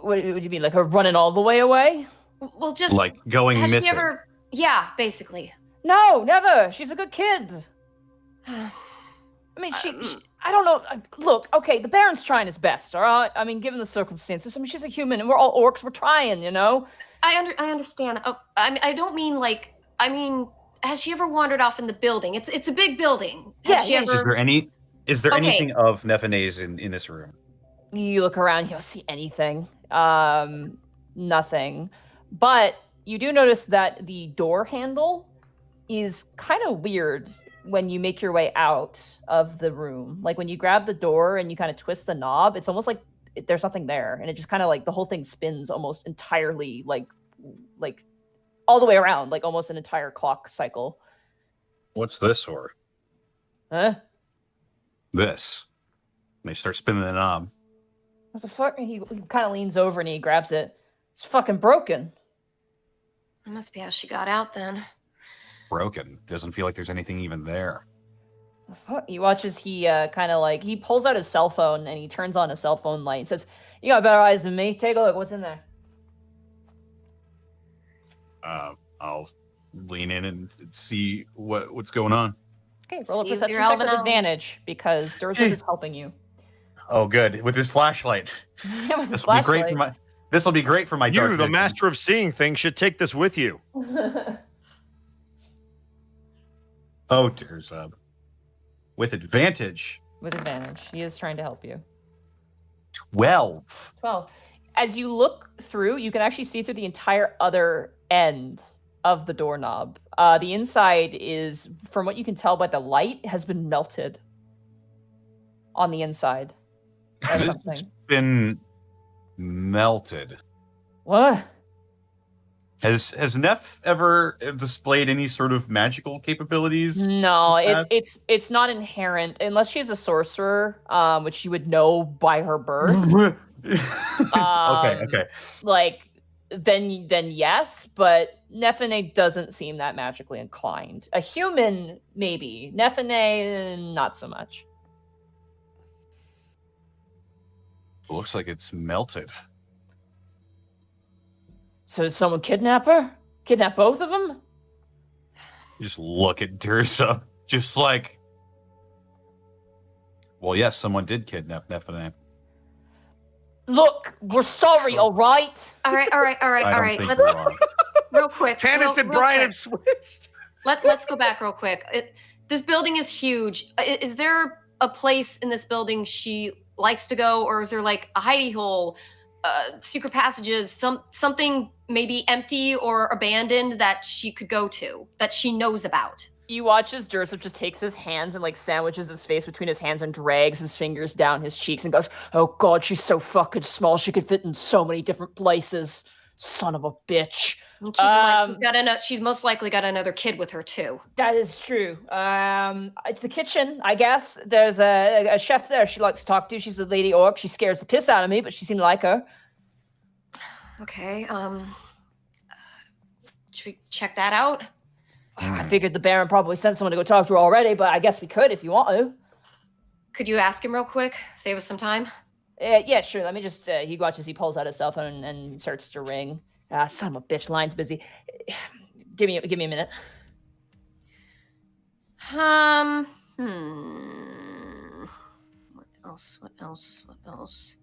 what do you mean, like her running all the way away? Well, just Like going has missing? she ever? Yeah, basically. No, never. She's a good kid. I mean, she I don't know. Look, okay, the Baron's trying his best, all right? I mean, given the circumstances. I mean, she's a human, and we're all orcs. We're trying, I understand. Oh, I don't mean like. I mean, has she ever wandered off in the building? It's a big building. Has Yeah, she yeah, ever? Is there any Is there Okay. anything of Nephine's in this room? You look around, you don't see anything. Nothing. But you do notice that the door handle is kind of weird when you make your way out of the room. Like when you grab the door and you kind of twist the knob, it's almost like there's nothing there, and it just kind of like the whole thing spins almost entirely like all the way around, like almost an entire clock cycle. What's this for? Huh? This. And they start spinning the knob. What the fuck? He kind of leans over and he grabs it. It's fucking broken. That must be how she got out then. Broken. Doesn't feel like there's anything even there. The fuck? He watches. He kind of like he pulls out his cell phone and he turns on a cell phone light and says, "You got better eyes than me. Take a look. What's in there?" I'll lean in and see what's going on. Okay, roll a See with perception your check elven with eyes. advantage because Durzid is helping you. Oh, good. With his flashlight. Yeah, with his This will be great for flashlight. This will be great for my dark You, the vision. master of seeing things, should take this with you. Oh, dear Zub. With advantage. With advantage. He is trying to help you. 12. 12. As you look through, you can actually see through the entire other end of the doorknob. The inside is, from what you can tell by the light, has been melted on the inside. Or It's something. been melted. What? Has Neff ever displayed any sort of magical capabilities? No, Uh, it's not inherent unless she's a sorcerer, which you would know by her birth. Okay. Like then yes, but Nephine doesn't seem that magically inclined. A human, maybe. Nephine, not so much. Looks like it's melted. So did someone kidnap her? Kidnap both of them? Just look at Dursa. Just like, well, yes, someone did kidnap Nephine. Look, we're sorry, all right? All right. I don't think Let's you are. real quick. Tanis and real Brian quick. have switched. Let's go back real quick. This building is huge. Is there a place in this building she likes to go, or is there like a hidey hole, secret passages, something maybe empty or abandoned that she could go to that she knows about? You watch as Dursip just takes his hands and like sandwiches his face between his hands and drags his fingers down his cheeks and goes, "Oh God, she's so fucking small. She could fit in so many different places. Son of a bitch." And keep in mind, she's most likely got another kid with her too. That is true. It's the kitchen, I guess. There's a chef there she likes to talk to. She's a lady orc. She scares the piss out of me, but she seemed to like her. Okay. Should we check that out? I figured the Baron probably sent someone to go talk to her already, but I guess we could if you want to. Could you ask him real quick? Save us some time. Yeah, sure. Let me just. He watches. He pulls out his cell phone and starts to ring. Son of a bitch, line's busy. Give me a minute. What else?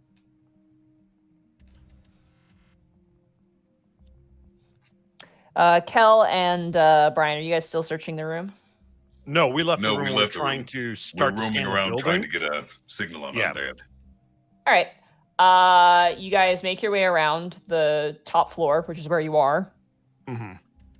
Khel and Brian, are you guys still searching the room? No, we left No, the room. we We're left the trying room. to We're start to roaming scan around the trying building. to get a signal on Yeah. Undead. All right. You guys make your way around the top floor, which is where you are. Mhm.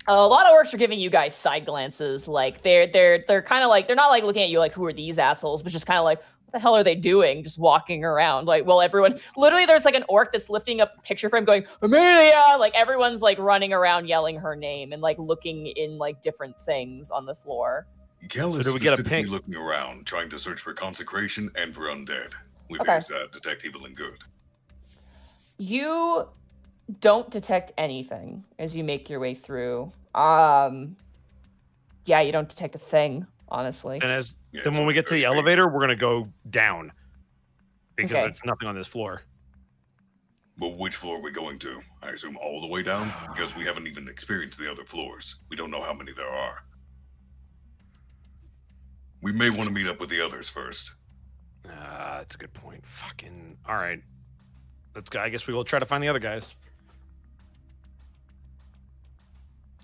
A lot of orcs are giving you guys side glances. Like they're kind of like they're not like looking at you like who are these assholes, but just kind of like what the hell are they doing? Just walking around like well everyone literally there's like an orc that's lifting up a picture frame going Amelia. Like everyone's like running around yelling her name and like looking in like different things on the floor. Khel is do we get a specifically ping? looking around, trying to search for consecration and for undead with Okay. his detect evil and good. You don't detect anything as you make your way through. Yeah, you don't detect a thing, honestly. And Yeah, then it's when we only get to the 30 feet. elevator, we're gonna go down because Okay. there's nothing on this floor. But which floor are we going to? I assume all the way down? Because we haven't even experienced the other floors. We don't know how many there are. We may want to meet up with the others first. That's a good point. Fucking all right. Let's go. I guess we will try to find the other guys.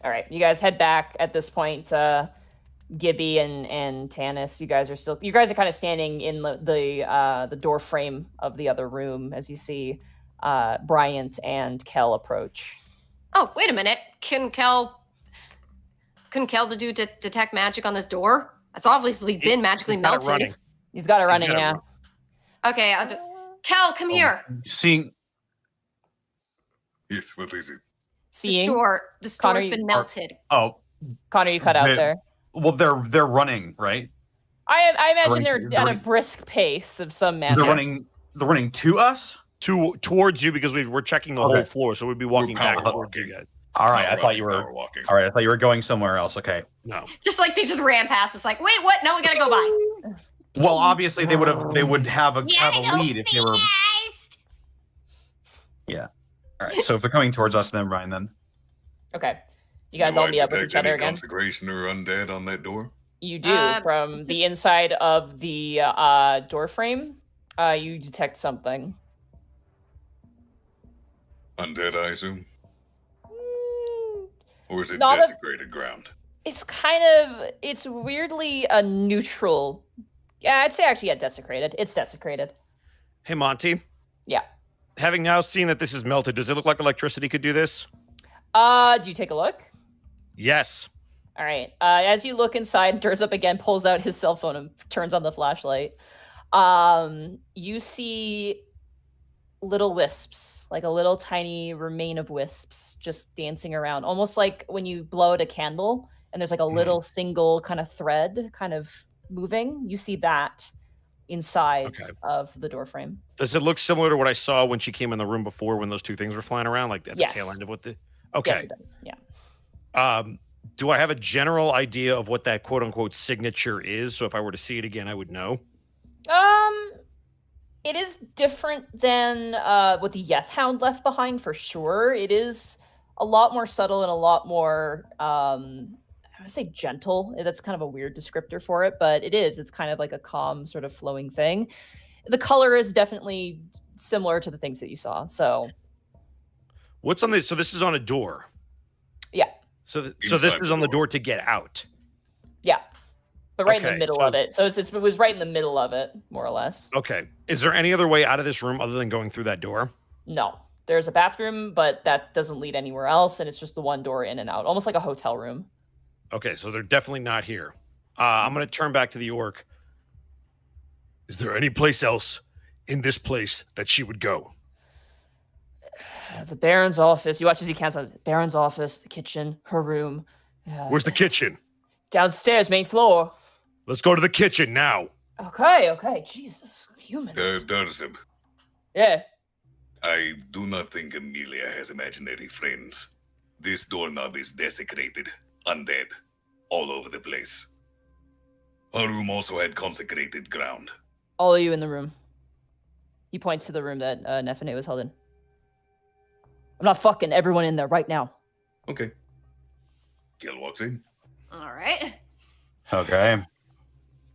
All right, you guys head back at this point. Gibby and Tanis, you guys are kind of standing in the door frame of the other room as you see Bryant and Khel approach. Oh, wait a minute. Can Khel detect magic on this door? That's obviously been magically He's got it melted. running. He's got it He's running, got it yeah. running. Okay, Khel, come here. Seeing Yes, what is it? Seeing This Connor, door's been melted. Connor, you cut out They're- there. well, they're running, right? I imagine They're they're at a running. brisk pace of some manner. They're running to us. Towards you because we're checking the whole floor, so we'd be walking back power towards you walking. guys. All right, Power I thought you walking, were. power walking. All right, I thought you were going somewhere else. Okay. No. Just like they just ran past us, like, wait, what? No, we gotta go by. Well, obviously they would have a lead if they were. Yeah. All right. So if they're coming towards us, then Ryan, then Okay. You guys Do all I meet up with detect each other any again. consecration or undead on that door? You do from the inside of the door frame. You detect something. Undead, I assume? Or is it Not a- desecrated ground? It's weirdly a neutral. Yeah, I'd say actually, desecrated. It's desecrated. Hey, Monty. Yeah. Having now seen that this is melted, does it look like electricity could do this? Do you take a look? Yes. All right. As you look inside, Durzup again pulls out his cell phone and turns on the flashlight. You see little wisps, like a little tiny remain of wisps just dancing around, almost like when you blow out a candle and there's like a little single kind of thread kind of moving. You see that inside of the door frame. Does it look similar to what I saw when she came in the room before when those two things were flying around, like at the tail end of what the... Okay. Yes, it does. Yeah. Do I have a general idea of what that quote-unquote signature is? So if I were to see it again, I would know? It is different than what the Yeth Hound left behind, for sure. It is a lot more subtle and a lot more, I would say gentle. That's kind of a weird descriptor for it, but it is. It's kind of like a calm, sort of flowing thing. The color is definitely similar to the things that you saw, so... What's on this? So this is on a door. Yeah. So this Inside is the on the door. door to get out. Yeah. But right in Okay, the middle so- of it. So it was right in the middle of it, more or less. Okay. Is there any other way out of this room other than going through that door? No. There's a bathroom, but that doesn't lead anywhere else, and it's just the one door in and out, almost like a hotel room. Okay, so they're definitely not here. I'm going to turn back to the orc. Is there any place else in this place that she would go? The Baron's office. You watch as he counts out. Baron's office, the kitchen, her room. Where's the kitchen? Downstairs, main floor. Let's go to the kitchen now. Okay. Jesus. Humans. Darzib, Yeah. I do not think Amelia has imaginary friends. This doorknob is desecrated, undead, all over the place. Her room also had consecrated ground. All of you in the room. He points to the room that Nephine was held in. I'm not fucking everyone in there right now. Okay. Khel walks in. All right. okay.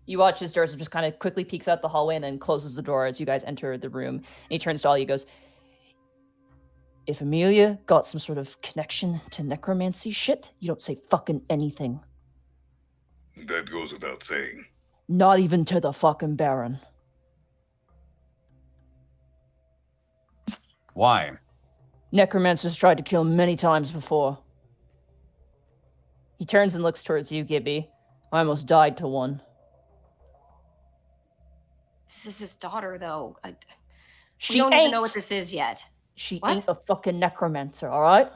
You watch as Durzup just kind of quickly peeks out the hallway and then closes the door as you guys enter the room. And he turns to all you and goes, if Amelia got some sort of connection to necromancy shit, you don't say fucking anything. That goes without saying. Not even to the fucking Baron. Why? Necromancers tried to kill many times before. He turns and looks towards you, Gibby. I almost died to one. This is his daughter, though. We She don't ain't. even know what this is yet. She What? ain't a fucking necromancer, all right?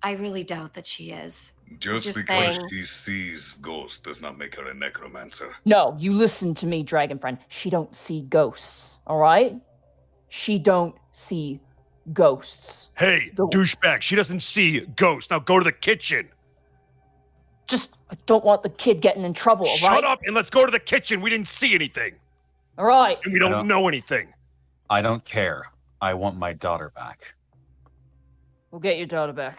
I really doubt that she is. Just Just because saying. she sees ghosts does not make her a necromancer. No, you listen to me, dragon friend. She don't see ghosts, all right? She don't see ghosts. Hey, Go. douchebag, she doesn't see ghosts. Now go to the kitchen. Just, I don't want the kid getting in trouble, all right? Shut up and let's go to the kitchen. We didn't see anything. All right. And we don't know anything. I don't care. I want my daughter back. We'll get your daughter back.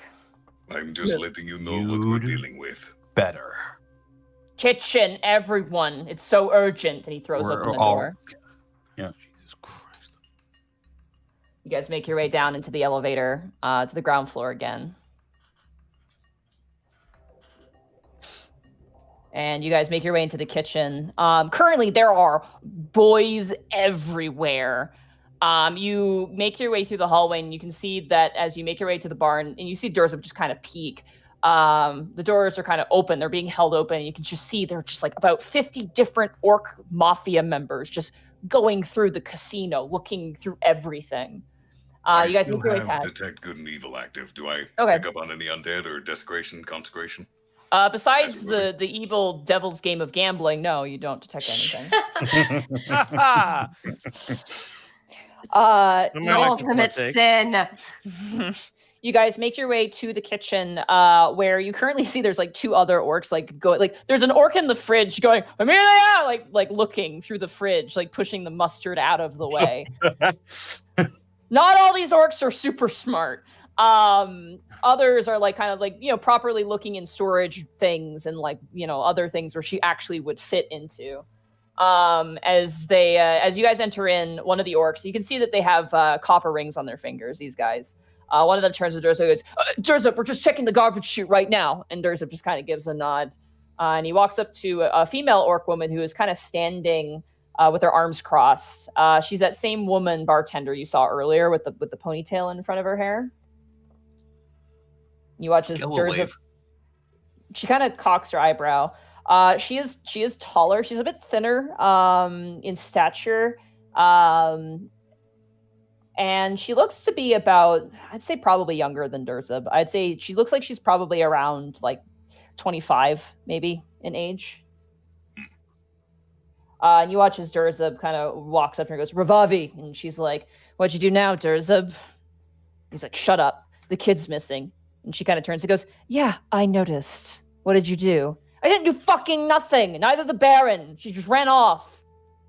I'm just letting you know what we're You'd- dealing with. Better. Kitchen, everyone. It's so urgent. And he throws We're open the all- door. Yeah. Jesus Christ. You guys make your way down into the elevator to the ground floor again. and you guys make your way into the kitchen. Currently, there are boys everywhere. You make your way through the hallway, and you can see that as you make your way to the barn, and you see Durza just kind of peek. The doors are kind of open. They're being held open. And you can just see there are just like about 50 different orc mafia members just going through the casino, looking through everything. I You guys still make your way have past. detect good and evil active. Do I Okay. pick up on any undead or desecration, consecration? Besides the evil devil's game of gambling, no, you don't detect anything. The ultimate sin. You guys make your way to the kitchen, where you currently see there's like 2 other orcs there's an orc in the fridge going, Amelia, like looking through the fridge, like pushing the mustard out of the way. Not all these orcs are super smart. Others are like kind of like, properly looking in storage things and like, other things where she actually would fit into. As you guys enter in, one of the orcs, you can see that they have copper rings on their fingers, these guys. One of them turns to Durza and goes, Durza, we're just checking the garbage chute right now. And Durza just kind of gives a nod. And he walks up to a female orc woman who is kind of standing with her arms crossed. She's that same woman bartender you saw earlier with the ponytail in front of her hair. You watch as Durza. She kind of cocks her eyebrow. She is taller. She's a bit thinner in stature. And she looks to be about, I'd say probably younger than Durza. I'd say she looks like she's probably around like 25, maybe, in age. And you watch as Durza kind of walks up to her and goes, Ravavi. And she's like, what'd you do now, Durza? He's like, shut up. The kid's missing. And she kind of turns and goes, yeah, I noticed. What did you do? I didn't do fucking nothing. Neither the Baron. She just ran off.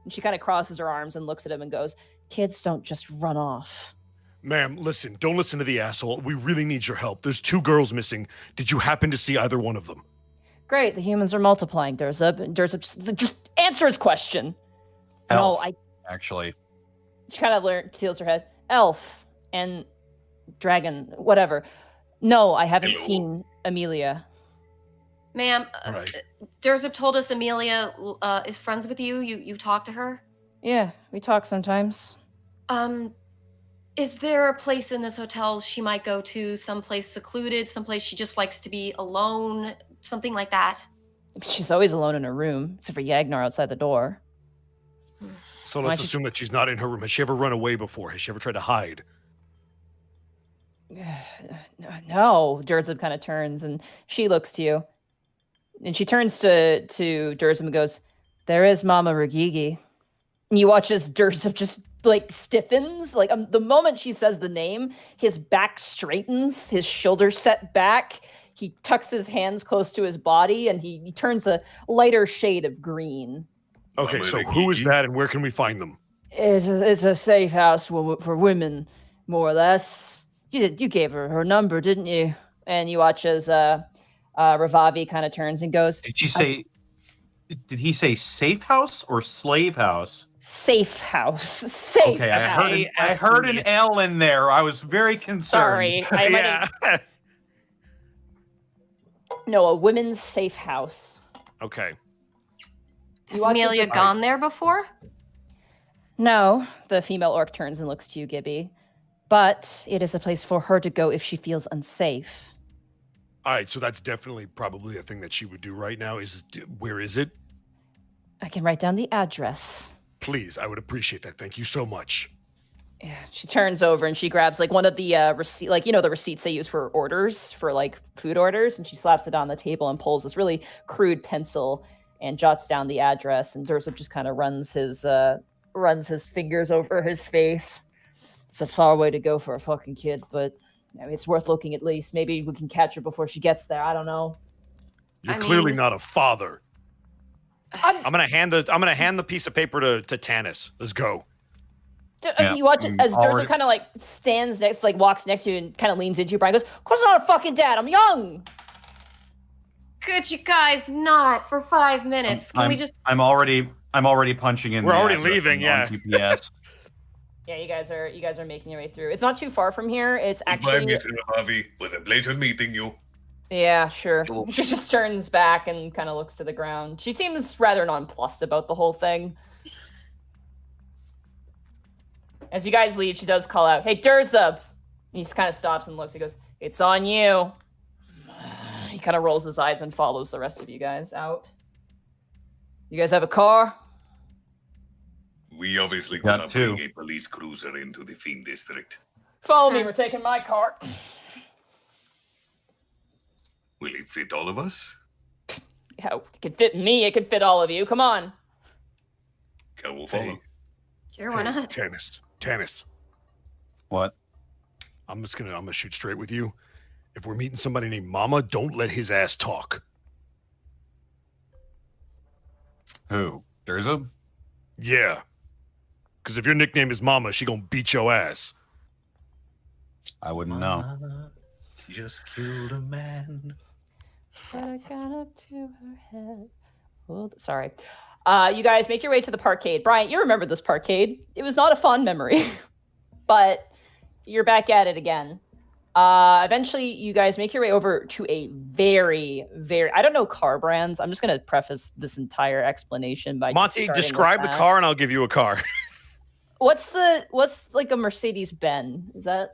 And she kind of crosses her arms and looks at him and goes, kids don't just run off. Ma'am, listen, don't listen to the asshole. We really need your help. There's 2 girls missing. Did you happen to see either one of them? Great, the humans are multiplying, Durza. Durza, just answer his question. Elf, no, actually. She kind of tilts her head. Elf and dragon, whatever. No, I haven't seen Amelia. Ma'am, Right. Durza told us Amelia is friends with you. You talked to her? Yeah, we talk sometimes. Is there a place in this hotel she might go to, someplace secluded, someplace she just likes to be alone, something like that? She's always alone in her room, except for Yagnar outside the door. So let's assume that she's not in her room. Has she ever run away before? Has she ever tried to hide? No, Durza kind of turns and she looks to you. And she turns to Durza and goes, there is Mama Rugiki. And you watch as Durza just like stiffens. Like the moment she says the name, his back straightens, his shoulders set back. He tucks his hands close to his body and he turns a lighter shade of green. Okay, so who is that and where can we find them? It's a safe house for women, more or less. You gave her number, didn't you? And you watch as Ravavi kind of turns and goes, Did she say? Did he say safe house or slave house? Safe house. Safe Okay, house. I heard an L in there. I was very concerned. Sorry. No, a women's safe house. Okay. Has Amelia gone there before? No, the female orc turns and looks to you, Gibby. But it is a place for her to go if she feels unsafe. All right, so that's definitely probably a thing that she would do right now. Where is it? I can write down the address. Please, I would appreciate that. Thank you so much. Yeah, she turns over and she grabs like one of the receipt, like the receipts they use for orders, for like food orders, and she slaps it on the table and pulls this really crude pencil and jots down the address. And Durza just kind of runs his fingers over his face. It's a far way to go for a fucking kid, but it's worth looking at least. Maybe we can catch her before she gets there. I don't know. You're clearly not a father. I'm gonna hand the piece of paper to Tanis. Let's go. Yeah. You watch it as Durza kind of like stands next, like walks next to you and kind of leans into you. Brian goes, "Of course I'm not a fucking dad. I'm young." Could you guys not for 5 minutes? Can we just? I'm already punching in. We're already leaving. Yeah. GPS. Yeah, you guys are making your way through. It's not too far from here. It's actually. Goodbye, Mr. Ravi. Was a pleasure meeting you. Yeah, sure. Cool. She just turns back and kind of looks to the ground. She seems rather nonplussed about the whole thing. As you guys leave, she does call out, "Hey, Durzub!" He just kind of stops and looks. He goes, "It's on you." He kind of rolls his eyes and follows the rest of you guys out. You guys have a car? We obviously Got cannot two. bring a police cruiser into the Fiend District. Follow me, we're taking my car. Will it fit all of us? Yeah, it can fit me, it can fit all of you. Come on. Kel will follow. Sure, why not? Tanis. What? I'm gonna shoot straight with you. If we're meeting somebody named Mama, don't let his ass talk. Who? Durzub? Yeah. Because if your nickname is Mama, she gonna beat your ass. I wouldn't know. Mama just killed a man. But I got up to her head. Oh, sorry. You guys make your way to the parkade. Bryant, you remember this parkade. It was not a fond memory, but you're back at it again. Eventually, you guys make your way over to a very, I don't know car brands. I'm just going to preface this entire explanation by Monty, starting with describe the that. car and I'll give you a car. What's like a Mercedes-Benz? Is that?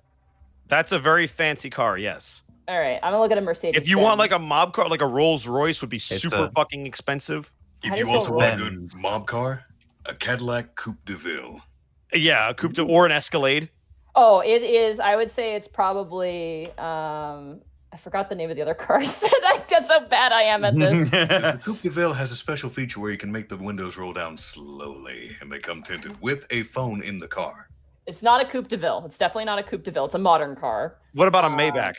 That's a very fancy car, yes. All right, I'm going to look at a Mercedes. If you want like a mob car, like a Rolls Royce would be super a- fucking expensive. How If do you you also spell want a Benz? good mob car, a Cadillac Coupe de Ville. Yeah, a coupe de, or an Escalade. Oh, it is. I would say it's probably. I forgot the name of the other car. That's how bad I am at this. Because the Coupe de Ville has a special feature where you can make the windows roll down slowly, and they come tinted with a phone in the car. It's not a Coupe de Ville. It's definitely not a Coupe de Ville. It's a modern car. What about a Maybach?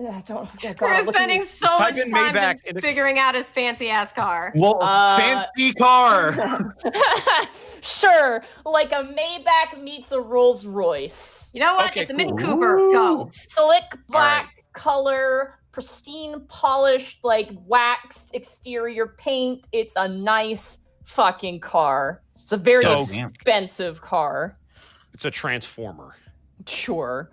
I don't. Oh God, We're look at spending me. so Just much type in time Maybach just in a- figuring out his fancy ass car. Well, fancy car. Sure, like a Maybach meets a Rolls Royce. You know what? Okay, It's a Mini cool. Cooper. Go. Slick black right. color, pristine, polished, like waxed exterior paint. It's a nice fucking car. It's a very So- expensive car. It's a Transformer. Sure.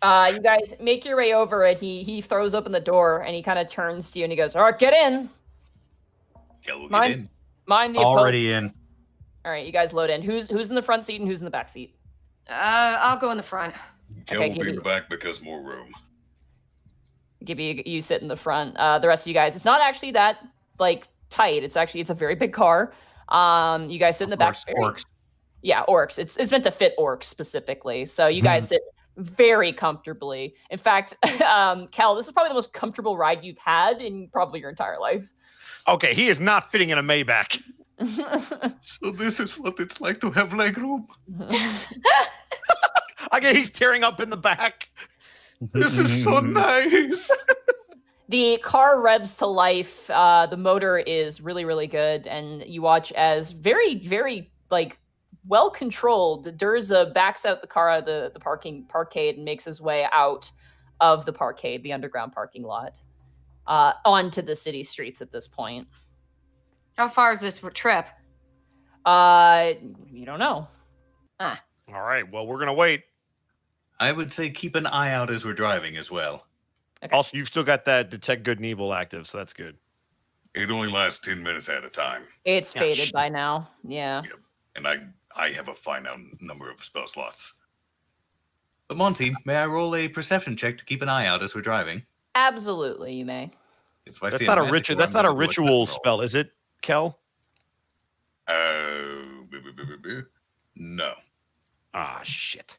You guys make your way over it. He throws open the door and he kind of turns to you and he goes, "All right, get in. Kel will get Mine- in. Mind the Already in. All right, you guys load in. Who's in the front seat and who's in the back seat? I'll go in the front. Kel Okay, will be in Gibby. the back because more room. Gibby, you sit in the front. The rest of you guys, it's not actually that like tight. It's a very big car. You guys sit in the back. Orcs. Yeah, orcs. It's meant to fit orcs specifically. So you guys sit very comfortably. In fact, Khel, this is probably the most comfortable ride you've had in probably your entire life. Okay, he is not fitting in a Maybach. So this is what it's like to have legroom. Okay, he's tearing up in the back. This is so nice. The car revs to life. The motor is really, really good, and you watch as very, very like well controlled. Durza backs out the car out of the parkade and makes his way out of the parkade, the underground parking lot, onto the city streets at this point. How far is this trip? You don't know. All right, well, we're gonna wait. I would say keep an eye out as we're driving as well. Okay. Also, you've still got that detect good and evil active, so that's good. It only lasts 10 minutes at a time. It's Yeah, faded shit. by now. Yeah. And I have a finite number of spell slots. But Monty, may I roll a perception check to keep an eye out as we're driving? Absolutely, you may. If I That's see not a magic ritual. or That's I'm not a gonna do ritual quick roll. spell, is it, Kel? No. Ah, shit.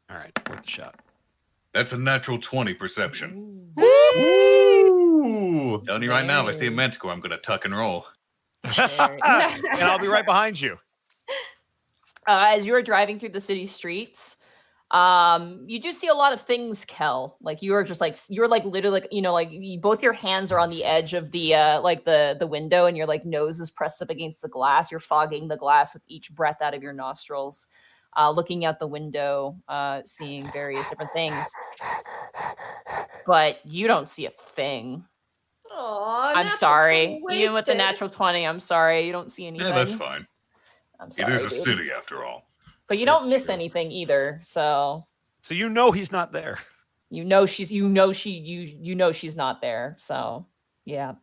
All right, worth the shot. That's a natural 20 perception. Ooh. Telling you right now, if I see a manticore, I'm going to tuck and roll. Very- And I'll be right behind you. As you are driving through the city streets, you do see a lot of things, Khel. Like you're literally like, both your hands are on the edge of the the window, and your like nose is pressed up against the glass. You're fogging the glass with each breath out of your nostrils, looking out the window, seeing various different things. But you don't see a thing. Aw, I'm sorry. Even with the natural 20, I'm sorry. You don't see anything. Yeah, that's fine. I'm It sorry. is a dude. city after all. But you don't miss anything either, so So you know he's not there. You know she's not there. So yeah.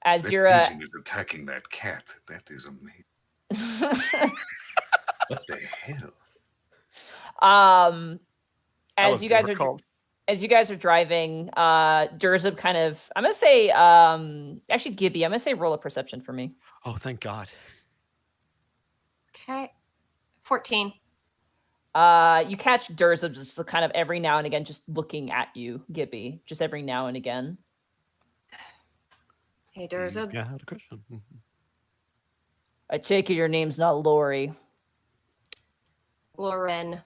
As That you're pigeon is attacking that cat. That is amazing. What the hell? As you guys are driving, Durzub kind of, I'm gonna say, actually Gibby, I'm gonna say roll a perception for me. Oh, thank God. Okay. 14. You catch Durzub just kind of every now and again, just looking at you, Gibby, just every now and again. Hey, Durzub. Yeah, I had a question. I take it your name's not Lori. Lauren.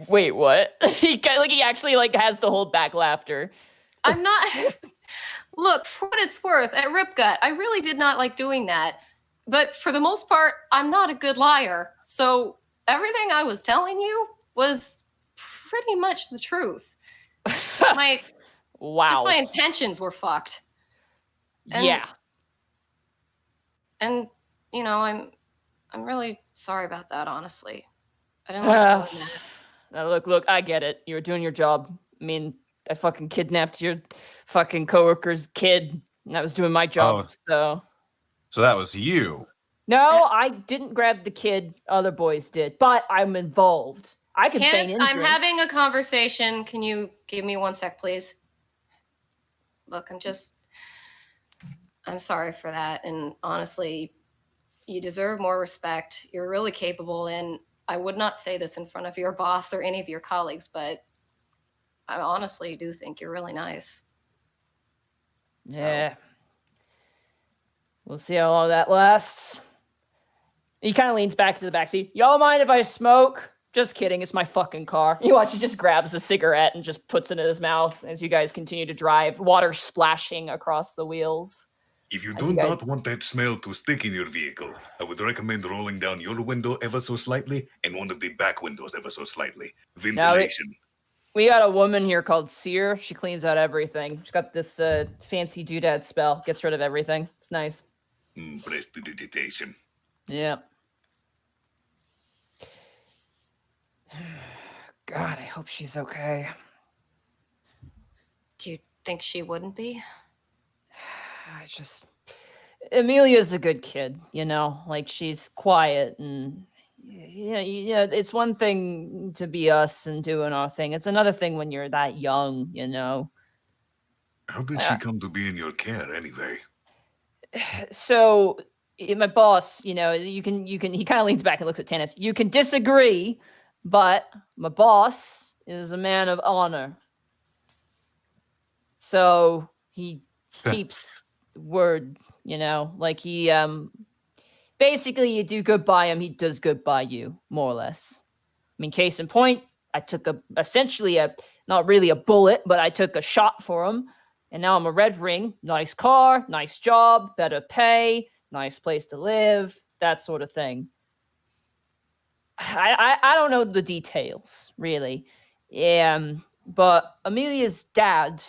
Wait, what? he actually has to hold back laughter. I'm not. Look, for what it's worth, at Ripgut, I really did not like doing that. But for the most part, I'm not a good liar. So everything I was telling you was pretty much the truth. My Wow. Just my intentions were fucked. Yeah. And I'm really sorry about that, honestly. I didn't like doing that. Now, look, I get it. You were doing your job. I mean, I fucking kidnapped your fucking coworker's kid, and I was doing my job, so that was you. No, I didn't grab the kid. Other boys did, but I'm involved. I can feign Tanis, injury. I'm having a conversation. Can you give me 1 sec, please? Look, I'm sorry for that. And honestly, you deserve more respect. You're really capable. And I would not say this in front of your boss or any of your colleagues, but I honestly do think you're really nice. Yeah. We'll see how long that lasts. He kind of leans back to the backseat. Y'all mind if I smoke? Just kidding. It's my fucking car. You watch, he just grabs a cigarette and just puts it in his mouth as you guys continue to drive, water splashing across the wheels. If you do not want that smell to stick in your vehicle, I would recommend rolling down your window ever so slightly and one of the back windows ever so slightly. Ventilation. We got a woman here called Seer. She cleans out everything. She's got this fancy doodad spell. Gets rid of everything. It's nice. Prestidigitation. Yeah. God, I hope she's okay. Do you think she wouldn't be? Amelia's a good kid, she's quiet and it's one thing to be us and doing our thing. It's another thing when you're that young, How did she come to be in your care anyway? So my boss, he kind of leans back and looks at Tanis. You can disagree, but my boss is a man of honor. So he keeps word, he basically you do good by him, he does good by you, more or less. I mean, case in point, I took not really a bullet, but I took a shot for him, and now I'm a red ring. Nice car, nice job, better pay, nice place to live, that sort of thing. I don't know the details, really. But Amelia's dad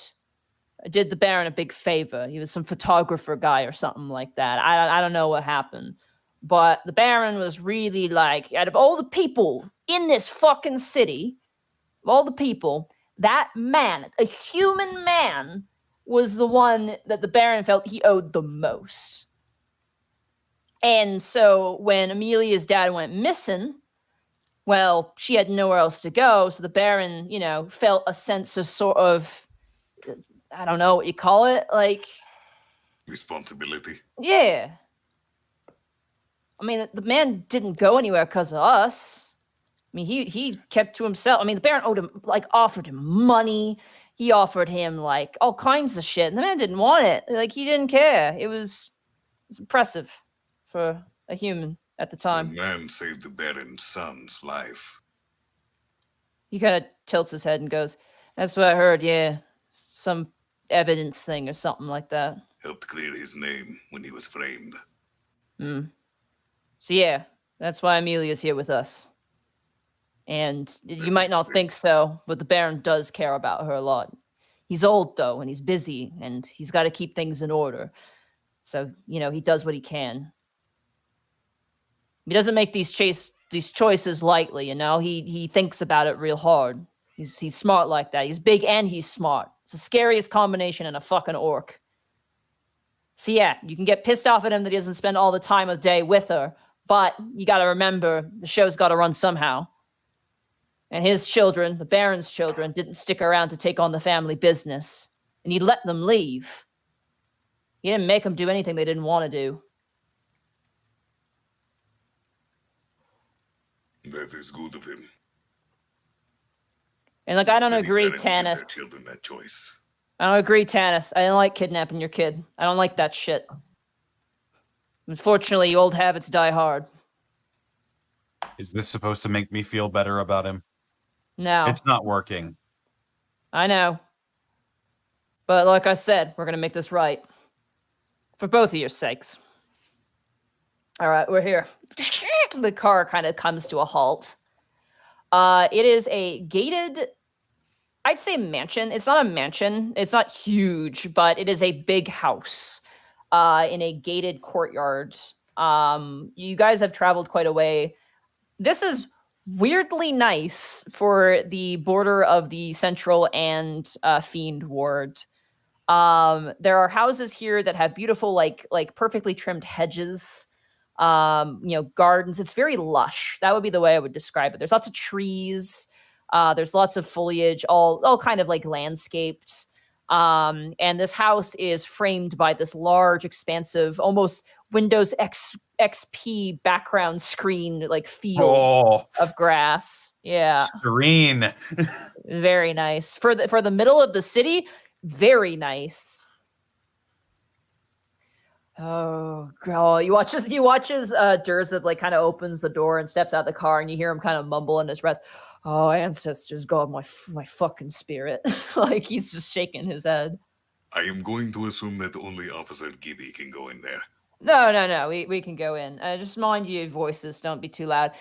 did the Baron a big favor. He was some photographer guy or something like that. I don't know what happened. But the Baron was really out of all the people in this fucking city, of all the people, that man, a human man, was the one that the Baron felt he owed the most. And so when Amelia's dad went missing, well, she had nowhere else to go. So the Baron, felt a sense of sort of, I don't know what you call it, responsibility. Yeah. I mean, the man didn't go anywhere because of us. I mean, he kept to himself. I mean, the Baron owed him, offered him money. He offered him, all kinds of shit. And the man didn't want it. He didn't care. It was impressive for a human at the time. The man saved the Baron's son's life. He kind of tilts his head and goes, that's what I heard, yeah. Some evidence thing or something like that. Helped clear his name when he was framed. So yeah, that's why Amelia's here with us. And you might not think so, but the Baron does care about her a lot. He's old, though, and he's busy, and he's got to keep things in order. So, he does what he can. He doesn't make these choices lightly, He thinks about it real hard. He's smart like that. He's big and he's smart. It's the scariest combination in a fucking orc. So yeah, you can get pissed off at him that he doesn't spend all the time of day with her, but you got to remember the show's got to run somehow. And his children, the Baron's children, didn't stick around to take on the family business, and he let them leave. He didn't make them do anything they didn't want to do. That is good of him. And like, I don't Many agree, parents give their Tanis. children that choice. I don't agree, Tanis. I don't like kidnapping your kid. I don't like that shit. Unfortunately, old habits die hard. Is this supposed to make me feel better about him? No. It's not working. I know. But like I said, we're going to make this right. For both of your sakes. All right, we're here. The car kind of comes to a halt. It is a gated, I'd say mansion. It's not a mansion. It's not huge, but it is a big house in a gated courtyard. You guys have traveled quite a way. This is weirdly nice for the border of the Central and Fiend Ward. There are houses here that have beautiful, like perfectly trimmed hedges, gardens. It's very lush. That would be the way I would describe it. There's lots of trees. There's lots of foliage, all kind of like landscaped. And this house is framed by this large, expansive, almost Windows XP background screen, like field of grass. Yeah. Serene. Very nice. For the middle of the city, very nice. Oh god! You watch as Durza like kind of opens the door and steps out the car, and you hear him kind of mumble in his breath. Oh, ancestors, God, my fucking spirit! Like he's just shaking his head. I am going to assume that only Officer Gibby can go in there. No. We can go in. Just mind your voices. Don't be too loud.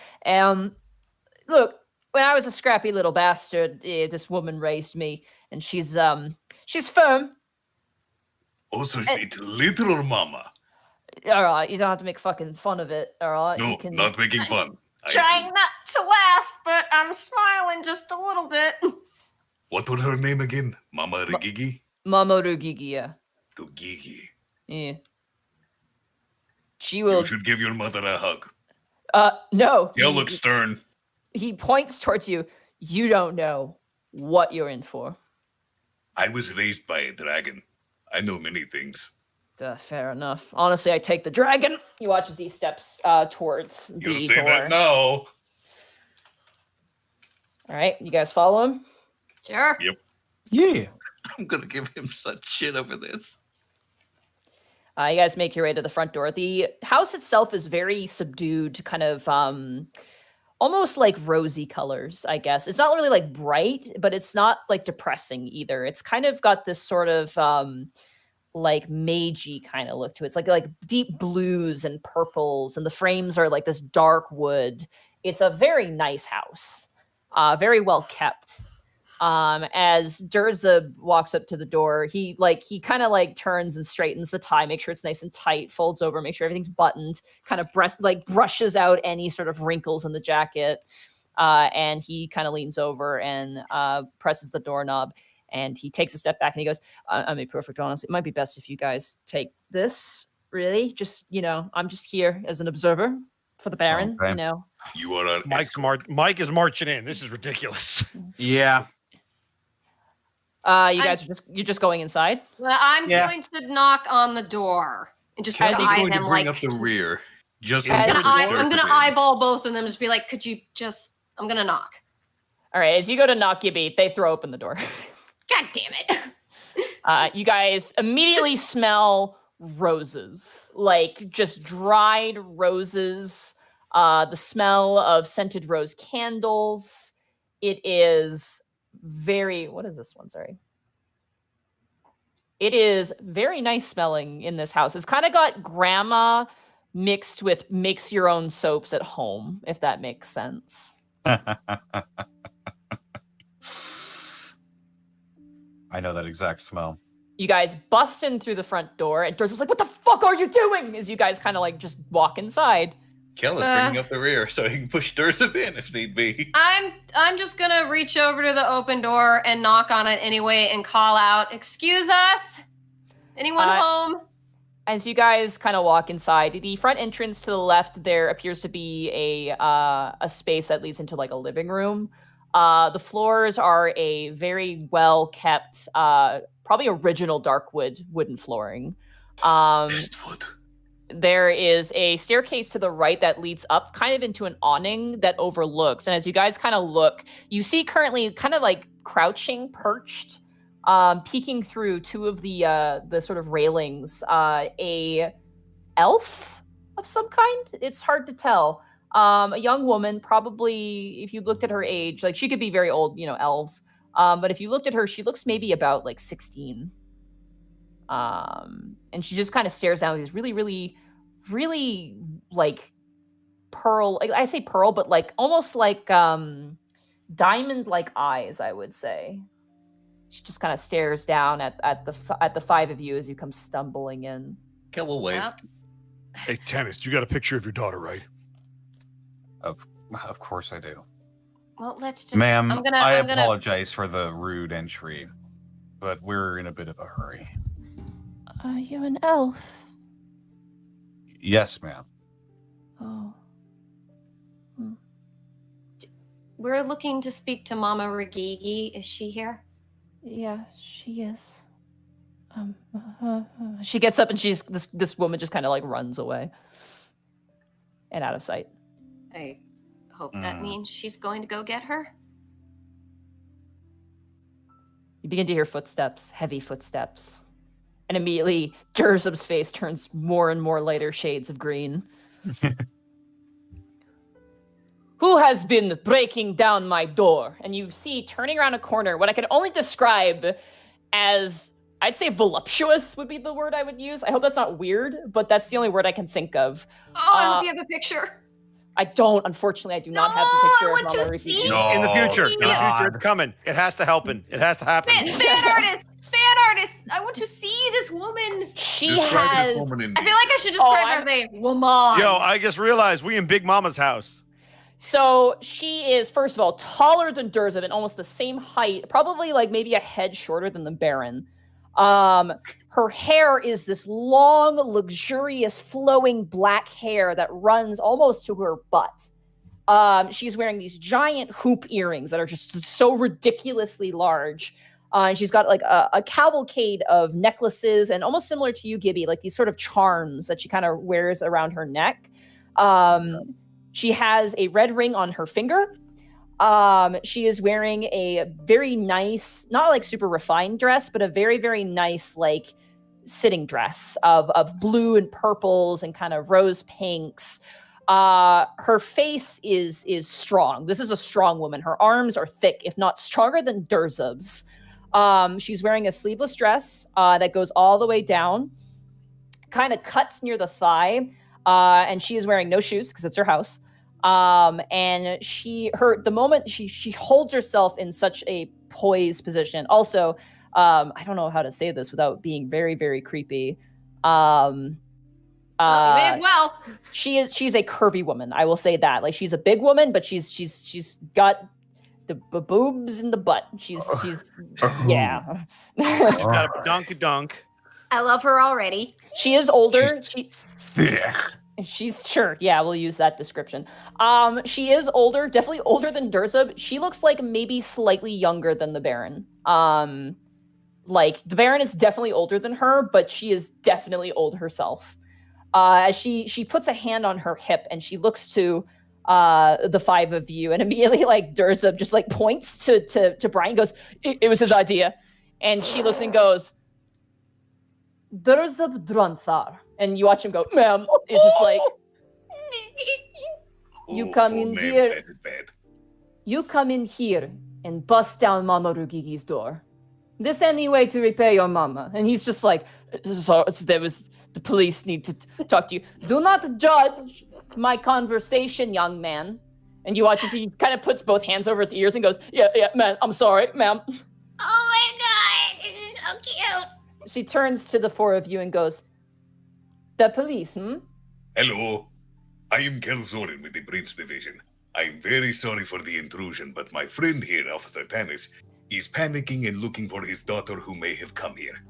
Look, when I was a scrappy little bastard, this woman raised me, and she's firm. Oh, so it's literal mama. All right, you don't have to make fucking fun of it. All right, No, you can... not making fun. Trying not to laugh, but I'm smiling just a little bit. What was her name again? Mama Rugiki? Mama Rugiki, yeah. Rugiki. Yeah. She will... You should give your mother a hug. No. Khel looks stern. He points towards you. You don't know what you're in for. I was raised by a dragon. I know many things. Fair enough. Honestly, I take the dragon. You watch as he steps towards the door. You say that now. All right, you guys follow him? Sure. Yep. Yeah. I'm gonna give him such shit over this. You guys make your way to the front door. The house itself is very subdued, kind of almost like rosy colors, I guess. It's not really like bright, but it's not like depressing either. It's kind of got this sort of like magey kind of look to it. It's like deep blues and purples, and the frames are like this dark wood. It's a very nice house, very well kept. As Durza walks up to the door, he kind of like turns and straightens the tie, make sure it's nice and tight, folds over, make sure everything's buttoned, kind of brushes out any sort of wrinkles in the jacket. And he kind of leans over and presses the doorknob, and he takes a step back and he goes, I'll be perfectly honest, it might be best if you guys take this, really. Just, I'm just here as an observer for the Baron, Okay. You are our Mike is marching in. This is ridiculous. Yeah. You guys you're just going inside? Well, I'm Yeah. going to knock on the door and just Kelsey's eye going to them bring like up the rear. Just I'm gonna I'm gonna eyeball both of them. Just be like, could you just? I'm gonna knock. All right, as you go to knock Gibby, they throw open the door. God damn it! You guys immediately smell roses, like just dried roses. The smell of scented rose candles. It is what is this one? Sorry. It is very nice smelling in this house. It's kind of got grandma mixed with makes your own soaps at home, if that makes sense. I know that exact smell. You guys bust in through the front door, and Durza's like, what the fuck are you doing? As you guys kind of like just walk inside. Khel is bringing up the rear so he can push Durzub in if need be. I'm just gonna reach over to the open door and knock on it anyway and call out, "Excuse us? Anyone home?" As you guys kind of walk inside, the front entrance to the left, there appears to be a space that leads into like a living room. The floors are a very well kept, probably original dark wooden flooring. Best wood. There is a staircase to the right that leads up kind of into an awning that overlooks. And as you guys kind of look, you see currently kind of like crouching, perched, peeking through two of the sort of railings, a elf of some kind. It's hard to tell. A young woman, probably, if you looked at her age, like she could be very old, elves. But if you looked at her, she looks maybe about like 16. And she just kind of stares down with these really, really, really like pearl. I say pearl, but like almost like diamond-like eyes, I would say. She just kind of stares down at the five of you as you come stumbling in. Khel will wave. Yep. Hey, Tanis, you got a picture of your daughter, right? Of course I do. Well, let's just. Ma'am, I'm gonna. apologize for the rude entry, but we're in a bit of a hurry. Are you an elf? Yes, ma'am. Oh. We're looking to speak to Mama Rugiki. Is she here? Yeah, she is. She gets up and she's this woman just kind of like runs away and out of sight. I hope that means she's going to go get her. You begin to hear footsteps, heavy footsteps. And immediately, Durzub's face turns more and more lighter shades of green. Who has been breaking down my door? And you see, turning around a corner, what I can only describe as, I'd say voluptuous would be the word I would use. I hope that's not weird, but that's the only word I can think of. Oh, I hope you have a picture. I don't, unfortunately, I do not have the picture of Mama Rugiki. No. In the future, God. it's coming. It has to happen. It has to happen. Fan artist! I want to see this woman. She Describe it has... as woman in I feel like I should describe her as a woman. Yo, I just realized we in Big Mama's house. So she is, first of all, taller than Durzub and almost the same height, probably like maybe a head shorter than the Baron. Her hair is this long, luxurious, flowing black hair that runs almost to her butt. She's wearing these giant hoop earrings that are just so ridiculously large. And she's got like a cavalcade of necklaces and almost similar to you, Gibby, like these sort of charms that she kind of wears around her neck. She has a red ring on her finger. She is wearing a very nice, not like super refined dress, but a very, very nice like sitting dress of blue and purples and kind of rose pinks. Her face is strong. This is a strong woman. Her arms are thick, if not stronger than Durzub's. She's wearing a sleeveless dress that goes all the way down, kind of cuts near the thigh, and she is wearing no shoes because it's her house. And the moment she holds herself in such a poised position. Also, I don't know how to say this without being very, very creepy. Well, you may as well. She's a curvy woman. I will say that. Like she's a big woman, but she's got the boobs in the butt. She's yeah. Got a donkey dunk. I love her already. She is older. Thick. She's sure. Yeah, we'll use that description. She is older, definitely older than Durzub. She looks like maybe slightly younger than the Baron. Like the Baron is definitely older than her, but she is definitely old herself. As she puts a hand on her hip and she looks to the five of you, and immediately like Durzub just like points to Brian, goes, it was his idea. And she looks and goes, Durzub Dronthar. And you watch him go, ma'am. It's just like, you come in here. You come in here and bust down Mama Rugigi's door. This any way to repay your mama. And he's just like, the police need to talk to you. Do not judge my conversation, young man. And you watch as he kind of puts both hands over his ears and goes, yeah, man, I'm sorry, ma'am. Oh my God, this is so cute. She turns to the four of you and goes, the police, Hello. I am Khel Zouren with the Bridge Division. I am very sorry for the intrusion, but my friend here, Officer Tanis, is panicking and looking for his daughter who may have come here.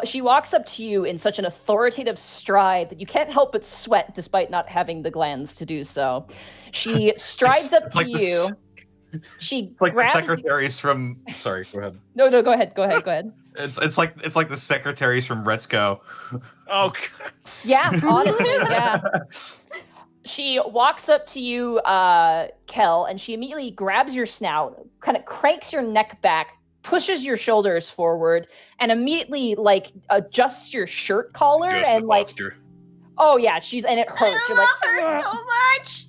She walks up to you in such an authoritative stride that you can't help but sweat despite not having the glands to do so. She strides up to you. She Like the grabs secretaries from. Sorry, go ahead. No, go ahead. It's like the secretaries from Retzko. Oh, God. Yeah, honestly, yeah. She walks up to you, Khel, and she immediately grabs your snout, kind of cranks your neck back, pushes your shoulders forward, and immediately adjusts your shirt collar Just and the like, posture. oh yeah, and it hurts. I You're love like, her "Ugh." so much.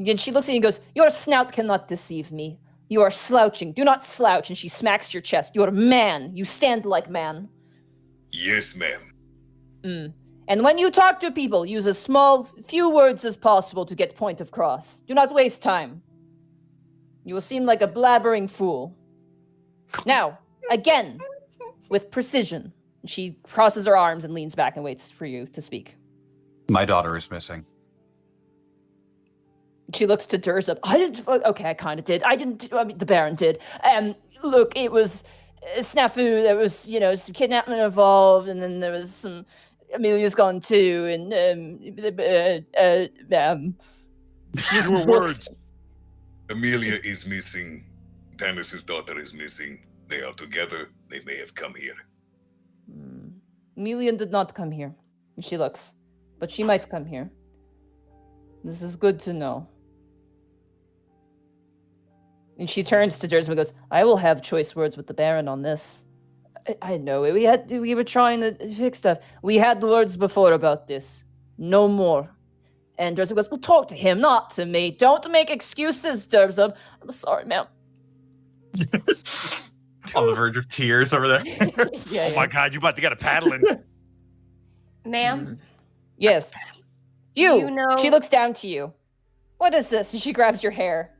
And she looks at you and goes, "Your snout cannot deceive me. You are slouching. Do not slouch." And she smacks your chest. You're a man. You stand like man. Yes, ma'am. And when you talk to people, use as few words as possible to get point across. Do not waste time. You will seem like a blabbering fool. Now, again, with precision. She crosses her arms and leans back and waits for you to speak. My daughter is missing. She looks to Durzup. Okay, I kind of did. I didn't, I mean, the Baron did. Look, it was a snafu. There was, some kidnapping involved, and then there was some, Amelia's gone too, and, just Fewer words. Amelia is missing. Tanis' daughter is missing. They are together. They may have come here. Amelia did not come here. She looks, but she might come here. This is good to know. And she turns to Durzup and goes, "I will have choice words with the Baron on this. I know it. We were trying to fix stuff. We had words before about this. No more." And Durzup goes, "Well, talk to him, not to me. Don't make excuses, Durzup. I'm sorry, ma'am." On the verge of tears over there. Yeah, Oh my God, you about to get a paddling. Ma'am, Yes. you know- She looks down to you. "What is this?" And she grabs your hair.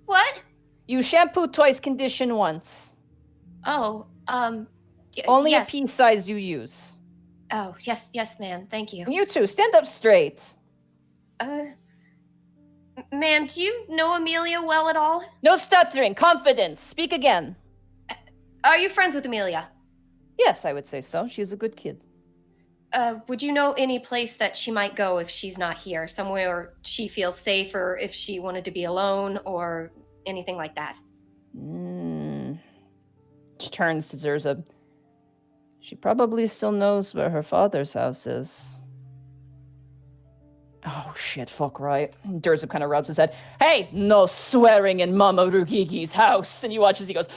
what? "You shampoo twice, condition once. Oh, Only yes. a pea size you use. Oh, yes, ma'am. Thank you. You two, stand up straight. Ma'am, do you know Amelia well at all? No stuttering, confidence. Speak again." Are you friends with Amelia? "Yes, I would say so. She's a good kid." Would you know any place that she might go if she's not here? Somewhere she feels safe, or if she wanted to be alone, or anything like that? She turns to Durzup. "She probably still knows where her father's house is." "Oh shit, fuck right." Durzup kind of rubs his head. "Hey, no swearing in Mama Rugiki's house." And you watch as he goes,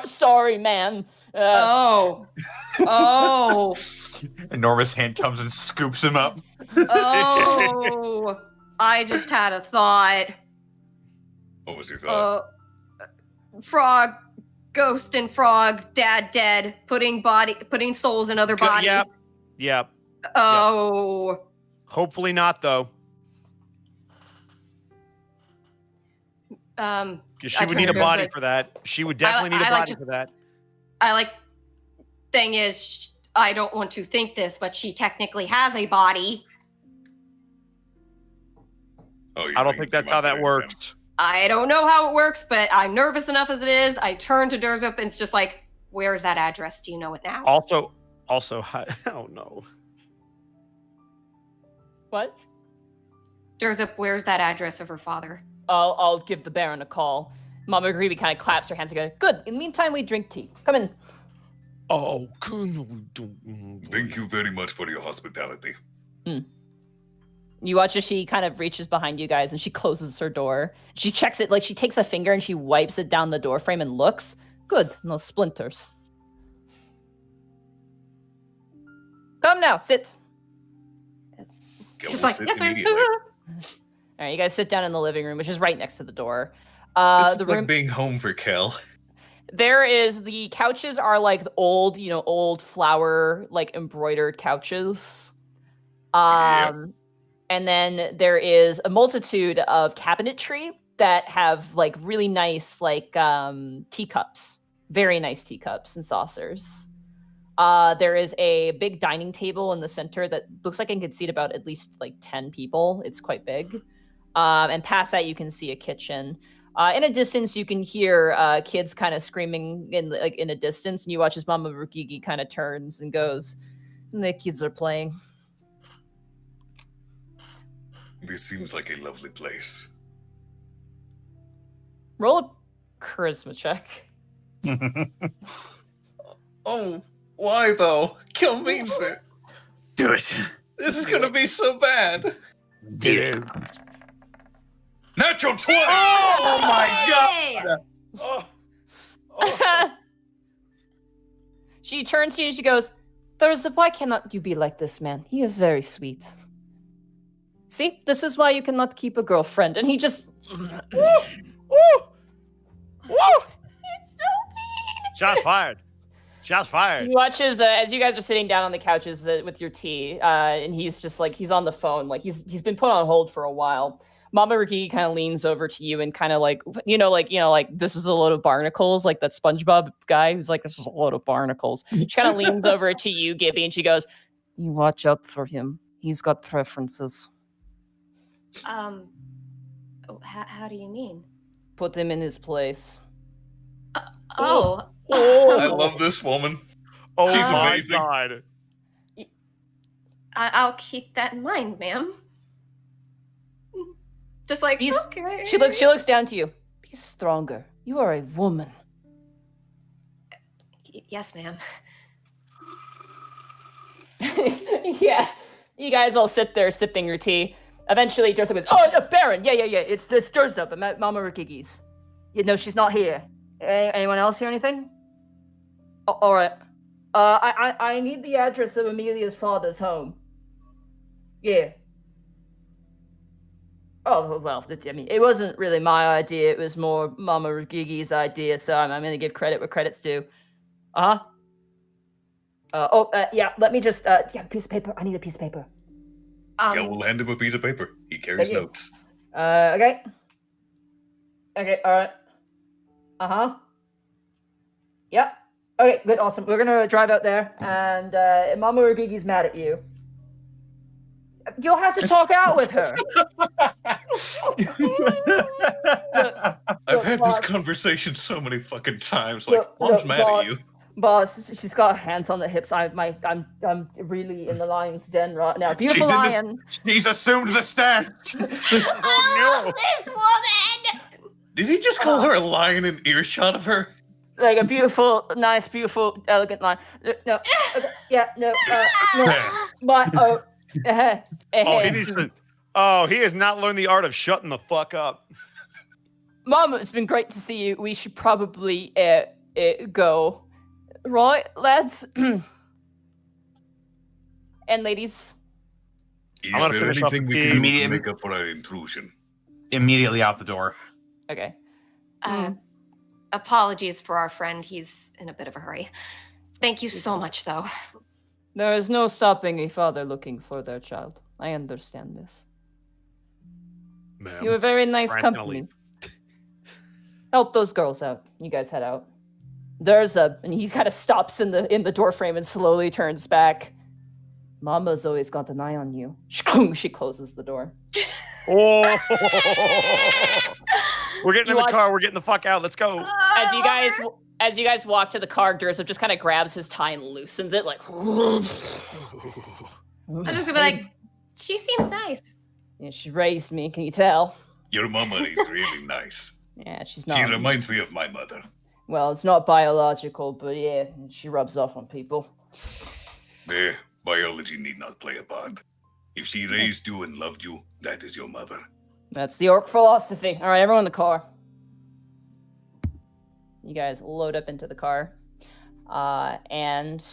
Sorry, man. Oh. Enormous hand comes and scoops him up. Oh. I just had a thought. What was your thought? Frog, ghost and frog, dad dead, putting souls in other bodies. Yep. Oh. Hopefully not, though. Because she would need a body for that. She would definitely need a body for that. Thing is, I don't want to think this, but she technically has a body. I don't think that's how that works. I don't know how it works, but I'm nervous enough as it is. I turn to Durzup and it's just like, "Where's that address? Do you know it now?" Also, oh no. What? Durzup, where's that address of her father? I'll give the Baron a call. Mama Greeby kind of claps her hands together. "Good. In the meantime, we drink tea. Come in." Oh, Thank you very much for your hospitality. You watch as she kind of reaches behind you guys and she closes her door. She checks it, she takes a finger and she wipes it down the door frame and looks. Good. No splinters. "Come now, sit." She's like, "Yes, ma'am." All right, you guys sit down in the living room, which is right next to the door. This The is like room. being home for Khel. The couches are like old flower, embroidered couches. And then there is a multitude of cabinetry that have really nice teacups, very nice teacups and saucers. There is a big dining table in the center that looks like it could seat about at least like 10 people. It's quite big. And past that, you can see a kitchen. In a distance, you can hear kids kind of screaming in a distance, and you watch as Mama Rugiki kind of turns and goes, and the kids are playing. This seems like a lovely place. Roll a charisma check. Oh, why though? Kill means it. Do it. This is gonna be so bad. Yeah. Natural 20! Oh my Hey! god! Oh. She turns to you and she goes, Thursday, why cannot you be like this man? He is very sweet. See, this is why you cannot keep a girlfriend. And he just... Woo! Woo! Woo! It's so mean. Shots fired. Shots fired. He watches as you guys are sitting down on the couches with your tea, and he's just like, he's on the phone. Like, he's been put on hold for a while. Mama Rugiki kind of leans over to you and kind of like this is a load of barnacles, like that SpongeBob guy who's like, this is a load of barnacles. She kind of leans over to you, Gibby, and she goes, you watch out for him. He's got preferences. How do you mean? Put him in his place. Oh. I love this woman. Oh She's my amazing. god. I'll keep that in mind, ma'am. Just like, He's- okay. She looks down to you. Be stronger. You are a woman. Yes, ma'am. Yeah. You guys all sit there sipping your tea. Eventually, Dursa goes, oh, no, Baron. Yeah. It's Dursa, but Mama Rukiki's. You know, she's not here. Anyone else hear anything? Oh, all right. I need the address of Amelia's father's home. Yeah. Oh, well, I mean, it wasn't really my idea. It was more Mama Rugigi's idea, so I'm going to give credit where credit's due. Yeah, let me just, a piece of paper. I need a piece of paper. Yeah, we'll hand him a piece of paper. He carries Thank you. notes. Okay. Okay, all right. Uh-huh. Yep. Okay, good, awesome. We're going to drive out there, and Mama Rugigi's mad at you. You'll have to talk out with her. I've had this boss. conversation so many fucking times. Like, Look, Mom's look, mad boss. at you. Boss, she's got her hands on the hips. I'm really in the lion's den right now. Beautiful She's in the- lion. She's assumed the stand. I love this woman. Did he just call her a lion in earshot of her? Like a beautiful, nice, beautiful, elegant lion. No, yeah, no, my, Oh, he needs to. Oh, he has not learned the art of shutting the fuck up. Mama, it's been great to see you. We should probably go. Right, lads? And ladies? Is I'm gonna there finish off anything the we can do tea. to make up for our intrusion? Immediately out the door. Okay. Apologies for our friend. He's in a bit of a hurry. Thank you so much, though. There is no stopping a father looking for their child. I understand this. Ma'am. You were very nice Brian's gonna company. leave. Help those girls out. You guys head out. And he kind of stops in the door frame and slowly turns back. Mama's always got an eye on you. She closes the door. Oh, we're getting in the watch- car. We're getting the fuck out. Let's go. As you guys walk to the car, Dursa just kind of grabs his tie and loosens it, like. I'm just gonna be like, she seems nice. Yeah, she raised me. Can you tell? Your mama is really nice. Yeah, she's She not. reminds me of my mother. Well, it's not biological, but yeah, she rubs off on people. Biology need not play a part. If she raised you and loved you, that is your mother. That's the orc philosophy. All right, everyone in the car. You guys load up into the car and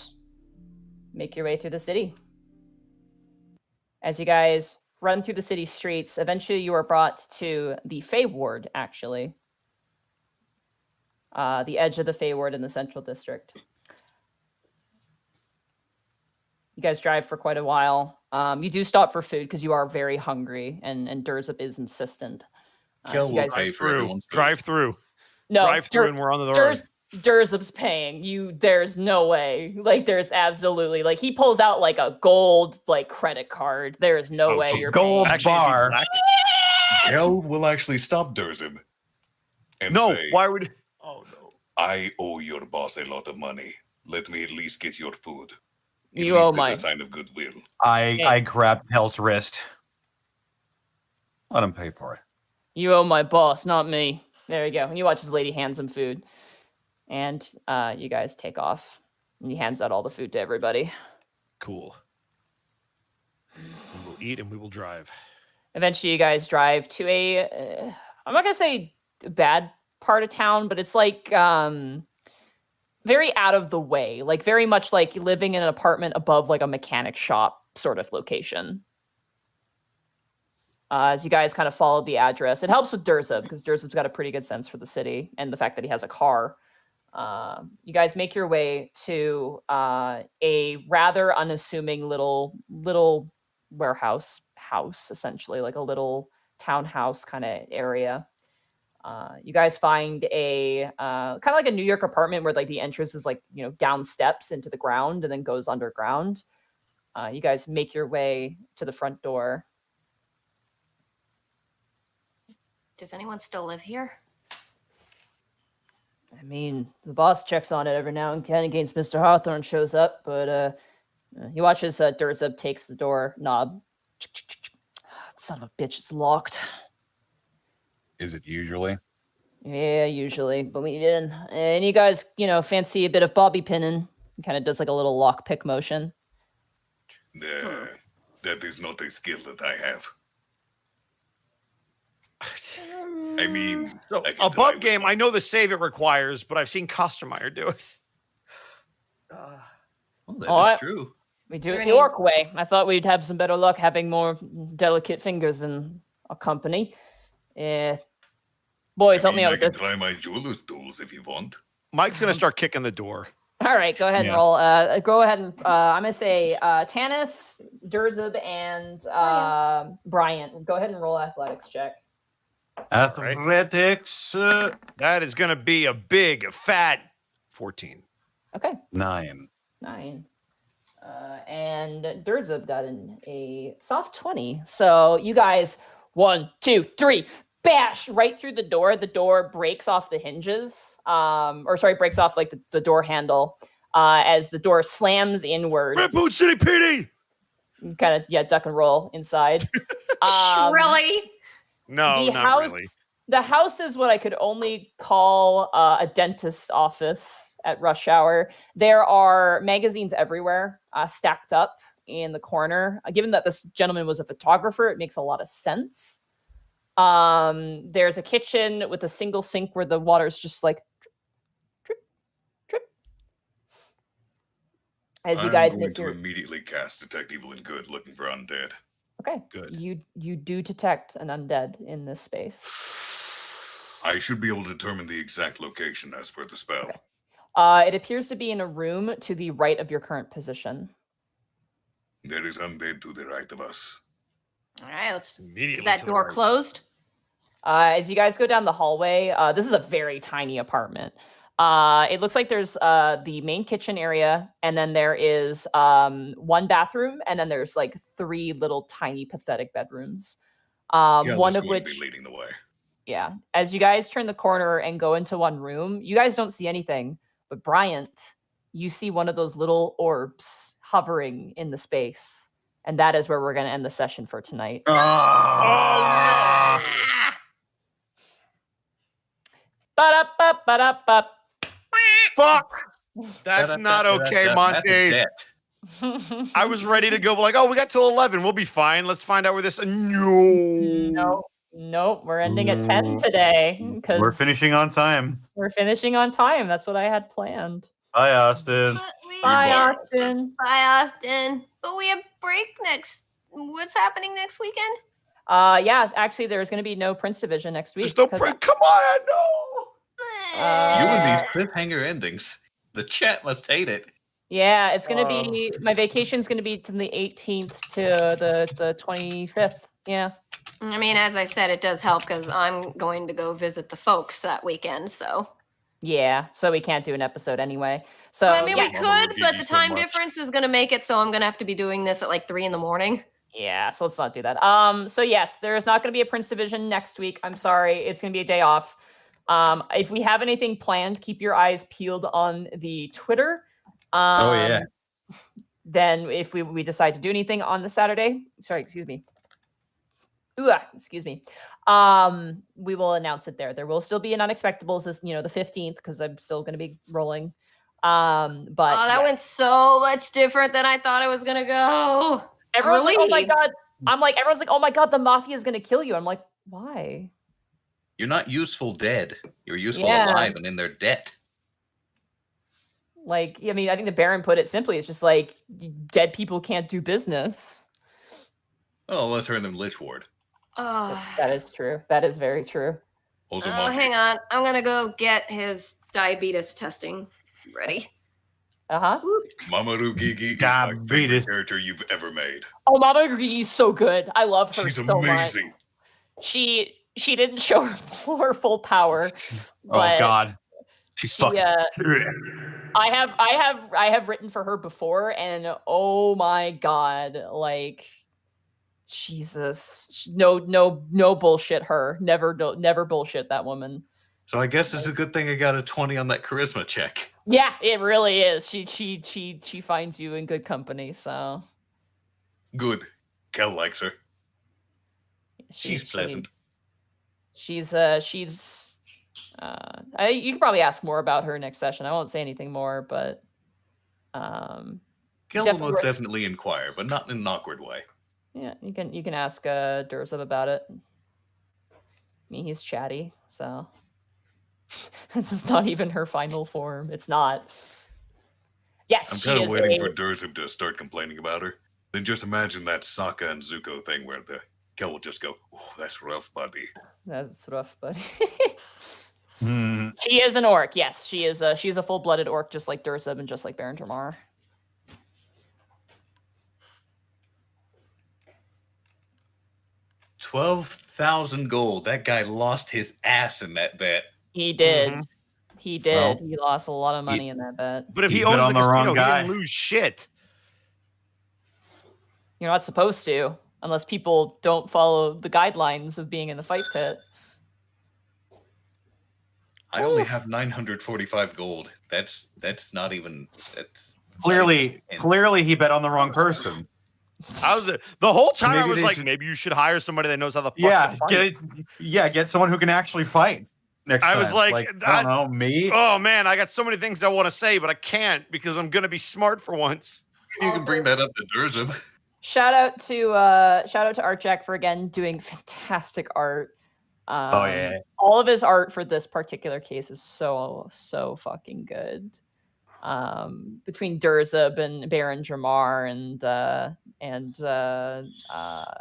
make your way through the city. As you guys run through the city streets, eventually you are brought to the Fey Ward, actually. The edge of the Fey Ward in the Central District. You guys drive for quite a while. You do stop for food because you are very hungry, and Durzup is insistent. Kel you will guys pay for everyone's food. Drive through. no, Drive through, Dur- and we're on the road. Durzub's paying you. There's no way. Like, there's absolutely like he pulls out like a gold like credit card. There's no way you're gold paying. Actually, it'd be bar. black. Khel will actually stop Durzub and No, say, why would? Oh no. I owe your boss a lot of money. Let me at least get your food. At You least owe as mine. a sign of goodwill. I grabbed Hell's wrist. Let him pay for it. You owe my boss, not me. There you go. And you watch his lady hands him food. And you guys take off. And he hands out all the food to everybody. Cool. We will eat and we will drive. Eventually, you guys drive to a, I'm not going to say bad part of town, but it's like very out of the way. Like very much like living in an apartment above like a mechanic shop sort of location. As you guys kind of follow the address, it helps with Durzub because Durzub's got a pretty good sense for the city and the fact that he has a car. You guys make your way to a rather unassuming little warehouse house, essentially like a little townhouse kind of area. You guys find a kind of like a New York apartment where like the entrance is like, you know, down steps into the ground and then goes underground. You guys make your way to the front door. Does anyone still live here? I mean, the boss checks on it every now and again in case Mr. Hawthorne shows up, but he watches Durzub takes the door knob. Son of a bitch, it's locked. Is it usually? Yeah, usually, but we didn't. And you guys, you know, fancy a bit of bobby pinning. He kind of does like a little lock pick motion. That is not a skill that I have. I mean, So I can above try game, with- I know the save it requires, but I've seen Kostermeyer do it. Well, that Oh, is I- true. We do it the Any- orc way. I thought we'd have some better luck having more delicate fingers in our company. Boys, help me out I with can this. try my jeweler's tools if you want. Mike's gonna start kicking the door. All right, go ahead and Yeah. roll. Go ahead and I'm gonna say Tanis, Durzub, and Bryant. Go ahead and roll athletics check. Athletics That is gonna be a big fat 14. Okay, 9. 9. And Durzub got a soft 20. So you guys, 1, 2, 3, bash right through the door. The door breaks off the hinges, breaks off like the door handle as the door slams inwards. Rampoon City PD. Kind of, duck and roll inside. Really? No, the not house, really. The house is what I could only call a dentist's office at rush hour. There are magazines everywhere, stacked up in the corner. Given that this gentleman was a photographer, it makes a lot of sense. There's a kitchen with a single sink where the water's just like drip, drip, drip. As you guys I'm going make to your immediately cast Detect Evil and Good looking for undead. okay, Good. You do detect an undead in this space. I should be able to determine the exact location as per the spell. Okay. It appears to be in a room to the right of your current position. There is undead to the right of us. All right, let's. Immediately Is that to the door right. closed? As you guys go down the hallway, this is a very tiny apartment. It looks like there's the main kitchen area, and then there is one bathroom, and then there's like 3 little tiny pathetic bedrooms. Khel One is of going to which, be leading the way. yeah. As you guys turn the corner and go into one room, you guys don't see anything, but Bryant, you see one of those little orbs hovering in the space, and that is where we're going to end the session for tonight. Ah! Ba-da-ba-ba-da-ba. Fuck! That's not okay, That's a Monty. debt. I was ready to go, but like, oh, we got till 11. We'll be fine. Let's find out where this. No. Nope, we're ending at 10 today because We're finishing on time. We're finishing on time. That's what I had planned. Hi, Austin. But we, Bye, Goodbye, Austin. bye, Austin. But we have break next. What's happening next weekend? Yeah, actually, there's going to be no Prince Division next week. There's no 'cause- break. Come on, no. You and these Uh, cliffhanger endings. The chat must hate it. Yeah, it's going to be my vacation's going to be from the 18th to the 25th. Yeah. I mean, as I said, it does help because I'm going to go visit the folks that weekend. So Yeah, so we can't do an episode anyway. So Well, I mean, yeah, we could, but Rugiki the so time much. difference is going to make it so I'm going to have to be doing this at like 3 a.m. yeah, so let's not do that. So yes, there is not going to be a Prince Division next week. I'm sorry, it's going to be a day off. If we have anything planned, keep your eyes peeled on the Twitter. Oh, yeah. Then if we decide to do anything on the Saturday, sorry, excuse me. Excuse me. We will announce it there. There will still be an Unexpectables this, the 15th, because I'm still going to be rolling. But Oh, that went so much different than I thought it was going to go. everyone's like, oh my relieved. god. Everyone's like, oh my god, the Mafia is going to kill you. I'm like, why? You're not useful dead. You're useful Yeah. alive and in their debt. Like, I mean, I think the Baron put it simply. It's just like dead people can't do business. Oh, let's hear them Lich Ward. That is true. That is very true. Also, Oh, Monty, hang on. I'm going to go get his diabetes testing ready. Uh-huh. Mama Rugiki is my Diabetes. favorite character you've ever made. Oh, Mama Rugiki's so good. I love her She's so much. amazing. She didn't show her full power. Oh But God, she's she, fucking. I have written for her before, and oh my god, like Jesus, no bullshit. Her never bullshit that woman. So I guess it's a good thing I got a 20 on that charisma check. Yeah, it really is. She finds you in good company. So Good. Khel likes her. She's pleasant. You could probably ask more about her next session. I won't say anything more, but Khel definitely will most worth- definitely inquire, but not in an awkward way. yeah, you can ask Durzub about it. I mean, he's chatty, so this is not even her final form. It's not. Yes, I'm she kind of is waiting a- for Durzub to start complaining about her. Then just imagine that Sokka and Zuko thing where the Khel will just go, "Oh, that's rough, buddy." That's rough, but Hmm. she is an orc. Yes, she's a full-blooded orc, just like Durzub and just like Baron Dramar. 12,000 gold. That guy lost his ass in that bet. He did. Mhm. He did. Well, he lost a lot of money in that bet. But if He's he been owns on the the wrong casino, he guy. didn't lose shit. You're not supposed to, unless people don't follow the guidelines of being in the fight pit. I only have 945 gold. That's not even Clearly, And- clearly, he bet on the wrong person. The whole time I Maybe was they like, should- maybe you should hire somebody that knows how the fuck Yeah, to fight. get someone who can actually fight. Next I time. was like, I don't know, me. Oh man, I got so many things I want to say, but I can't because I'm gonna be smart for once. You can bring that up to Durzub. Shout out to Art Jack for again doing fantastic art. Yeah. All of his art for this particular case is so fucking good. Between Durzub and Baron Dramar and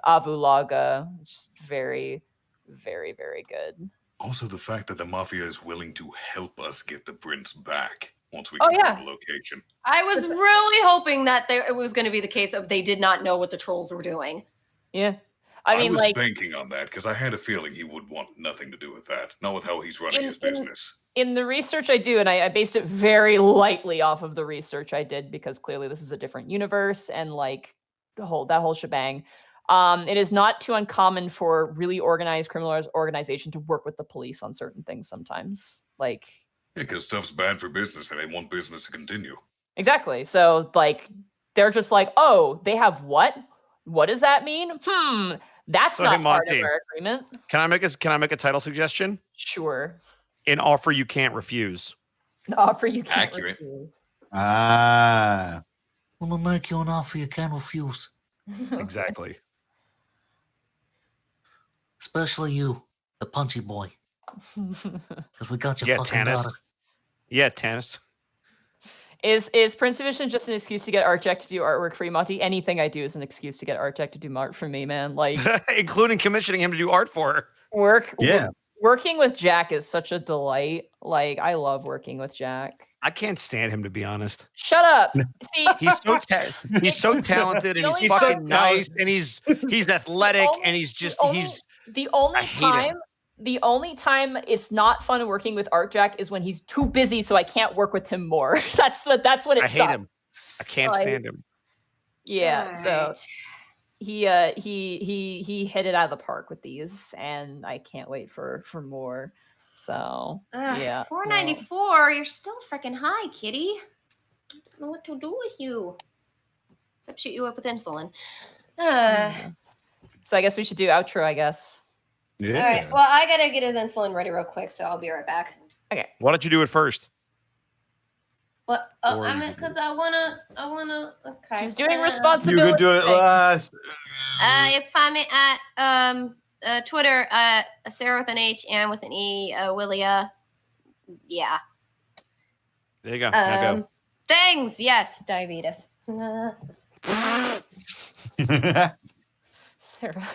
Avulaga, it's just very, very, very good. Also, the fact that the Mafia is willing to help us get the prince back once we Oh, confirm yeah. the location. I was really hoping that it was going to be the case of they did not know what the trolls were doing. Yeah, I mean, was like banking on that because I had a feeling he would want nothing to do with that, not with how he's running his business. in the research I do, and I based it very lightly off of the research I did because clearly this is a different universe and like that whole shebang. It is not too uncommon for really organized criminal organization to work with the police on certain things sometimes. Like Because stuff's bad for business and they want business to continue. exactly. So like they're just like, oh, they have what? What does that mean? That's So, not hey, part of Monty. our agreement. Can I make a title suggestion? Sure. An offer you can't refuse. An offer you can't Accurate. refuse. Ah. I'm gonna make you an offer you can't refuse. Exactly. Especially you, the punchy boy. Because we got your Yeah, fucking Tanis. daughter. Yeah, Tanis. Is Prince Division just an excuse to get Art Jack to do artwork for you, Monty? Anything I do is an excuse to get Art Jack to do art for me, man. Like Including commissioning him to do art for her. Yeah. Working with Jack is such a delight. Like I love working with Jack. I can't stand him, to be honest. Shut up. See, He's so talented and The he's only fucking time- nice and he's athletic only- and he's the only I hate him. time The only time it's not fun working with Art Jack is when he's too busy, so I can't work with him more. That's what it I sucks. hate him. I can't Like, stand him. Yeah, All so right. he hit it out of the park with these, and I can't wait for more. So yeah, no. 494. You're still freaking high, kitty. I don't know what to do with you. Except shoot you up with insulin. Yeah. So I guess we should do outro, I guess. Yeah. All right. Well, I gotta get his insulin ready real quick, so I'll be right back. Okay. Why don't you do it first? What? Or I you mean, can do because I wanna. Okay. She's doing You responsibility. could do it last. You can find me at Twitter Sarah with an H and with an E, Willia. Yeah. There you go. Now go. Things. Yes, diabetes. Sarah.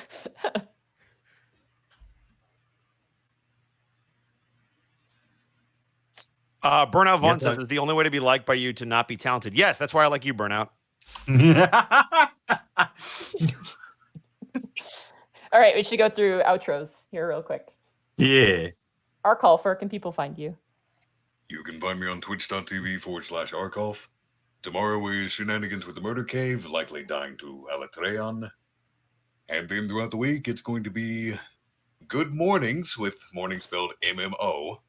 Burnout Vaughn Yes, says, is the only way to be liked by you to not be talented. Yes, that's why I like you, Burnout. All right, we should go through outros here real quick. Yeah. Arcolf, where can people find you? You can find me on twitch.tv/Arcolf. Tomorrow is Shenanigans with the Murder Cave, likely dying to Alatreon. And then throughout the week, it's going to be Good Mornings, with morning spelled MMO.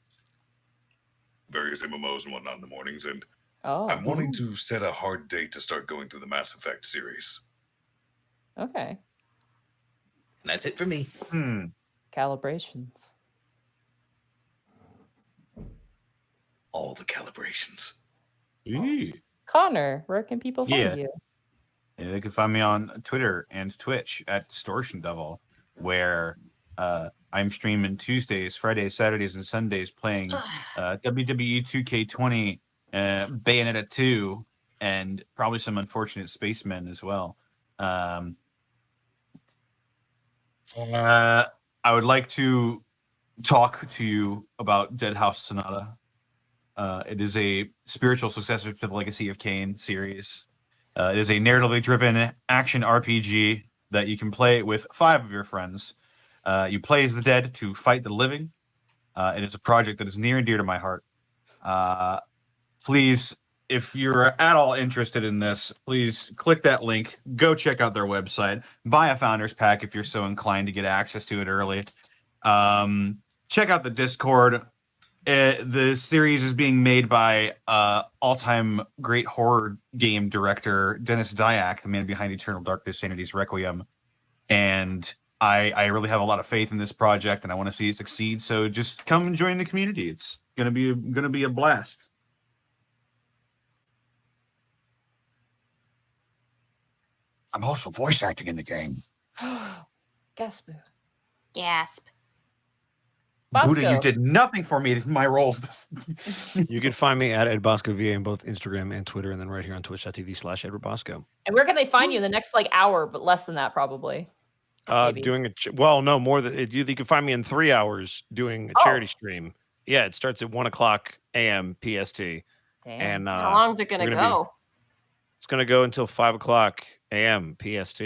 Various MMOs and whatnot in the mornings, and Oh, I'm wanting to set a hard date to start going through the Mass Effect series. okay. That's it for me. Calibrations. All the calibrations. Yeah. Connor, where can people find Yeah. you? Yeah, they can find me on Twitter and Twitch at Distortion Devil, where I'm streaming Tuesdays, Fridays, Saturdays, and Sundays playing WWE 2K20, Bayonetta 2, and probably some Unfortunate Spacemen as well. I would like to talk to you about Dead House Sonata. It is a spiritual successor to the Legacy of Kain series. It is a narratively driven action RPG that you can play with 5 of your friends. You play as the dead to fight the living. It is a project that is near and dear to my heart. Please, if you're at all interested in this, please click that link. Go check out their website. Buy a Founders Pack if you're so inclined to get access to it early. Check out the Discord. The series is being made by all-time great horror game director Dennis Dyack, the man behind Eternal Darkness, Sanity's Requiem. And I really have a lot of faith in this project, and I want to see it succeed. So just come and join the community. It's gonna be a blast. I'm also voice acting in the game. Gasp. Gasp. Buddha, you Bosco. did nothing for me in my roles. You can find me at Ed Bosco VA on both Instagram and Twitter, and then right here on twitch.tv/Edward Bosco. And where can they find you in the next hour, but less than that probably? Maybe. Doing no more than you can find me in 3 hours doing a charity stream. Yeah, it starts at 1:00 a.m. PST. Damn. And How long is it gonna go? It's gonna go until 5:00 a.m. PST.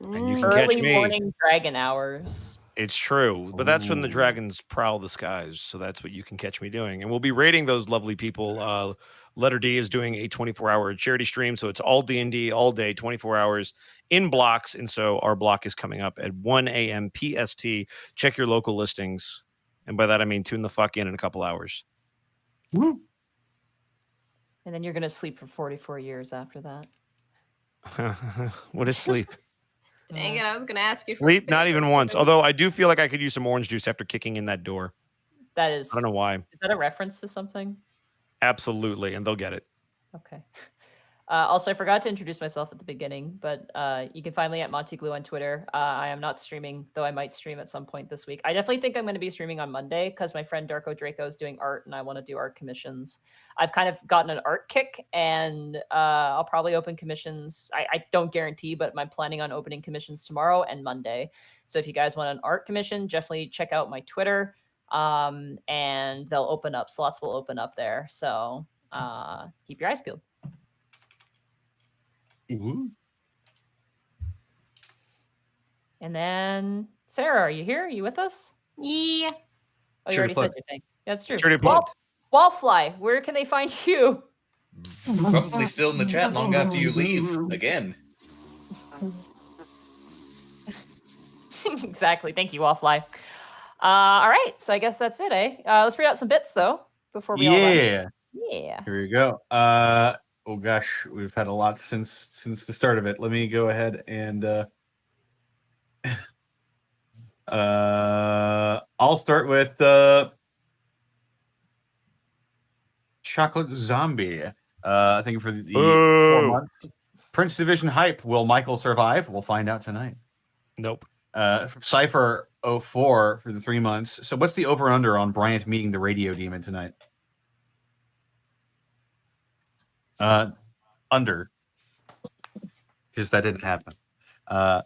And you can catch Early me. morning dragon hours. It's true, but that's when the Ooh. dragons prowl the skies. So that's what you can catch me doing. And we'll be rating those lovely people. Letter D is doing a 24-hour charity stream. So it's all D&D all day, 24 hours in blocks. And so our block is coming up at 1 a.m. PST. Check your local listings. And by that, I mean tune the fuck in a couple hours. Woo. And then you're going to sleep for 44 years after that. What is sleep? Dang it, I was gonna ask you for Sleep, not even favorite once. food. Although I do feel like I could use some orange juice after kicking in that door. That is. I don't know why. Is that a reference to something? Absolutely. And they'll get it. Okay. Also, I forgot to introduce myself at the beginning, but you can find me at Monty Glue on Twitter. I am not streaming, though I might stream at some point this week. I definitely think I'm going to be streaming on Monday because my friend Darko Draco is doing art and I want to do art commissions. I've kind of gotten an art kick and I'll probably open commissions. I don't guarantee, but I'm planning on opening commissions tomorrow and Monday. So if you guys want an art commission, definitely check out my Twitter and they'll open up. Slots will open up there. So keep your eyes peeled. Ooh. And then, Sarah, are you here? Are you with us? Yeah. Oh, you Sure, already plug. said your thing. That's true. Sure, plugged. Wallfly, where can they find you? Probably still in the chat long after you leave. Again. Exactly. Thank you, Wallfly. All right. So I guess that's it, eh? Let's read out some bits though before we all run. Yeah. Yeah. Here we go. Oh gosh, we've had a lot since the start of it. Let me go ahead and I'll start with Chocolate Zombie. Thank you for the 4 months. Prince Division hype. Will Michael survive? We'll find out tonight. Nope. Cypher 04 for the 3 months. So what's the over under on Bryant meeting the radio demon tonight? Under. Because that didn't happen. I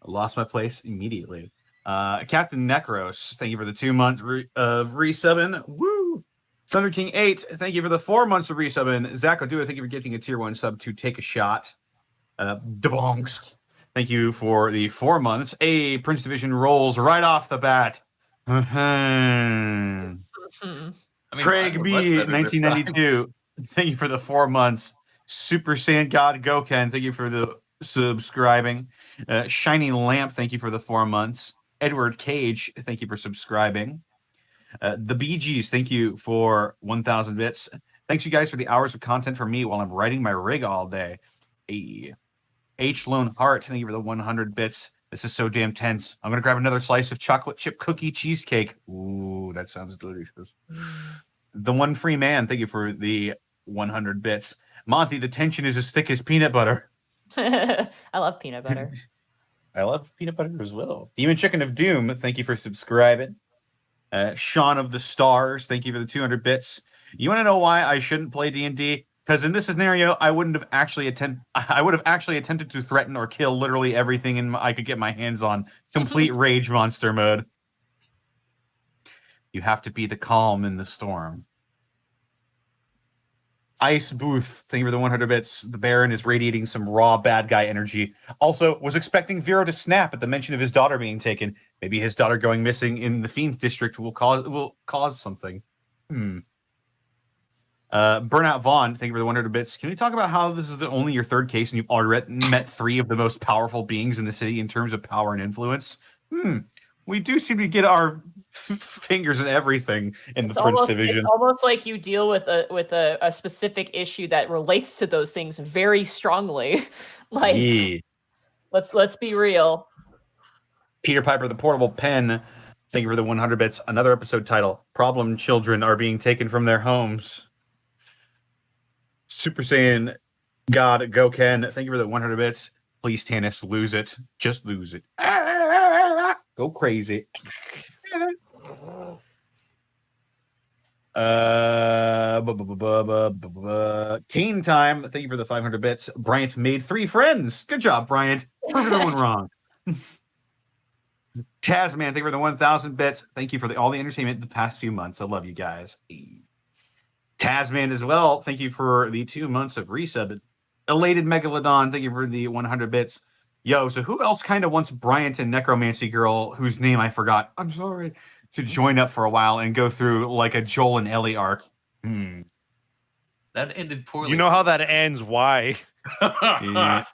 lost my place immediately. Captain Necros, thank you for the 2 months of resubbing. Woo! Thunder King 8, thank you for the 4 months of resubbing. Zach O'Dua, thank you for getting a tier 1 sub to Take a Shot. Debonks, thank you for the 4 months. Prince Division rolls right off the bat. I mean, Craig mine were B, much better this time. 1992, thank you for the 4 months. Super Saiyan God Goken, thank you for the subscribing. Shiny Lamp, thank you for the 4 months. Edward Cage, thank you for subscribing. The Bee Gees, thank you for 1,000 bits. Thanks you guys for the hours of content for me while I'm writing my rig all day. H Lone Heart, thank you for the 100 bits. This is so damn tense. I'm gonna grab another slice of chocolate chip cookie cheesecake. Ooh, that sounds delicious. The One Free Man, thank you for the 100 bits. Monty, the tension is as thick as peanut butter. I love peanut butter. I love peanut butter as well. Demon Chicken of Doom, thank you for subscribing. Sean of the Stars, thank you for the 200 bits. You want to know why I shouldn't play D&D? Because in this scenario, I would have actually attempted to threaten or kill literally everything I could get my hands on. Complete rage monster mode. You have to be the calm in the storm. Ice Booth, thank you for the 100 bits. The Baron is radiating some raw bad guy energy. Also, was expecting Viro to snap at the mention of his daughter being taken. Maybe his daughter going missing in the Fiend District will cause something. Burnout Vaughn, thank you for the 100 bits. Can we talk about how this is only your 3rd case and you've already met 3 of the most powerful beings in the city in terms of power and influence? We do seem to get our fingers in everything in the Prince Division. It's almost like you deal with a specific issue that relates to those things very strongly. Let's be real. Peter Piper, the Portable Pen, thank you for the 100 bits. Another episode title: Problem Children Are Being Taken from Their Homes. Super Saiyan God Goken, thank you for the 100 bits. Please, Tanis, lose it. Just lose it. Go crazy. Keen Time, thank you for the 500 bits. Bryant made 3 friends. Good job, Bryant. Prove everyone wrong. Tasman, thank you for the 1,000 bits. Thank you for all the entertainment the past few months. I love you guys. Tasman as well, thank you for the 2 months of resub. Elated Megalodon, thank you for the 100 bits. Yo, so who else kind of wants Bryant and Necromancy Girl, whose name I forgot, I'm sorry, to join up for a while and go through like a Joel and Ellie arc? That ended poorly. You know how that ends. Why? Yeah.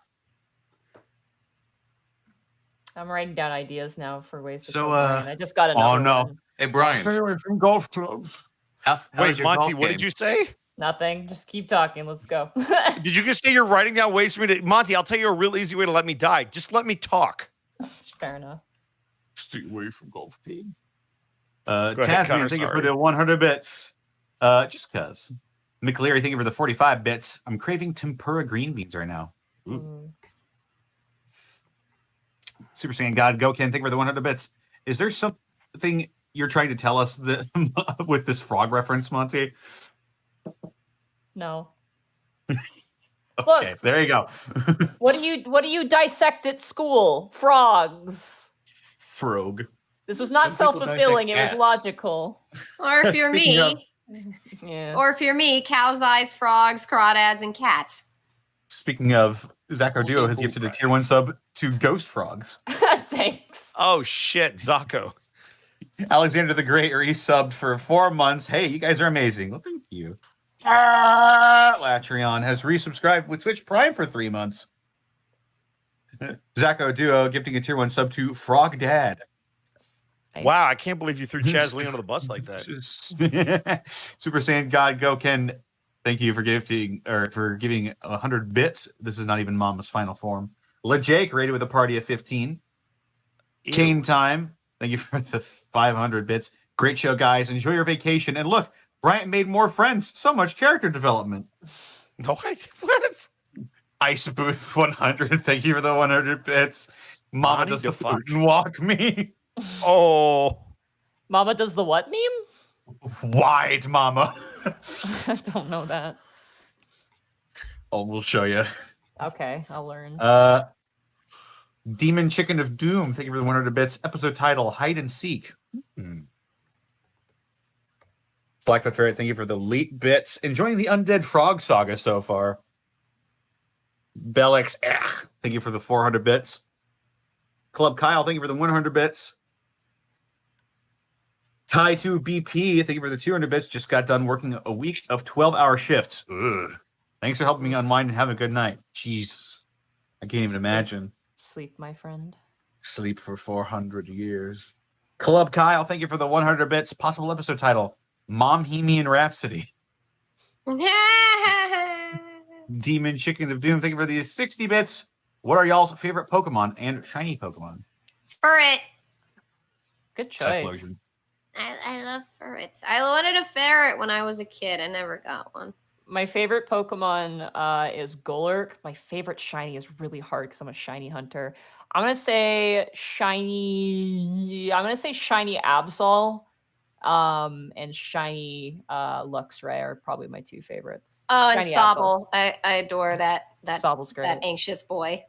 I'm writing down ideas now for ways to So, kill Brian. I just got another one. Hey, Brian. Stay away from golf clubs. Wait, Monty, what did you say? Nothing. Just keep talking. Let's go. Did you just say you're writing down ways for me to... Monty, I'll tell you a real easy way to let me die. Just let me talk. Fair enough. Stay away from golf team. ahead, Tasman, Connor, thank you for sorry. the 100 bits. Just cuz. McLeary, thank you for the 45 bits. I'm craving tempura green beans right now. Super Saiyan God Goken, thank you for the 100 bits. Is there something you're trying to tell us that with this frog reference, Monty? No. Okay, Look. there you go. What do you dissect at school? Frogs. Frog. This was not Some people self-fulfilling. It dissect was cats. logical. Or if you're Speaking me, of- Yeah. or if you're me, cows, eyes, frogs, crawdads, and cats. Speaking of, Zacho Duo has gifted a tier 1 sub to Ghost Frogs. Thanks. Oh shit, Zacho. Alexander the Great resubbed for 4 months. Hey, you guys are amazing. Well, thank you. Latrion has resubscribed with Twitch Prime for 3 months. Zacho Duo gifting a tier 1 sub to Frog Dad. Nice. Wow, I can't believe you threw Chaz Lee under the bus like that. Super Saiyan God Goken, thank you for giving 100 bits. This is not even Mama's final form. LeJake rated with a party of 15. Kane Time, thank you for the 500 bits. Great show, guys. Enjoy your vacation. And look, Bryant made more friends. So much character development. No, what? Ice Booth 100, thank you for the 100 bits. Mama Monty does the fuck. food and walk me. Oh. Mama does the what meme? Wide, Mama. I don't know that. Oh, we'll show you. Okay, I'll learn. Demon Chicken of Doom, thank you for the 100 bits. Episode title, Hide and Seek. Blackfoot Ferret, thank you for the late bits. Enjoying the Undead Frog saga so far. Bellix, thank you for the 400 bits. Club Kyle, thank you for the 100 bits. Ty2 BP, thank you for the 200 bits. Just got done working a week of 12-hour shifts. Ugh. Thanks for helping me unwind and have a good night. Jesus. I can't even imagine. Sleep, my friend. Sleep for 400 years. Club Kyle, thank you for the 100 bits. Possible episode title, Momhemian Rhapsody. Demon Chicken of Doom, thank you for the 60 bits. What are y'all's favorite Pokemon and shiny Pokemon? Ferret. Good choice. Typhlosion. I love ferrets. I wanted a ferret when I was a kid. I never got one. My favorite Pokemon is Golurk. My favorite shiny is really hard because I'm a shiny hunter. I'm gonna say shiny Absol, and shiny Luxray are probably my 2 favorites. Oh, and Shiny Absol. Sobble. I adore that Sobble's great. that anxious boy.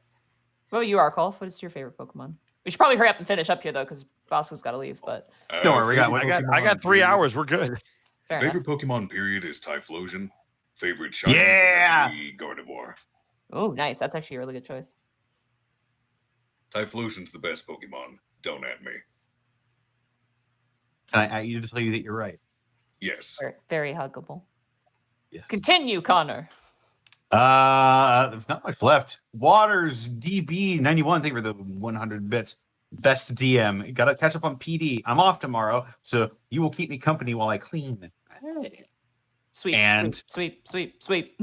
What about you, Arcolf? What is your favorite Pokemon? We should probably hurry up and finish up here though, because Bosco's got to leave. But Don't worry, we got one. I got 3 hours. We're good. fair Favorite Pokemon period is Typhlosion. Favorite shiny Yeah! Gardevoir. Oh, nice. That's actually a really good choice. Typhlosion's the best Pokemon. Don't at me. Can I you to tell you that you're right? Yes. Very, very huggable. Yes. Continue, Connor. There's not much left. Waters DB91, thank you for the 100 bits. Best DM. Gotta catch up on PD. I'm off tomorrow, so you will keep me company while I clean. Hey. Sweet, And- sweet. Ty2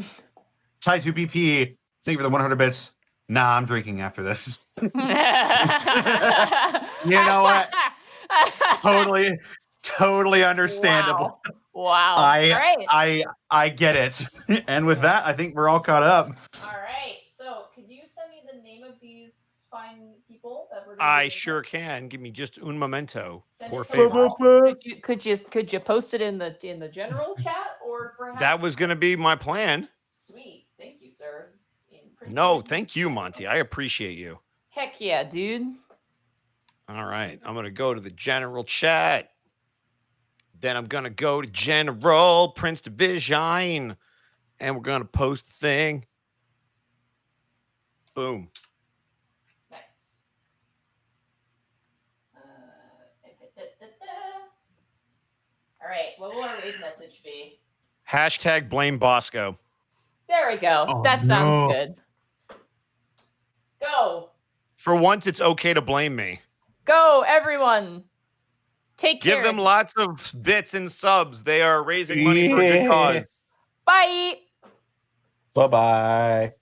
BP, thank you for the 100 bits. Nah, I'm drinking after this. You You know what? Totally understandable. Wow. All right. I get it. And with that, I think we're all caught up. All right. So, could you send me the name of these fine people that we're? I sure can. Give me just un momento. Send Poor it to favor. all. Could you post it in the general chat or perhaps That was going to be my plan. Sweet. Thank you, sir. No, thank you, Monty. I appreciate you. Heck yeah, dude. All right. I'm going to go to the general chat. Then I'm going to go to General Prince Division. And we're going to post the thing. Boom. Nice. All right. What will our raid message be? Hashtag blame Bosco. There we go. Oh, That sounds no. good. Go. For once, it's okay to blame me. Go, everyone. Take care. Give them lots of bits and subs. They are raising money for a good cause. Bye. Bye-bye.